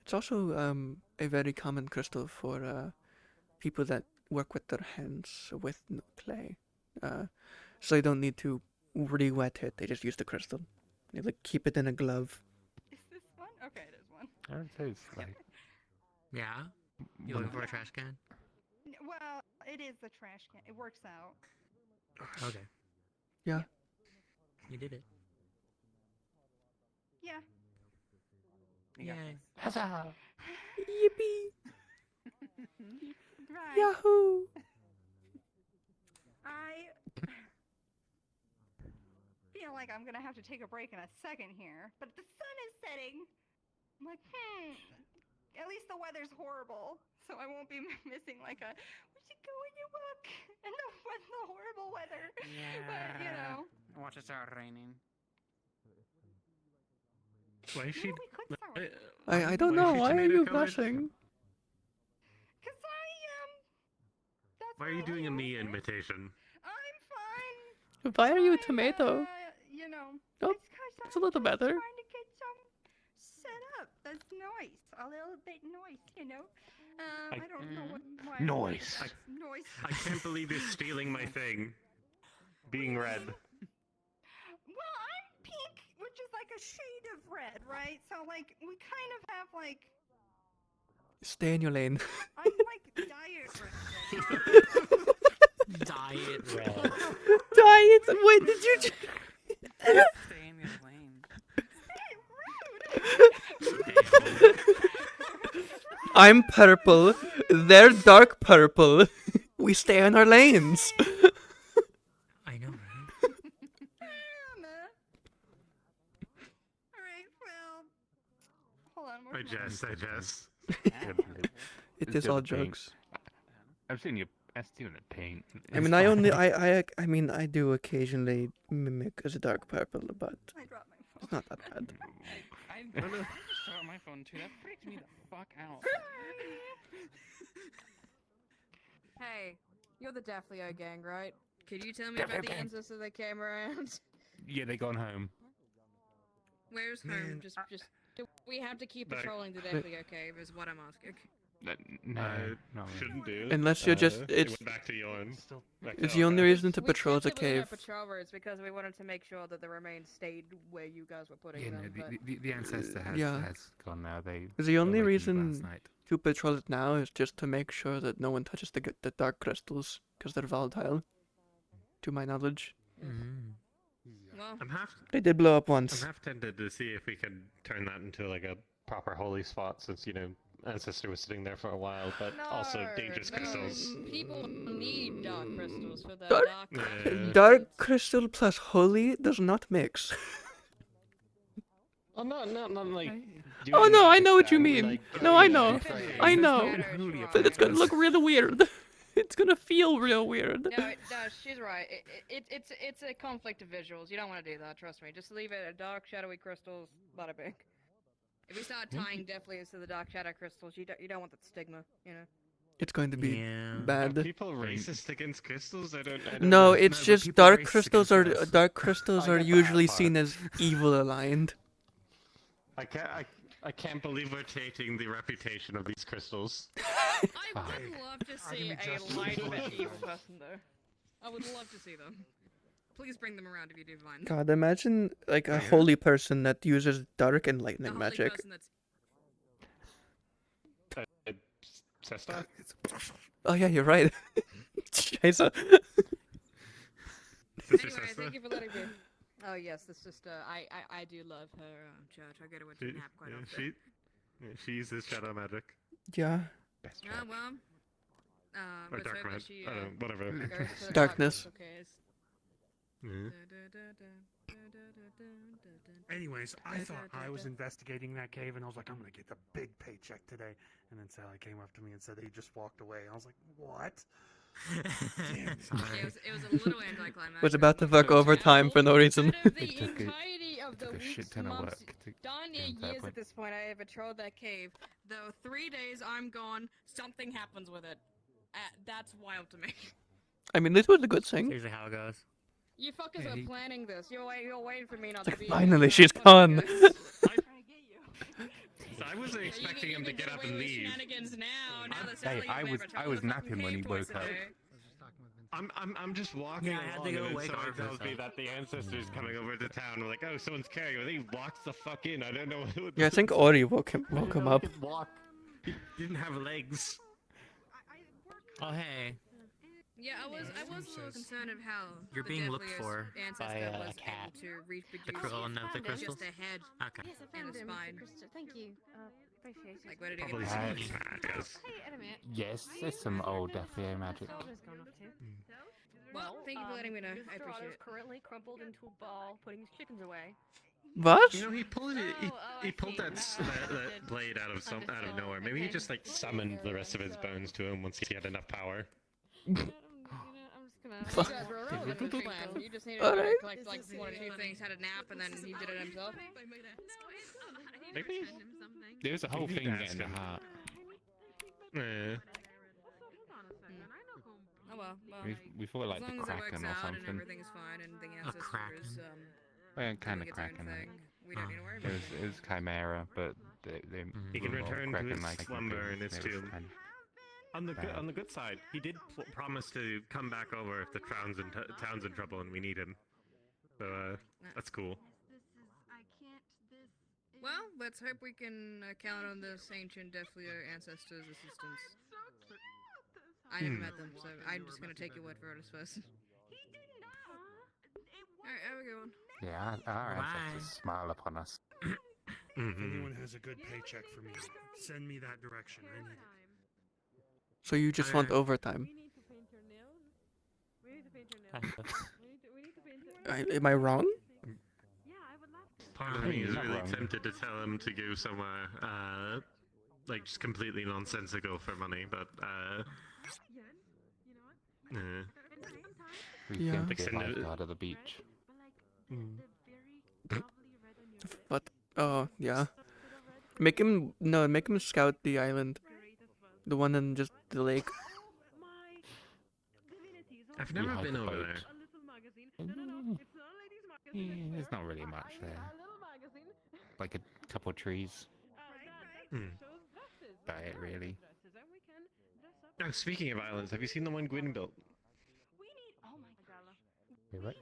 Speaker 1: It's also a very common crystal for people that work with their hands with clay. So they don't need to re-wet it, they just use the crystal. They like keep it in a glove.
Speaker 21: Is this one? Okay, it is one.
Speaker 2: I would say it's like...
Speaker 8: Yeah? You looking for a trash can?
Speaker 21: Well, it is the trash can. It works out.
Speaker 8: Okay.
Speaker 1: Yeah.
Speaker 8: You did it.
Speaker 21: Yeah.
Speaker 8: Yay.
Speaker 2: Huzzah!
Speaker 1: Yippee!
Speaker 21: Right.
Speaker 1: Yahoo!
Speaker 21: I feel like I'm gonna have to take a break in a second here, but the sun is setting. I'm like, at least the weather's horrible, so I won't be missing like a we should go on your walk and the horrible weather.
Speaker 12: Yeah.
Speaker 21: But you know.
Speaker 12: Watch it start raining.
Speaker 7: Why is she?
Speaker 1: I don't know, why are you blushing?
Speaker 21: Cause that's
Speaker 7: Why are you doing a me invitation?
Speaker 21: I'm fine.
Speaker 1: Why are you a tomato?
Speaker 21: You know.
Speaker 1: Oh, it's a little better.
Speaker 21: Trying to get some set up. That's nice. A little bit nice, you know. I don't know why.
Speaker 2: Noise.
Speaker 21: Noise.
Speaker 7: I can't believe you're stealing my thing.
Speaker 19: Being red.
Speaker 21: Well, I'm pink, which is like a shade of red, right? So like we kind of have like
Speaker 1: Stay in your lane.
Speaker 21: I'm like diet red.
Speaker 12: Diet red.
Speaker 1: Diet? Wait, did you just...
Speaker 12: Stay in your lane.
Speaker 1: I'm purple, they're dark purple. We stay in our lanes.
Speaker 8: I know, right?
Speaker 21: Alright, well hold on,
Speaker 7: I jest.
Speaker 1: It is all jokes.
Speaker 2: I've seen you doing it paint.
Speaker 1: I mean, I mean, I do occasionally mimic as a dark purple, but it's not that bad.
Speaker 12: I'm gonna start my phone too. That freaked me the fuck out.
Speaker 5: Hey, you're the Daffleo gang, right? Could you tell me about the ancestor that came around?
Speaker 2: Yeah, they gone home.
Speaker 5: Where's home? Just do we have to keep patrolling the Daffleo cave is what I'm asking.
Speaker 2: No, not really.
Speaker 7: Shouldn't do.
Speaker 1: Unless you're just
Speaker 7: It
Speaker 1: it's
Speaker 7: went back to Yorn.
Speaker 1: it's the only reason to
Speaker 5: We
Speaker 1: patrol the
Speaker 5: picked up
Speaker 1: cave.
Speaker 5: that patrol routes because we wanted to make sure that the remains stayed where you guys were putting
Speaker 2: Yeah,
Speaker 5: them.
Speaker 2: no,
Speaker 5: but...
Speaker 2: the ancestor has
Speaker 1: Yeah.
Speaker 2: has gone now. They
Speaker 1: The only
Speaker 2: awakened last
Speaker 1: reason
Speaker 2: night.
Speaker 1: to patrol it now is just to make sure that no one touches the dark crystals, because they're volatile, to my knowledge.
Speaker 5: Well,
Speaker 7: I'm half.
Speaker 1: They did blow up
Speaker 7: I'm
Speaker 1: once.
Speaker 7: half tempted to see if we can turn that into like a proper holy spot, since Ancestor was sitting there for a while, but also dangerous crystals.
Speaker 5: People need dark crystals for their
Speaker 1: Dark,
Speaker 5: dark.
Speaker 1: dark crystal plus holy does not mix.
Speaker 7: Oh no, not like.
Speaker 1: Oh no, I know what you mean.
Speaker 7: Like,
Speaker 1: No, I know, I know.
Speaker 7: But
Speaker 1: But it's gonna look really weird. It's gonna feel real weird.
Speaker 5: No, she's right. It's a conflict of visuals. You don't want to do that. Trust me. Just leave it at dark, shadowy crystals. Bada bing. If we start tying deathly to the dark shadow crystals, you don't want that stigma. You know.
Speaker 1: It's going to be
Speaker 7: Are
Speaker 1: bad.
Speaker 7: people racist against crystals? I don't
Speaker 1: No,
Speaker 7: know.
Speaker 1: it's
Speaker 7: but
Speaker 1: just
Speaker 7: people
Speaker 1: dark
Speaker 7: racist
Speaker 1: crystals
Speaker 7: against
Speaker 1: are
Speaker 7: us.
Speaker 1: dark crystals
Speaker 7: I
Speaker 1: are
Speaker 7: get that
Speaker 1: usually
Speaker 7: part.
Speaker 1: seen as evil aligned.
Speaker 7: I can't believe we're taking the reputation of these crystals.
Speaker 5: I would love to see a light evil person though. I would love to see them. Please bring them around if you do find them.
Speaker 1: God, imagine like a holy person that uses dark enlightening
Speaker 5: A holy
Speaker 1: magic.
Speaker 5: person that's
Speaker 7: Cesta?
Speaker 1: Oh yeah, you're right. Scheiße.
Speaker 5: Anyway, thank you for letting me. Oh yes, the sister. I do love her church. I go to a nap quite often.
Speaker 7: She uses shadow magic.
Speaker 1: Yeah.
Speaker 5: Oh well.
Speaker 7: Or
Speaker 5: let's
Speaker 7: dark
Speaker 5: hope that
Speaker 7: magic.
Speaker 5: she,
Speaker 7: I don't know, whatever.
Speaker 5: goes to the
Speaker 1: Darkness.
Speaker 5: crystal caves.
Speaker 7: Mhm.
Speaker 16: Anyways, I thought I was investigating that cave, and I was like, I'm gonna get the big paycheck today. And then Sally came up to me and said that he just walked away. I was like, what? Damn,
Speaker 5: It was a little anticlimactic.
Speaker 1: Was about to fuck overtime for no reason.
Speaker 5: The entirety of the weeks, months, darn near years at this point, I have patrolled that cave. Though 3 days I'm gone, something happens with it. That's wild to me.
Speaker 1: I mean, this was a good thing.
Speaker 8: Usually how it goes.
Speaker 5: You fuckers
Speaker 1: Yeah,
Speaker 5: are
Speaker 1: you-
Speaker 5: planning this. You're waiting for me not to be.
Speaker 1: Finally, she's gone.
Speaker 7: So I wasn't expecting him to get up and leave.
Speaker 2: Hey, I was napping when he woke up.
Speaker 7: I'm just walking
Speaker 19: Yeah, I had
Speaker 7: along,
Speaker 19: to go
Speaker 7: and
Speaker 19: wake
Speaker 7: someone
Speaker 19: Arthur
Speaker 7: tells me
Speaker 19: up.
Speaker 7: that the ancestor's coming over to town. We're like, oh, someone's carrying him. And he walks the fuck in. I don't know what.
Speaker 1: Yeah, I think Ori woke him up.
Speaker 7: He could walk. He didn't have legs.
Speaker 8: Oh hey,
Speaker 5: Yeah, I was a little concerned of how
Speaker 8: You're
Speaker 5: the
Speaker 8: being looked
Speaker 5: deadliest
Speaker 8: for
Speaker 5: ancestor
Speaker 8: by a
Speaker 5: was
Speaker 8: cat.
Speaker 5: able to reproduce
Speaker 8: The girl in the
Speaker 5: just
Speaker 8: crystals?
Speaker 5: a head
Speaker 8: Okay.
Speaker 21: Yes, I
Speaker 5: and
Speaker 21: found
Speaker 5: a
Speaker 21: him,
Speaker 5: spine.
Speaker 21: Mr. Crystal. Thank you. Appreciate it.
Speaker 5: Like, where did he
Speaker 7: Probably
Speaker 5: get
Speaker 7: some
Speaker 5: this?
Speaker 7: yes.
Speaker 21: Hey, Adamant.
Speaker 2: Yes, it's some old Deathly magic.
Speaker 21: Soldier's gone off too.
Speaker 5: Well, thank you for letting me know. I
Speaker 21: Mr.
Speaker 5: appreciate
Speaker 21: Otto's
Speaker 5: it.
Speaker 21: currently crumpled into a ball, putting his chickens away.
Speaker 1: What?
Speaker 7: You know, he pulled it. He
Speaker 21: I
Speaker 7: pulled
Speaker 21: see.
Speaker 7: that blade out of nowhere. Maybe he just like summoned the rest of his bones to him once he had enough power.
Speaker 21: I'm just gonna.
Speaker 5: You guys were irrelevant in the plan. You just needed to collect like one or two things, had a nap, and then he did it himself.
Speaker 7: Maybe.
Speaker 2: There's a whole
Speaker 7: You need
Speaker 2: thing
Speaker 7: to
Speaker 2: getting
Speaker 7: ask
Speaker 2: the
Speaker 7: him.
Speaker 2: heart.
Speaker 5: Oh well.
Speaker 2: We thought like
Speaker 5: as
Speaker 2: the
Speaker 5: long as it works
Speaker 2: Kraken or
Speaker 5: out and
Speaker 2: something.
Speaker 5: everything's fine and the ancestor is
Speaker 2: Well, kind of
Speaker 5: doing its own
Speaker 2: Kraken.
Speaker 5: thing, we don't need to worry
Speaker 2: It
Speaker 5: about
Speaker 2: was
Speaker 5: it.
Speaker 2: it was Chimera, but they
Speaker 7: He can
Speaker 2: involved
Speaker 7: return to
Speaker 2: Kraken
Speaker 7: his
Speaker 2: like
Speaker 7: slumber in his
Speaker 2: it was
Speaker 7: tomb.
Speaker 2: kind of
Speaker 7: On the
Speaker 2: bad.
Speaker 7: on the good side, he did promise to come back over if the town's in trouble and we need him. So that's cool.
Speaker 5: Well, let's hope we can count on this ancient Defleo ancestor's assistance. I never met them, so I'm just gonna take your word for it, I suppose. Alright, have a good one.
Speaker 2: Yeah, our ancestors smile upon us.
Speaker 16: If anyone has a good paycheck for me, send me that direction. I need it.
Speaker 1: So you just want overtime? Am I wrong?
Speaker 7: Part of me is
Speaker 2: Not
Speaker 7: really
Speaker 2: wrong.
Speaker 7: tempted to tell him to go somewhere, like just completely nonsensical for money, but
Speaker 2: We
Speaker 1: Yeah.
Speaker 2: can be a
Speaker 7: Extended it.
Speaker 2: lifeguard at the beach.
Speaker 1: What? Oh yeah. Make him scout the island, the one in just the lake.
Speaker 7: I've
Speaker 2: We
Speaker 7: never
Speaker 2: hike
Speaker 7: been
Speaker 2: a
Speaker 7: over
Speaker 2: boat.
Speaker 7: there.
Speaker 2: There's not really much there. Like a couple trees.
Speaker 7: Hmm.
Speaker 2: About it, really.
Speaker 7: Oh, speaking of islands, have you seen the one Gwyn built?
Speaker 2: Wait, what?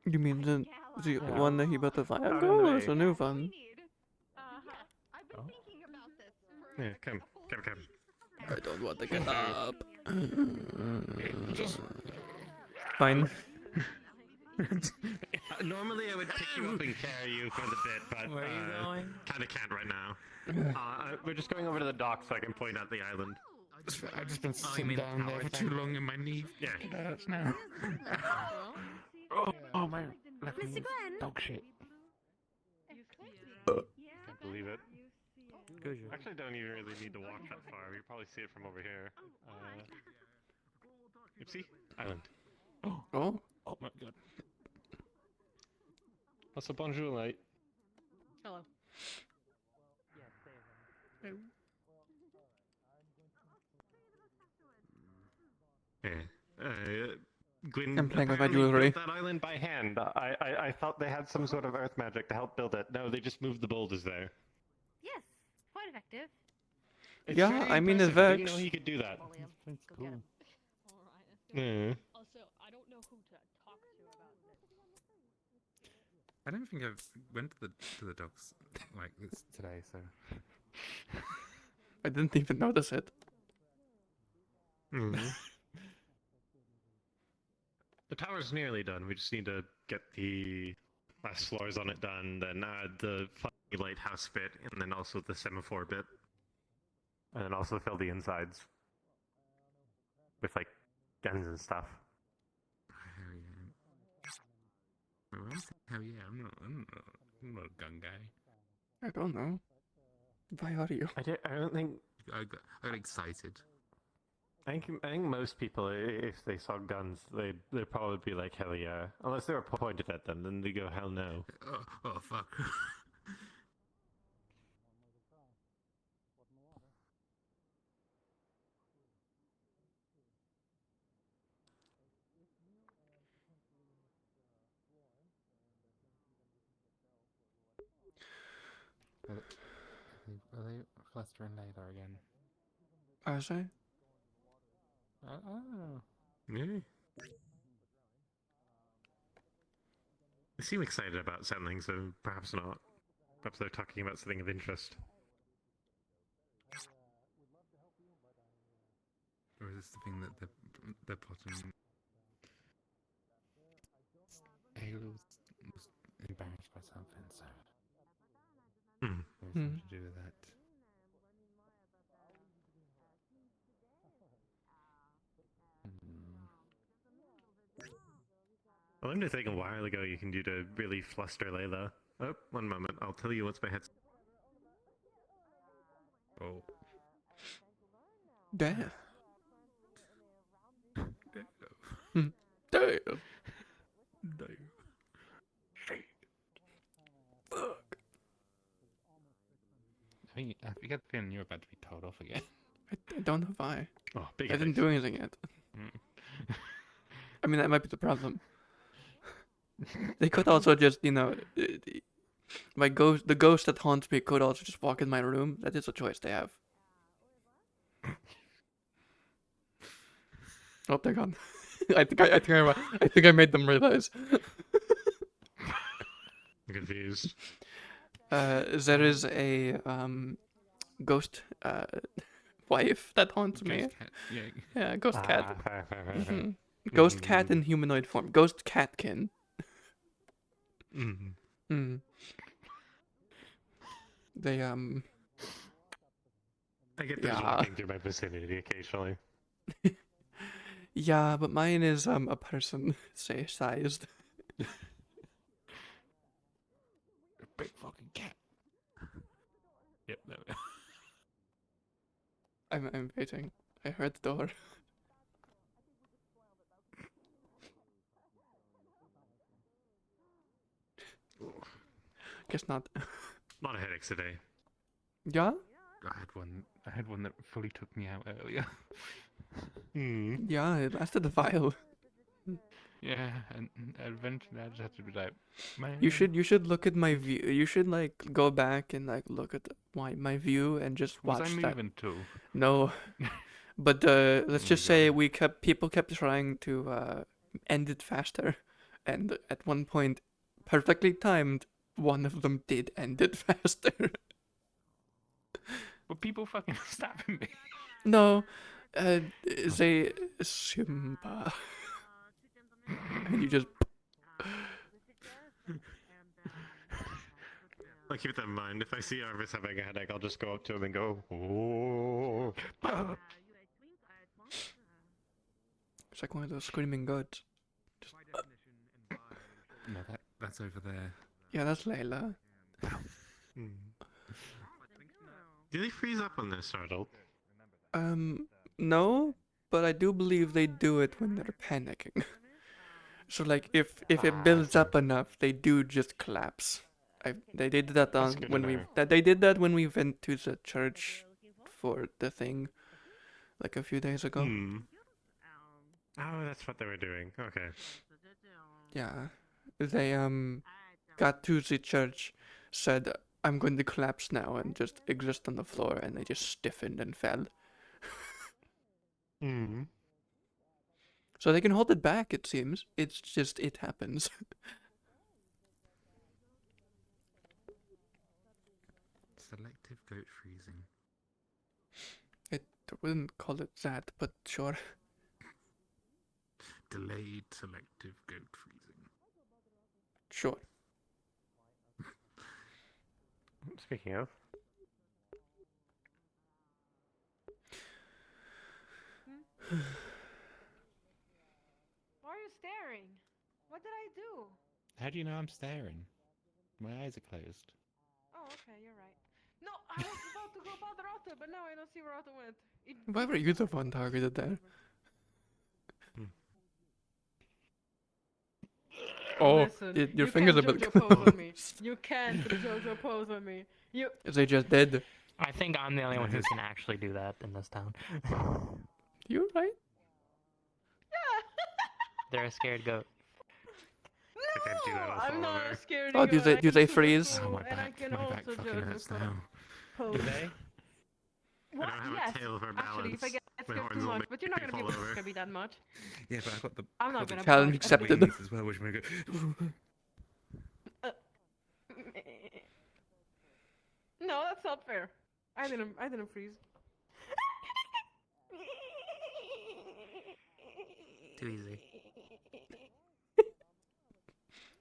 Speaker 1: You mean the
Speaker 7: Yeah.
Speaker 1: one that he built the
Speaker 7: Out in the
Speaker 1: Viago, or is
Speaker 7: bay.
Speaker 1: a new one?
Speaker 7: Oh. Yeah, come.
Speaker 1: I don't want to get up. Fine.
Speaker 7: Normally I would pick you up and carry you for the bit, but
Speaker 12: Where are you going?
Speaker 7: kinda can't right now. We're just going over to the dock so I can point out the island.
Speaker 11: I've just been
Speaker 12: Oh, you
Speaker 11: sitting
Speaker 12: mean
Speaker 11: down there
Speaker 12: our
Speaker 11: for
Speaker 12: thing?
Speaker 11: too long and my knee
Speaker 7: Yeah.
Speaker 11: hurts now. oh my left knee is dog shit.
Speaker 19: Can't believe it.
Speaker 2: Good.
Speaker 19: Actually, don't even really need to walk that far. You probably see it from over here. Oopsie. Island.
Speaker 1: Oh.
Speaker 11: Oh my god.
Speaker 19: What's up, bonjour, mate?
Speaker 5: Hello.
Speaker 7: Yeah. Gwyn
Speaker 1: I'm playing with my
Speaker 7: apparently
Speaker 1: jewelry.
Speaker 7: built that island by hand.
Speaker 19: I thought they had some sort of earth magic to help build it. No, they just moved the boulders there.
Speaker 21: Yes, quite effective.
Speaker 19: It's
Speaker 1: Yeah,
Speaker 19: very
Speaker 1: I mean, it
Speaker 19: impressive. I didn't
Speaker 1: works.
Speaker 19: know he could do that.
Speaker 2: That's cool.
Speaker 5: Also, I don't know who to talk to about this.
Speaker 2: I don't think I've went to the docks like this today, so.
Speaker 1: I didn't even notice it.
Speaker 7: The tower's nearly done. We just need to get the last floors on it done, then add the fucking lighthouse bit, and then also the semaphore bit.
Speaker 19: And then also fill the insides with like guns and stuff.
Speaker 2: Hell yeah. Hell yeah, I'm not a gun guy.
Speaker 1: I don't know. Why are you?
Speaker 19: I don't think.
Speaker 2: I got excited.
Speaker 19: I think most people, if they saw guns, they'd probably be like, hell yeah. Unless they were pointed at them, then they go, hell no.
Speaker 2: Oh fuck. Are they flustering later again?
Speaker 1: I say?
Speaker 2: I don't know.
Speaker 7: Yeah. They seem excited about something, so perhaps not. Perhaps they're talking about something of interest.
Speaker 2: Or is this the thing that they're plotting? Halo was embarrassed by something, so there's something to do with that.
Speaker 7: I learned a thing a while ago you can do to really fluster Layla. Oh, one moment. I'll tell you once my head's...
Speaker 2: Oh.
Speaker 1: Damn.
Speaker 2: Damn.
Speaker 1: Damn.
Speaker 2: Damn.
Speaker 1: Fuck.
Speaker 2: I think I the feeling you're about to be told off again.
Speaker 1: I don't know why.
Speaker 7: Oh, big
Speaker 1: I didn't do anything yet. I mean, that might be the problem. They could also just, you know, the ghost that haunts me could also just walk in my room. That is a choice they have. Oh, they're gone. I think I made them realize.
Speaker 7: I'm confused.
Speaker 1: There is a ghost wife that haunts me.
Speaker 2: Ghost cat, yeah.
Speaker 1: Yeah, ghost cat.
Speaker 19: Mhm.
Speaker 1: Ghost cat in humanoid form. Ghost catkin. They
Speaker 7: I get those
Speaker 1: yeah.
Speaker 7: walking through my vicinity occasionally.
Speaker 1: Yeah, but mine is a person sized.
Speaker 2: A big fucking cat. Yep, there we are.
Speaker 1: I'm waiting. I heard the door. Guess not.
Speaker 7: A lot of headaches today.
Speaker 1: Yeah?
Speaker 2: I had one that fully took me out earlier.
Speaker 1: Yeah, it lasted a while.
Speaker 2: Yeah, and eventually I just had to be like, man.
Speaker 1: You should look at my view. You should like go back and like look at my view and just watch
Speaker 2: Was I
Speaker 1: that.
Speaker 2: moving too?
Speaker 1: No, But let's just say people kept trying to end it faster, and at one point, perfectly timed, one of them did end it faster.
Speaker 2: But people fucking stabbing me.
Speaker 1: No, they Simba, and you just.
Speaker 7: I'll keep that in mind. If I see Arvis having a headache, I'll just go up to him and go, "Oh."
Speaker 1: It's like one of those screaming gods. Just,
Speaker 2: No, that's over there.
Speaker 1: yeah, that's Layla.
Speaker 7: Do they freeze up on this, Startled?
Speaker 1: No, but I do believe they do it when they're panicking. So like, if it builds up enough, they do just collapse. They did that they did that when we went to the church for the thing, like a few days ago.
Speaker 7: Oh, that's what they were doing. Okay.
Speaker 1: Yeah, they got to the church, said, "I'm going to collapse now," and just exist on the floor, and they just stiffened and fell. So they can hold it back, it seems. It's just, it happens.
Speaker 2: Selective goat freezing.
Speaker 1: I wouldn't call it that, but sure.
Speaker 2: Delayed selective goat freezing.
Speaker 1: Sure.
Speaker 19: Speaking of.
Speaker 5: Why are you staring? What did I do?
Speaker 2: How do you know I'm staring? My eyes are closed.
Speaker 5: Oh, okay, you're right. No, I was about to go bother Otto, but now I don't see where Otto went.
Speaker 1: Why were you the one targeted there? Oh,
Speaker 5: Listen,
Speaker 1: your fingers are a bit
Speaker 5: JoJo pose on me. You can't JoJo pose on me. You.
Speaker 1: They just did.
Speaker 12: I think I'm the only one who can actually do that in this town.
Speaker 1: You're right.
Speaker 12: They're a scared goat.
Speaker 7: I can't do that. I'll
Speaker 5: I'm
Speaker 7: fall
Speaker 5: not
Speaker 7: over.
Speaker 5: scared.
Speaker 1: Oh, do they freeze?
Speaker 2: Oh, my
Speaker 5: And I
Speaker 2: back
Speaker 5: can
Speaker 2: fucking
Speaker 5: also
Speaker 2: hurts
Speaker 5: JoJo
Speaker 2: now.
Speaker 5: pose.
Speaker 2: Do they?
Speaker 5: What?
Speaker 7: I don't have
Speaker 5: Yes.
Speaker 7: a tail for balance.
Speaker 5: Actually, if I get
Speaker 7: My
Speaker 5: scared
Speaker 7: horns
Speaker 5: too
Speaker 7: will
Speaker 5: much,
Speaker 7: make
Speaker 5: but you're not
Speaker 7: me
Speaker 5: gonna
Speaker 7: fall
Speaker 5: be
Speaker 7: over.
Speaker 5: gonna be that much.
Speaker 2: Yeah, but I got the.
Speaker 5: I'm not gonna.
Speaker 1: Challenge
Speaker 5: bite.
Speaker 1: accepted.
Speaker 2: wings as well, which make it.
Speaker 5: No, that's not fair. I didn't freeze.
Speaker 12: Too easy.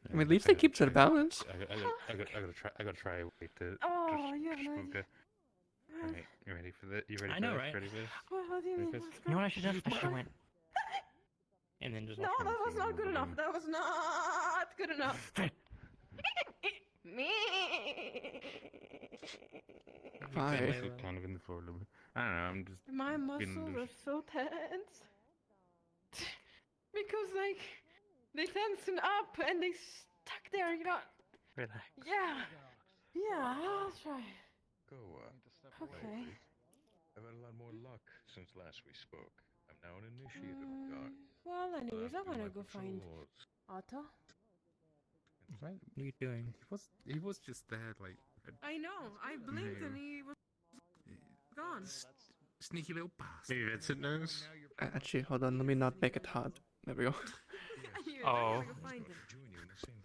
Speaker 1: I mean, at least they keep their balance.
Speaker 2: I gotta try a way to.
Speaker 5: Oh,
Speaker 2: just,
Speaker 5: you have an
Speaker 2: just
Speaker 5: idea.
Speaker 2: Right, you ready for this? You ready
Speaker 12: I
Speaker 2: for
Speaker 12: know,
Speaker 2: this?
Speaker 12: right?
Speaker 2: Ready for this?
Speaker 5: What do you mean?
Speaker 2: Ready for this?
Speaker 12: You know what I should have done? I should have went. And then just.
Speaker 5: No, that was not good enough. That was not good enough. Me.
Speaker 1: Why?
Speaker 2: Kind of in the floor a little bit. I don't know. I'm just.
Speaker 5: My
Speaker 2: being
Speaker 5: muscles are
Speaker 2: loose.
Speaker 5: so tense. Because like they tension up and they stuck there, you know.
Speaker 12: Relax.
Speaker 5: Yeah. Yeah, I'll try.
Speaker 15: Go,
Speaker 5: Okay.
Speaker 15: I've had a lot more luck since last we spoke. I'm now an initiate of the guard.
Speaker 5: Well, anyways, I
Speaker 15: Do
Speaker 5: wanna
Speaker 15: my
Speaker 5: go find
Speaker 15: patrols.
Speaker 5: Otto.
Speaker 2: What are you doing? He was just there, like.
Speaker 5: I know. I blinked and he was gone.
Speaker 2: Sneaky little bastard.
Speaker 7: Maybe Vincent knows.
Speaker 1: Actually, hold on. Let me not make it hard. There we go.
Speaker 12: Oh.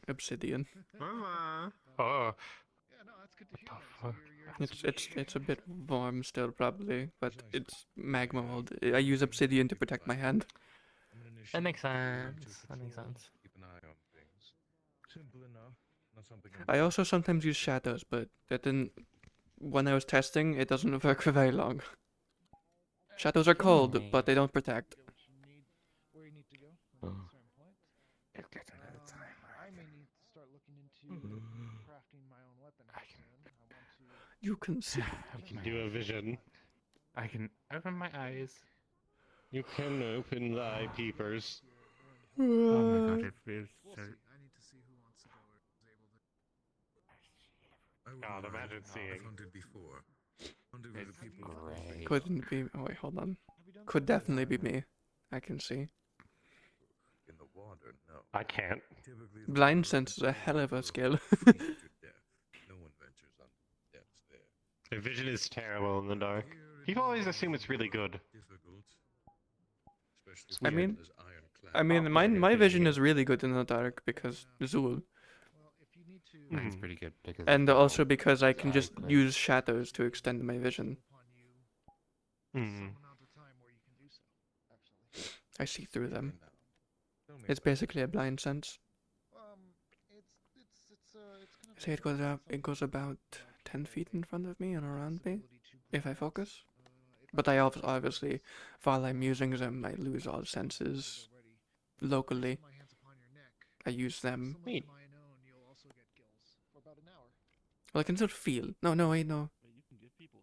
Speaker 1: Obsidian.
Speaker 7: Mama.
Speaker 12: Oh.
Speaker 1: It's a bit warm still, probably, but it's magma mold. I use obsidian to protect my hand.
Speaker 12: That makes sense. That makes sense.
Speaker 15: Keep an eye on things. Simple enough. Not something.
Speaker 1: I also sometimes use shadows, but that didn't. When I was testing, it doesn't work for very long. Shadows are cold, but they don't protect.
Speaker 22: Where you need to go.
Speaker 2: Oh.
Speaker 22: It gets another time. I may need to start looking into crafting my own weapon.
Speaker 1: You can see.
Speaker 7: You can do a vision.
Speaker 2: I can open my eyes.
Speaker 7: You can open thy peepers.
Speaker 2: Oh my god, it feels so.
Speaker 7: God, imagine seeing.
Speaker 2: It's great.
Speaker 1: Couldn't be. Oh wait, hold on. Could definitely be me. I can see.
Speaker 15: In the water, no.
Speaker 7: I can't.
Speaker 1: Blind sense is a hell of a skill.
Speaker 15: No one ventures on depths there.
Speaker 7: The vision is terrible in the dark. People always assume it's really good.
Speaker 15: Difficult
Speaker 1: I mean, my vision is really good in the dark because Zool.
Speaker 2: Mine's pretty good because.
Speaker 1: And also because I can just use shadows to extend my vision. I see through them. It's basically a blind sense. Say it goes up. It goes about 10 feet in front of me and around me, if I focus. But I obviously, while I'm using them, I lose all senses locally. I use them. Well, I can still feel. No, wait, no.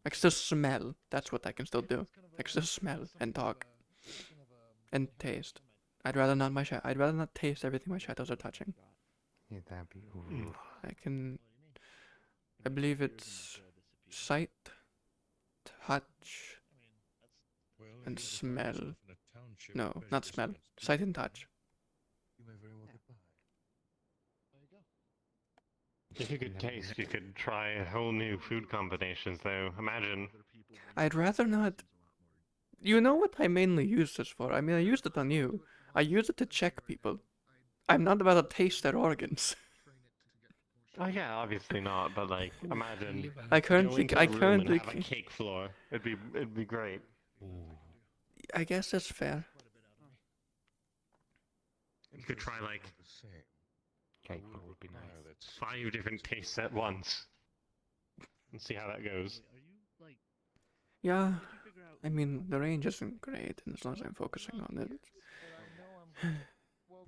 Speaker 1: I can still smell. That's what I can still do. I can still smell and talk and taste. I'd rather not taste everything my shadows are touching.
Speaker 2: Yeah, that'd be.
Speaker 1: I believe it's sight, touch, and smell. No, not smell. Sight and touch.
Speaker 19: If you could taste, you could try whole new food combinations, though. Imagine.
Speaker 1: I'd rather not. You know what I mainly use this for? I mean, I used it on you. I use it to check people. I'm not about to taste their organs.
Speaker 19: Oh yeah, obviously not. But like, imagine.
Speaker 1: I currently
Speaker 19: have a cake floor. It'd be great.
Speaker 1: I guess that's fair.
Speaker 7: You could try like
Speaker 2: cake would be nice.
Speaker 19: 5 different tastes at once, and see how that goes.
Speaker 1: Yeah, I mean the range isn't great, and as long as I'm focusing on it.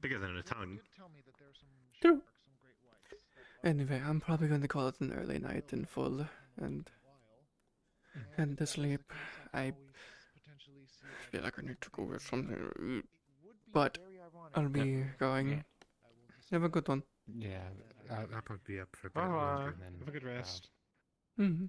Speaker 7: Bigger than a tongue.
Speaker 1: True. Anyway, I'm probably going to call it an early night in full, and to sleep. I feel like I need to go get something to eat, but I'll be going. Have a good one.
Speaker 2: Yeah, I'll probably be up for a bit
Speaker 19: Bye-bye.
Speaker 2: longer and then.
Speaker 19: Have a good rest.
Speaker 1: Mm-hmm.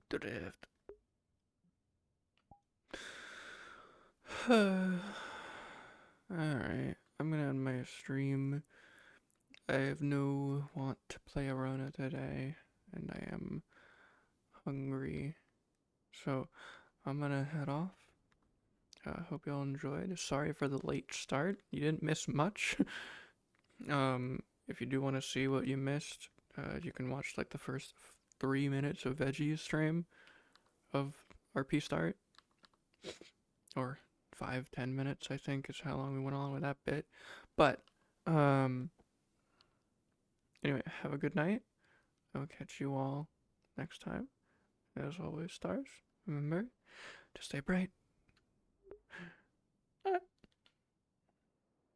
Speaker 1: Drift. Alright, I'm gonna end my stream. I have no want to play Arona today, and I am hungry. So, I'm gonna head off. Hope y'all enjoyed. Sorry for the late start. You didn't miss much. If you do want to see what you missed, you can watch like the first 3 minutes of Veggie's stream of RP start. Or 5-10 minutes, I think, is how long we went on with that bit. But, anyway, have a good night. I'll catch you all next time. As always, stars, remember to stay bright.